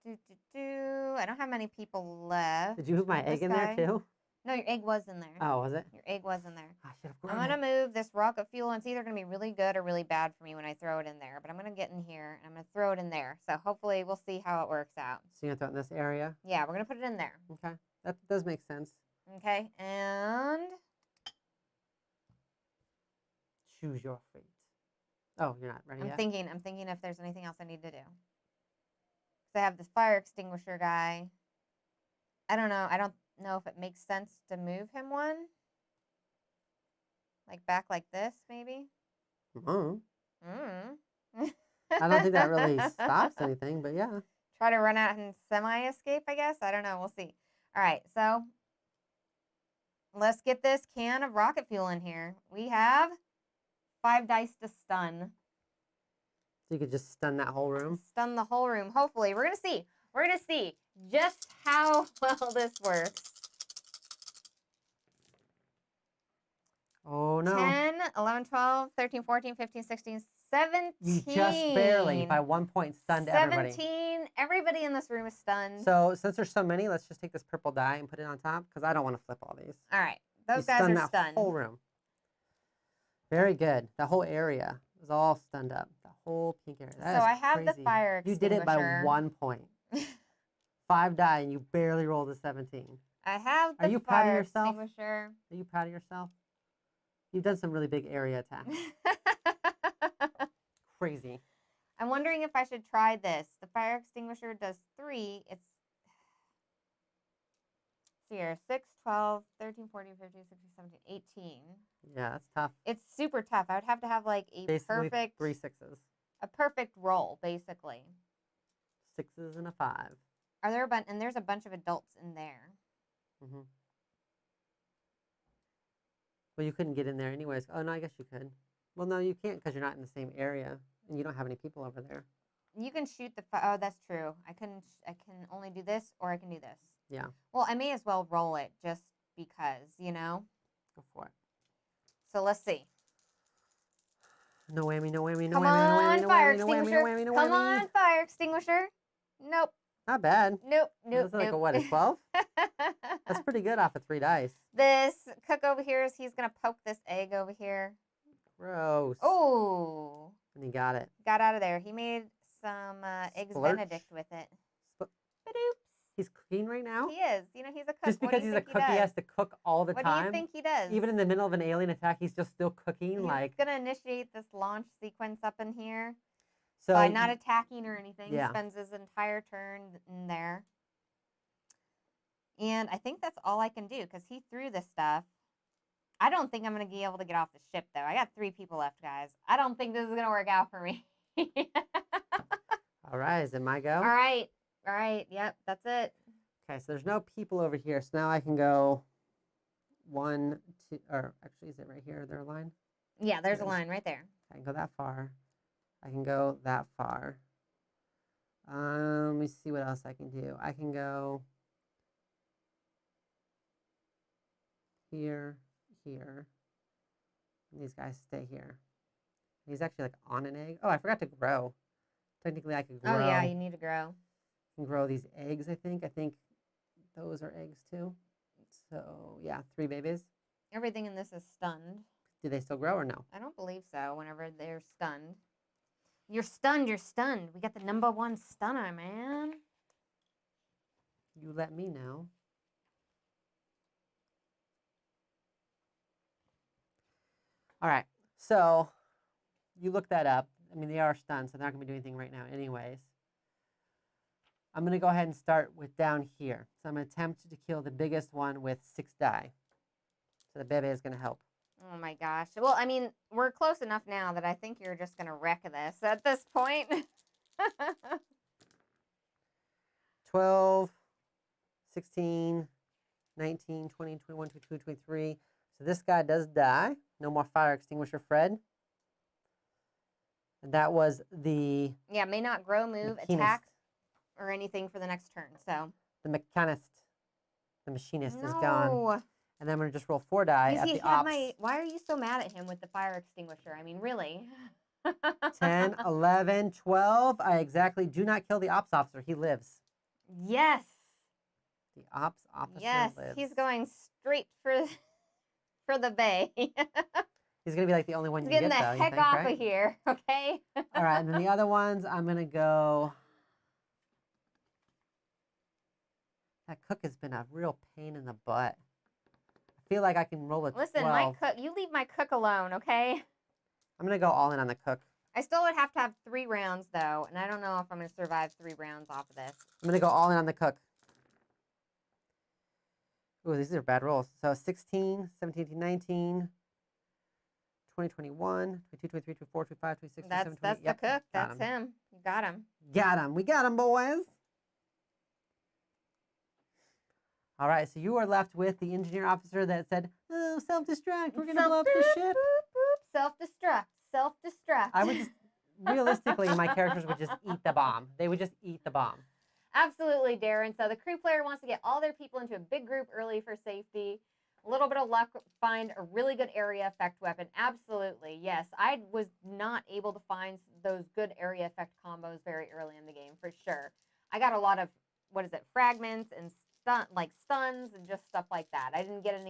[SPEAKER 1] I don't have many people left.
[SPEAKER 2] Did you move my
[SPEAKER 1] This
[SPEAKER 2] egg in
[SPEAKER 1] guy.
[SPEAKER 2] there too?
[SPEAKER 1] No, your egg was in there.
[SPEAKER 2] Oh, was it?
[SPEAKER 1] Your egg was in there.
[SPEAKER 2] I should have
[SPEAKER 1] I'm
[SPEAKER 2] grown
[SPEAKER 1] going to move this rocket fuel, and it's either going to be really good or really bad for me when I throw it in there. But I'm going to get in here, and I'm going to throw it in there. So hopefully we'll see how it works out.
[SPEAKER 2] So you're going to throw it in this area?
[SPEAKER 1] Yeah, we're going to put it in there.
[SPEAKER 2] Okay. That does make sense.
[SPEAKER 1] Okay, and...
[SPEAKER 2] Choose your fate. Oh, you're not ready
[SPEAKER 1] I'm
[SPEAKER 2] yet?
[SPEAKER 1] thinking if there's anything else I need to do. So I have this fire extinguisher guy. I don't know if it makes sense to move him one. Like back like this, maybe?
[SPEAKER 2] Mm.
[SPEAKER 1] Mm.
[SPEAKER 2] I don't think that really stops anything, but yeah.
[SPEAKER 1] Try to run out and semi-escape, I guess? I don't know. We'll see. All right, so let's get this can of rocket fuel in here. We have 5 dice to stun.
[SPEAKER 2] So you could just stun that whole room?
[SPEAKER 1] Stun the whole room. Hopefully. We're going to see. We're going to see just how well this works.
[SPEAKER 2] Oh, no.
[SPEAKER 1] 10, 11, 12, 13, 14, 15, 16, 17.
[SPEAKER 2] You just barely, by 1 point, stunned everybody.
[SPEAKER 1] 17. Everybody in this room is stunned.
[SPEAKER 2] So since there's so many, let's just take this purple die and put it on top, because I don't want to flip all these.
[SPEAKER 1] All right. Those
[SPEAKER 2] You
[SPEAKER 1] guys are
[SPEAKER 2] that
[SPEAKER 1] stunned.
[SPEAKER 2] whole room. Very good. The whole area was all stunned up. The whole pink area. That
[SPEAKER 1] So
[SPEAKER 2] is
[SPEAKER 1] I have
[SPEAKER 2] crazy.
[SPEAKER 1] the fire extinguisher.
[SPEAKER 2] You did it by 1 point. 5 die, and you barely rolled a 17.
[SPEAKER 1] I have the
[SPEAKER 2] Are you proud of
[SPEAKER 1] fire
[SPEAKER 2] yourself?
[SPEAKER 1] extinguisher.
[SPEAKER 2] Are you proud of yourself? You've done some really big area attacks. Crazy.
[SPEAKER 1] I'm wondering if I should try this. The fire extinguisher does 3. It's here 6, 12, 13, 14, 15, 16, 17, 18.
[SPEAKER 2] Yeah, that's tough.
[SPEAKER 1] It's super tough. I would have to have like a
[SPEAKER 2] Basically,
[SPEAKER 1] perfect
[SPEAKER 2] 3 6s.
[SPEAKER 1] A perfect roll, basically.
[SPEAKER 2] 6s and a 5.
[SPEAKER 1] Are there and there's a bunch of adults in there.
[SPEAKER 2] Mm-hmm. Well, you couldn't get in there anyways. Oh, no, I guess you could. Well, no, you can't because you're not in the same area, and you don't have any people over there.
[SPEAKER 1] You can shoot the oh, that's true. I can only do this, or I can do this.
[SPEAKER 2] Yeah.
[SPEAKER 1] Well, I may as well roll it just because, you know.
[SPEAKER 2] Go for it.
[SPEAKER 1] So let's see.
[SPEAKER 2] No whammy, no whammy, no
[SPEAKER 1] Come
[SPEAKER 2] whammy, no whammy,
[SPEAKER 1] on,
[SPEAKER 2] no
[SPEAKER 1] fire
[SPEAKER 2] whammy, no whammy,
[SPEAKER 1] extinguisher.
[SPEAKER 2] no whammy, no whammy.
[SPEAKER 1] Come on, fire extinguisher. Nope.
[SPEAKER 2] Not bad.
[SPEAKER 1] Nope.
[SPEAKER 2] That's like a what, a 12? That's pretty good off of 3 dice.
[SPEAKER 1] This cook over here he's gonna poke this egg over here.
[SPEAKER 2] Gross.
[SPEAKER 1] Oh.
[SPEAKER 2] And he got it.
[SPEAKER 1] Got out of there. He made some eggs
[SPEAKER 2] Splurch.
[SPEAKER 1] Benedict with it. Ba-doops.
[SPEAKER 2] He's cooking right now?
[SPEAKER 1] He is. You know, he's a cook.
[SPEAKER 2] Just because he's a cook, he has to cook all the
[SPEAKER 1] time.
[SPEAKER 2] time?
[SPEAKER 1] What do you think he does?
[SPEAKER 2] Even in the middle of an alien attack, he's just still cooking?
[SPEAKER 1] He's
[SPEAKER 2] like
[SPEAKER 1] going to initiate this launch sequence up in here
[SPEAKER 2] so
[SPEAKER 1] by not attacking or anything.
[SPEAKER 2] Yeah.
[SPEAKER 1] Spends his entire turn in there. And I think that's all I can do because he threw this stuff. I don't think I'm going to be able to get off the ship, though. I got 3 people left, guys. I don't think this is going to work out for me.
[SPEAKER 2] All right, is it my go?
[SPEAKER 1] All right. All right. Yep, that's it.
[SPEAKER 2] Okay, so there's no people over here. So now I can go 1, 2, or actually, is it right here, their line?
[SPEAKER 1] Yeah, there's a line right there.
[SPEAKER 2] I can go that far. I can go that far. Let me see what else I can do. I can go here, here. And these guys stay here. He's actually like on an egg. Oh, I forgot to grow. Technically, I could grow.
[SPEAKER 1] Oh yeah, you need to grow.
[SPEAKER 2] Can grow these eggs. I think those are eggs too. So yeah, 3 babies.
[SPEAKER 1] Everything in this is stunned.
[SPEAKER 2] Do they still grow or no?
[SPEAKER 1] I don't believe so. Whenever they're stunned, you're stunned. You're stunned. We got the #1 stunner, man.
[SPEAKER 2] You let me know. All right. So you look that up. I mean, they are stunned, so they're not going to be doing anything right now anyways. I'm going to go ahead and start with down here. So I'm going to attempt to kill the biggest one with 6 die. So the bebe is going to help.
[SPEAKER 1] Oh my gosh. Well, I mean, we're close enough now that I think you're just going to wreck this at this point.
[SPEAKER 2] 12, 16, 19, 20, 21, 22, 23. So this guy does die. No more fire extinguisher, Fred. And that was the...
[SPEAKER 1] Yeah, may not grow, move,
[SPEAKER 2] machinist.
[SPEAKER 1] attack, or anything for the next turn. So
[SPEAKER 2] The mechanist, the machinist is gone. And then I'm going to just roll 4 die at the ops.
[SPEAKER 1] Why are you so mad at him with the fire extinguisher? I mean, really?
[SPEAKER 2] 10, 11, 12. I exactly do not kill the ops officer. He lives.
[SPEAKER 1] Yes.
[SPEAKER 2] The ops officer
[SPEAKER 1] Yes,
[SPEAKER 2] lives.
[SPEAKER 1] he's going straight for the bay.
[SPEAKER 2] He's going to be like the only one
[SPEAKER 1] He's
[SPEAKER 2] you get,
[SPEAKER 1] getting
[SPEAKER 2] though.
[SPEAKER 1] the heck off of here, okay?
[SPEAKER 2] All right, and then the other ones, I'm going to go... That cook has been a real pain in the butt. I feel like I can roll a 12.
[SPEAKER 1] Listen, you leave my cook alone, okay?
[SPEAKER 2] I'm going to go all in on the cook.
[SPEAKER 1] I still would have to have 3 rounds, though, and I don't know if I'm going to survive 3 rounds off of this.
[SPEAKER 2] I'm going to go all in on the cook. Ooh, these are bad rolls. So 16, 17, 18, 19, 20, 21, 22, 23, 24, 25, 26, 27, 28.
[SPEAKER 1] That's
[SPEAKER 2] Yep,
[SPEAKER 1] the cook.
[SPEAKER 2] got
[SPEAKER 1] That's
[SPEAKER 2] him.
[SPEAKER 1] him. You got him.
[SPEAKER 2] Got him. We got him, boys. All right, so you are left with the engineer officer that said, oh, self-destruct. We're going to blow up the ship.
[SPEAKER 1] Self-destruct. Self-destruct.
[SPEAKER 2] I would just, realistically, my characters would just eat the bomb. They would just eat the bomb.
[SPEAKER 1] Absolutely, Darren. So the crew player wants to get all their people into a big group early for safety. A little bit of luck, find a really good area effect weapon. Absolutely, yes. I was not able to find those good area effect combos very early in the game, for sure. I got a lot of, fragments and stuns and just stuff like that. I didn't get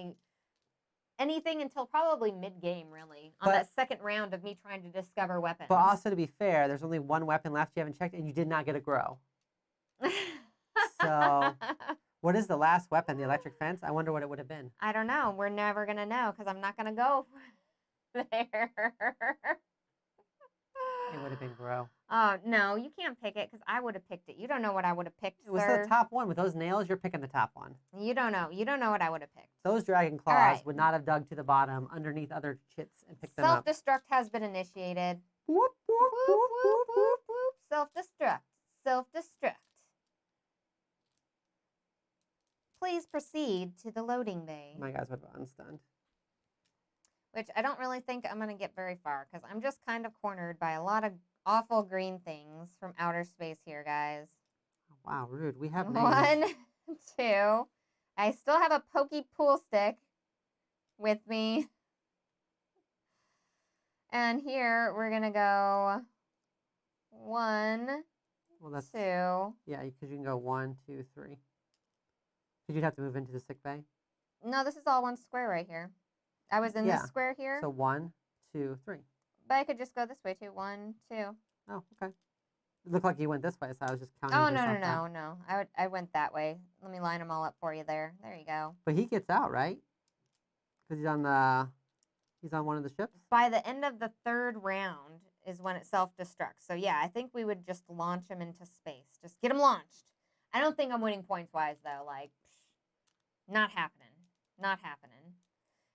[SPEAKER 1] anything until probably mid-game, really, on that second round of me trying to discover weapons.
[SPEAKER 2] But also, to be fair, there's only 1 weapon left you haven't checked, and you did not get a grow. So, what is the last weapon? The electric fence? I wonder what it would have been.
[SPEAKER 1] I don't know. We're never going to know because I'm not going to go there.
[SPEAKER 2] It would have been grow.
[SPEAKER 1] Oh, no, you can't pick it because I would have picked it. You don't know what I would have picked,
[SPEAKER 2] It was
[SPEAKER 1] sir.
[SPEAKER 2] the top one. With those nails, you're picking the top one.
[SPEAKER 1] You don't know. You don't know what I would have picked.
[SPEAKER 2] Those dragon claws would not have dug to the bottom underneath other chits and picked them up.
[SPEAKER 1] Self-destruct has been initiated.
[SPEAKER 2] Whoop, whoop,
[SPEAKER 1] Whoop, whoop, whoop, whoop. Self-destruct. Self-destruct. Please proceed to the loading bay.
[SPEAKER 2] My guys would have unstunned.
[SPEAKER 1] Which I don't really think I'm going to get very far because I'm just kind of cornered by a lot of awful green things from outer space here, guys.
[SPEAKER 2] Oh, wow, rude. We have names.
[SPEAKER 1] 1, 2. I still have a pokey pool stick with me. And here we're going to go 1,
[SPEAKER 2] Well, that's
[SPEAKER 1] 2.
[SPEAKER 2] Yeah, because you can go 1, 2, 3. Because you'd have to move into the sick bay.
[SPEAKER 1] No, this is all one square right here. I was in this square here.
[SPEAKER 2] So 1, 2, 3.
[SPEAKER 1] But I could just go this way too. 1, 2.
[SPEAKER 2] Oh, okay. It looked like you went this way, so I was just counting.
[SPEAKER 1] Oh, no. I went that way. Let me line them all up for you there. There you go.
[SPEAKER 2] But he gets out, right? Because he's on one of the ships?
[SPEAKER 1] By the end of the 3rd round is when it self-destructs. So, yeah, I think we would just launch him into space. Just get him launched. I don't think I'm winning points-wise, though. Like, not happening. Not happening.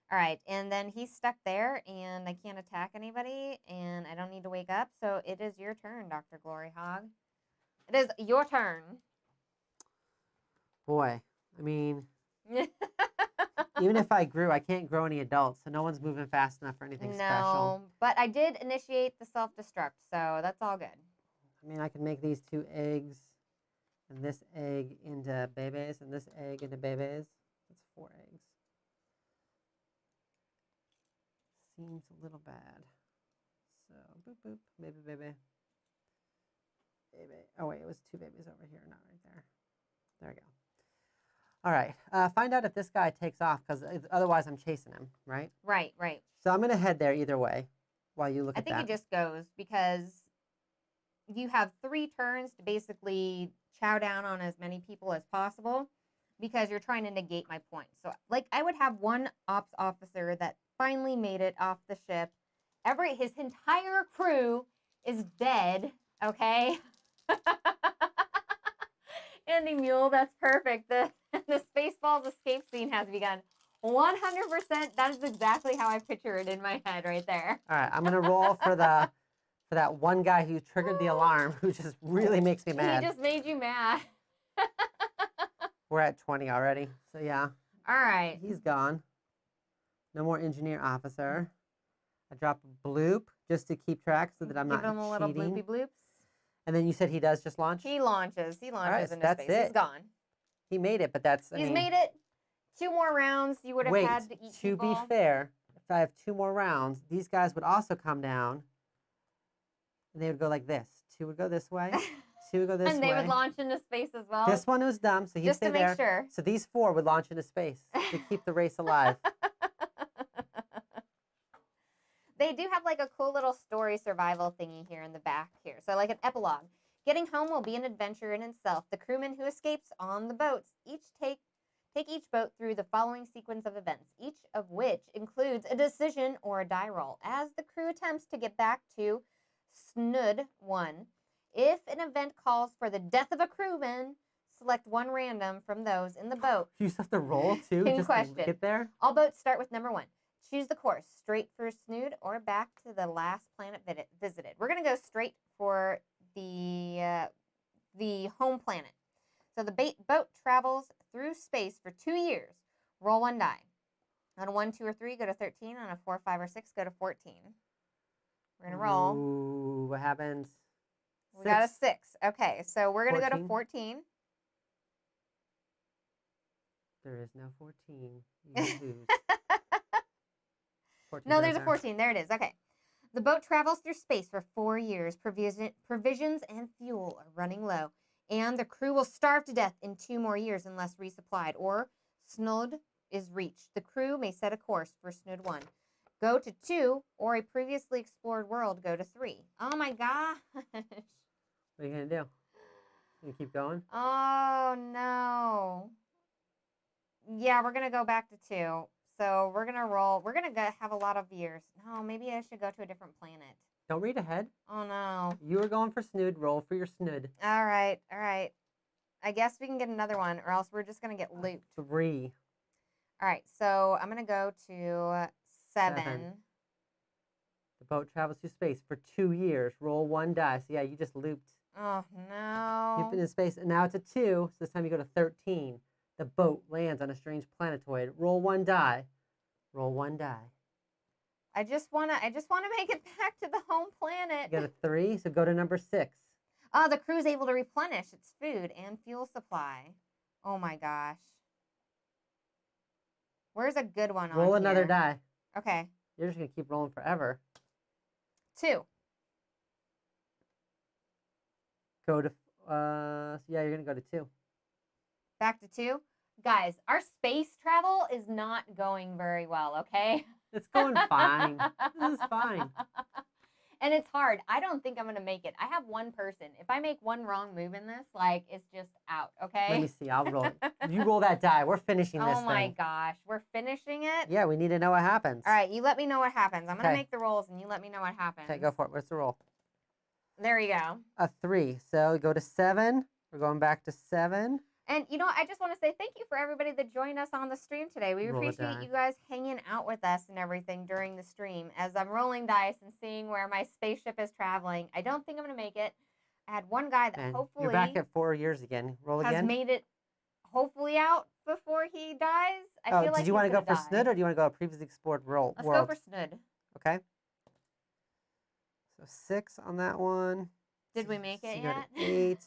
[SPEAKER 1] All right, and then he's stuck there, and I can't attack anybody, and I don't need to wake up. So it is your turn, Dr. Glory Hog. It is your turn.
[SPEAKER 2] Boy, I mean, even if I grew, I can't grow any adults, so no one's moving fast enough for anything special.
[SPEAKER 1] No, but I did initiate the self-destruct, so that's all good.
[SPEAKER 2] I mean, I can make these 2 eggs and this egg into babies and this egg into babies. That's 4 eggs. Seems a little bad. So, boop, boop, baby, baby. Baby. Oh, wait, it was 2 babies over here, not right there. There we go. All right. Find out if this guy takes off, because otherwise I'm chasing him, right?
[SPEAKER 1] Right, right.
[SPEAKER 2] So I'm going to head there either way while you look
[SPEAKER 1] I
[SPEAKER 2] at
[SPEAKER 1] think
[SPEAKER 2] that.
[SPEAKER 1] he just goes because you have 3 turns to basically chow down on as many people as possible because you're trying to negate my point. So, like, I would have one ops officer that finally made it off the ship. His entire crew is dead, okay? Andy Mule, that's perfect. The Spaceballs escape scene has begun. 100%, that is exactly how I picture it in my head right there.
[SPEAKER 2] All right, I'm going to roll for that one guy who triggered the alarm, who just really makes me mad.
[SPEAKER 1] He just made you mad.
[SPEAKER 2] We're at 20 already, so yeah.
[SPEAKER 1] All right.
[SPEAKER 2] He's gone. No more engineer officer. I drop a bloop just to keep track so that I'm not
[SPEAKER 1] Give him a little bloopy bloops.
[SPEAKER 2] And then you said he does just launch?
[SPEAKER 1] He launches. He launches
[SPEAKER 2] so
[SPEAKER 1] into
[SPEAKER 2] that's
[SPEAKER 1] space.
[SPEAKER 2] it.
[SPEAKER 1] He's gone.
[SPEAKER 2] He made it, but that's,
[SPEAKER 1] He's made it. 2 more rounds. You would have had to eat
[SPEAKER 2] to
[SPEAKER 1] people.
[SPEAKER 2] be fair, if I have 2 more rounds, these guys would also come down, and they would go like this. 2 would go this way. 2 would go this way.
[SPEAKER 1] And they would launch into space as well.
[SPEAKER 2] This one was dumb, so he'd
[SPEAKER 1] just
[SPEAKER 2] stay
[SPEAKER 1] to make
[SPEAKER 2] there.
[SPEAKER 1] Sure.
[SPEAKER 2] So these 4 would launch into space to keep the race alive.
[SPEAKER 1] They do have like a cool little story survival thingy here in the back here. So like an epilogue. Getting home will be an adventure in itself. The crewman who escapes on the boats take each boat through the following sequence of events, each of which includes a decision or a die roll as the crew attempts to get back to Snud 1. If an event calls for the death of a crewman, select one random from those in the boat.
[SPEAKER 2] You just have to roll too, just to get there?
[SPEAKER 1] All boats start with number 1. Choose the course, straight for Snood or back to the last planet visited. We're going to go straight for the home planet. So the boat travels through space for 2 years. Roll 1 die. On a 1, 2, or 3, go to 13. On a 4, 5, or 6, go to 14. We're going to roll.
[SPEAKER 2] Ooh, what happens?
[SPEAKER 1] We got a 6. Okay, so we're going to go to 14.
[SPEAKER 2] There is no 14. You lose.
[SPEAKER 1] 14 no, there's a 14. There it is. Okay. The boat travels through space for 4 years. Provisions and fuel are running low. And the crew will starve to death in 2 more years unless resupplied. Or Snud is reached. The crew may set a course for Snud 1. Go to 2, or a previously explored world, go to 3. Oh my gosh.
[SPEAKER 2] What are you going to do? You keep going?
[SPEAKER 1] Oh no. Yeah, we're going to go back to 2. So we're going to roll. We're going to have a lot of years. No, maybe I should go to a different planet.
[SPEAKER 2] Don't read ahead.
[SPEAKER 1] Oh, no.
[SPEAKER 2] You were going for Snood. Roll for your Snood.
[SPEAKER 1] All right. All right. I guess we can get another one, or else we're just going to get looped.
[SPEAKER 2] 3.
[SPEAKER 1] All right. So I'm going to go to 7.
[SPEAKER 2] The boat travels through space for 2 years. Roll 1 die. So, yeah, you just looped.
[SPEAKER 1] Oh, no.
[SPEAKER 2] You've been in space, and now it's a 2. So this time you go to 13. The boat lands on a strange planetoid. Roll 1 die. Roll 1 die.
[SPEAKER 1] I just wanna make it back to the home planet.
[SPEAKER 2] You got a 3, so go to number 6.
[SPEAKER 1] Oh, the crew's able to replenish its food and fuel supply. Oh my gosh. Where's a good one on
[SPEAKER 2] Roll another
[SPEAKER 1] here?
[SPEAKER 2] die.
[SPEAKER 1] Okay.
[SPEAKER 2] You're just gonna keep rolling forever.
[SPEAKER 1] 2.
[SPEAKER 2] Go to so yeah, you're gonna go to 2.
[SPEAKER 1] Back to 2. Guys, our space travel is not going very well, okay?
[SPEAKER 2] It's going fine. This is fine.
[SPEAKER 1] And it's hard. I don't think I'm going to make it. I have one person. If I make one wrong move in this, like, it's just out, okay?
[SPEAKER 2] Let me see. I'll roll. You roll that die. We're finishing this thing.
[SPEAKER 1] Oh, my gosh. We're finishing it?
[SPEAKER 2] Yeah, we need to know what happens.
[SPEAKER 1] All right, you let me know what happens. I'm going to make the rolls, and you let me know what happens.
[SPEAKER 2] Okay, go for it. What's the roll?
[SPEAKER 1] There you go.
[SPEAKER 2] A 3. So go to 7. We're going back to 7.
[SPEAKER 1] And, you know, I just want to say thank you for everybody that joined us on the stream today. We appreciate you guys hanging out with us and everything during the stream. As I'm rolling dice and seeing where my spaceship is traveling, I don't think I'm going to make it. I had one guy that hopefully...
[SPEAKER 2] You're back at 4 years again. Roll again.
[SPEAKER 1] Has made it hopefully out before he dies. I feel like
[SPEAKER 2] did you want to go for Snud, or do you want to go previously explored world?
[SPEAKER 1] Let's go for Snud.
[SPEAKER 2] Okay. So 6 on that one.
[SPEAKER 1] Did we make it yet?
[SPEAKER 2] 8.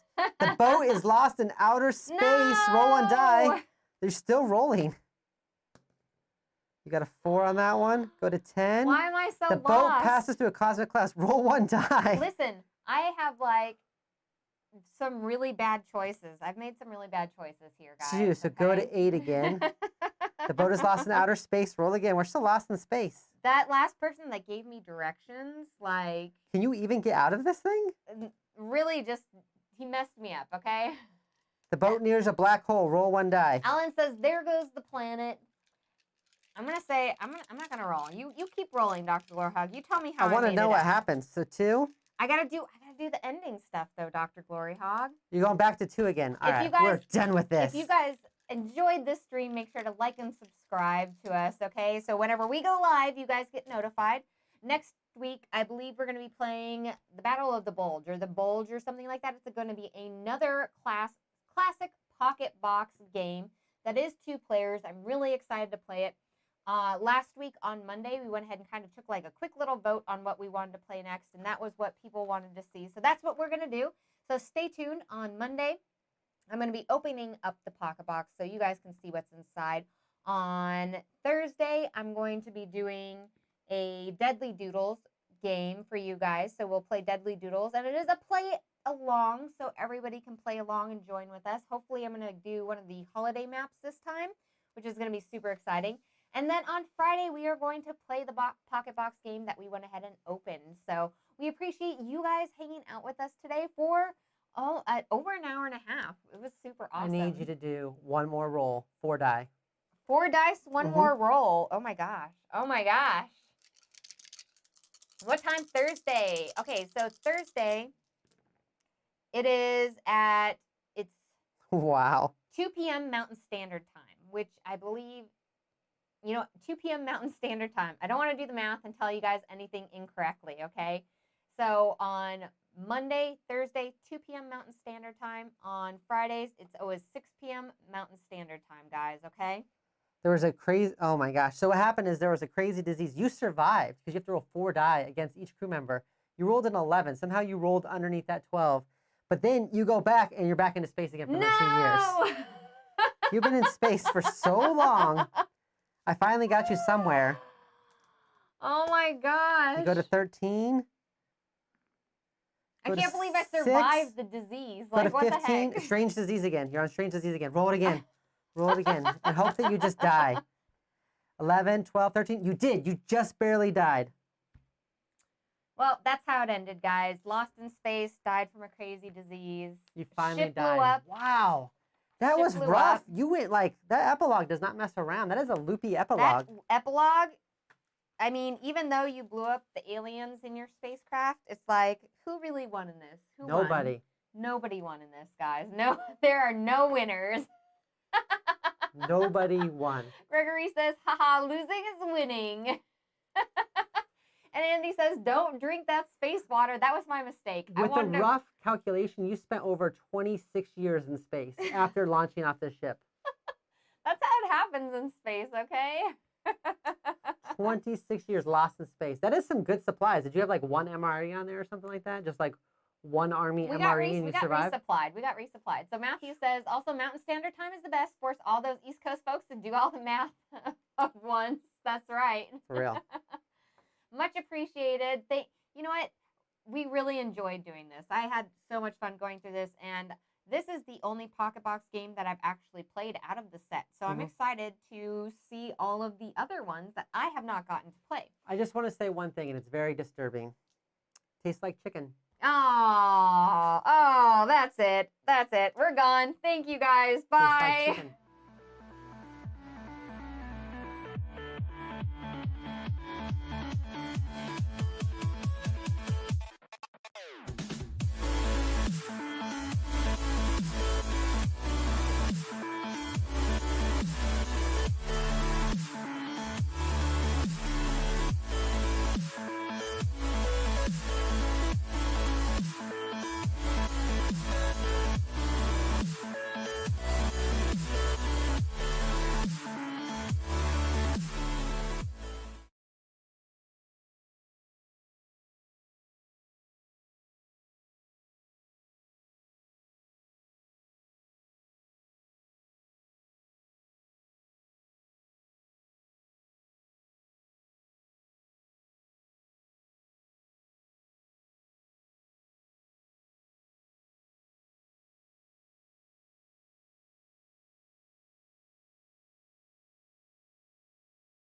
[SPEAKER 2] The boat is lost in outer space.
[SPEAKER 1] No!
[SPEAKER 2] Roll 1 die. They're still rolling. You got a 4 on that one. Go to 10.
[SPEAKER 1] Why am I so
[SPEAKER 2] The boat
[SPEAKER 1] lost?
[SPEAKER 2] passes through a cosmic class. Roll 1 die.
[SPEAKER 1] Listen, I have like some really bad choices. I've made some really bad choices here, guys.
[SPEAKER 2] So go to 8 again. The boat is lost in outer space. Roll again. We're still lost in space.
[SPEAKER 1] That last person that gave me directions, like...
[SPEAKER 2] Can you even get out of this thing?
[SPEAKER 1] Really just, he messed me up, okay?
[SPEAKER 2] The boat nears a black hole. Roll 1 die.
[SPEAKER 1] Alan says, there goes the planet. I'm going to say, I'm not going to roll. You keep rolling, Dr. Glorhog. You tell me how I
[SPEAKER 2] want to
[SPEAKER 1] made
[SPEAKER 2] know
[SPEAKER 1] it
[SPEAKER 2] what
[SPEAKER 1] up.
[SPEAKER 2] happens. So 2.
[SPEAKER 1] I gotta do the ending stuff though, Dr. Gloryhog.
[SPEAKER 2] You're going back to 2 again. All right, we're done with this.
[SPEAKER 1] If you guys enjoyed this stream, make sure to like and subscribe to us, okay? So whenever we go live, you guys get notified. Next week, I believe we're going to be playing the Battle of the Bulge or the Bulge or something like that. It's going to be another classic pocket box game that is 2 players. I'm really excited to play it. Last week on Monday, we went ahead and kind of took like a quick little vote on what we wanted to play next, and that was what people wanted to see. So that's what we're going to do. So stay tuned on Monday. I'm going to be opening up the pocket box so you guys can see what's inside. On Thursday, I'm going to be doing a Deadly Doodles game for you guys. So we'll play Deadly Doodles, and it is a play along, so everybody can play along and join with us. Hopefully, I'm going to do one of the holiday maps this time, which is going to be super exciting. And then on Friday, we are going to play the pocket box game that we went ahead and opened. So we appreciate you guys hanging out with us today for over an hour and a half. It was super awesome.
[SPEAKER 2] I need you to do 1 more roll. 4 die.
[SPEAKER 1] 4 dice, 1 more roll. Oh my gosh. Oh my gosh. What time? Thursday. Okay, so Thursday, it's
[SPEAKER 2] Wow.
[SPEAKER 1] 2 p.m. Mountain Standard Time, which I believe... 2 p.m. Mountain Standard Time. I don't want to do the math and tell you guys anything incorrectly, okay? So on Monday, Thursday, 2 p.m. Mountain Standard Time. On Fridays, it's always 6 p.m. Mountain Standard Time, guys, okay?
[SPEAKER 2] There was a crazy, oh my gosh. So what happened is there was a crazy disease. You survived because you have to roll 4 die against each crew member. You rolled an 11. Somehow you rolled underneath that 12. But then you go back and you're back into space again for another 2 years. You've been in space for so long. I finally got you somewhere.
[SPEAKER 1] Oh my gosh.
[SPEAKER 2] You go to 13.
[SPEAKER 1] I can't believe I survived the disease. Like,
[SPEAKER 2] go to 15.
[SPEAKER 1] What the heck?
[SPEAKER 2] Strange disease again. You're on strange disease again. Roll it again. Roll it again. And hope that you just die. 11, 12, 13. You did. You just barely died.
[SPEAKER 1] Well, that's how it ended, guys. Lost in space, died from a crazy disease.
[SPEAKER 2] You finally
[SPEAKER 1] Ship
[SPEAKER 2] died.
[SPEAKER 1] blew up.
[SPEAKER 2] Wow. That was rough. You went like, that epilogue does not mess around. That is a loopy epilogue.
[SPEAKER 1] That epilogue, I mean, even though you blew up the aliens in your spacecraft, it's like, who really won in this? Who
[SPEAKER 2] Nobody.
[SPEAKER 1] Won? Nobody won in this, guys. No, there are no winners.
[SPEAKER 2] Nobody won.
[SPEAKER 1] Gregory says, haha, losing is winning. And Andy says, don't drink that space water. That was my mistake.
[SPEAKER 2] With a rough calculation, you spent over 26 years in space after launching off this ship.
[SPEAKER 1] That's how it happens in space, okay?
[SPEAKER 2] 26 years lost in space. That is some good supplies. Did you have like 1 MRE on there or something like that? Just like 1 Army MRE and you survived?
[SPEAKER 1] We got resupplied. So Matthew says, also Mountain Standard Time is the best. Force all those East Coast folks to do all the math at once. That's right.
[SPEAKER 2] For real.
[SPEAKER 1] Much appreciated. You know what? We really enjoyed doing this. I had so much fun going through this, and this is the only pocket box game that I've actually played out of the set. So I'm excited to see all of the other ones that I have not gotten to play.
[SPEAKER 2] I just want to say one thing, and it's very disturbing. Tastes like chicken.
[SPEAKER 1] Oh, that's it. That's it. We're gone. Thank you guys. Bye.
[SPEAKER 2] Tastes like chicken.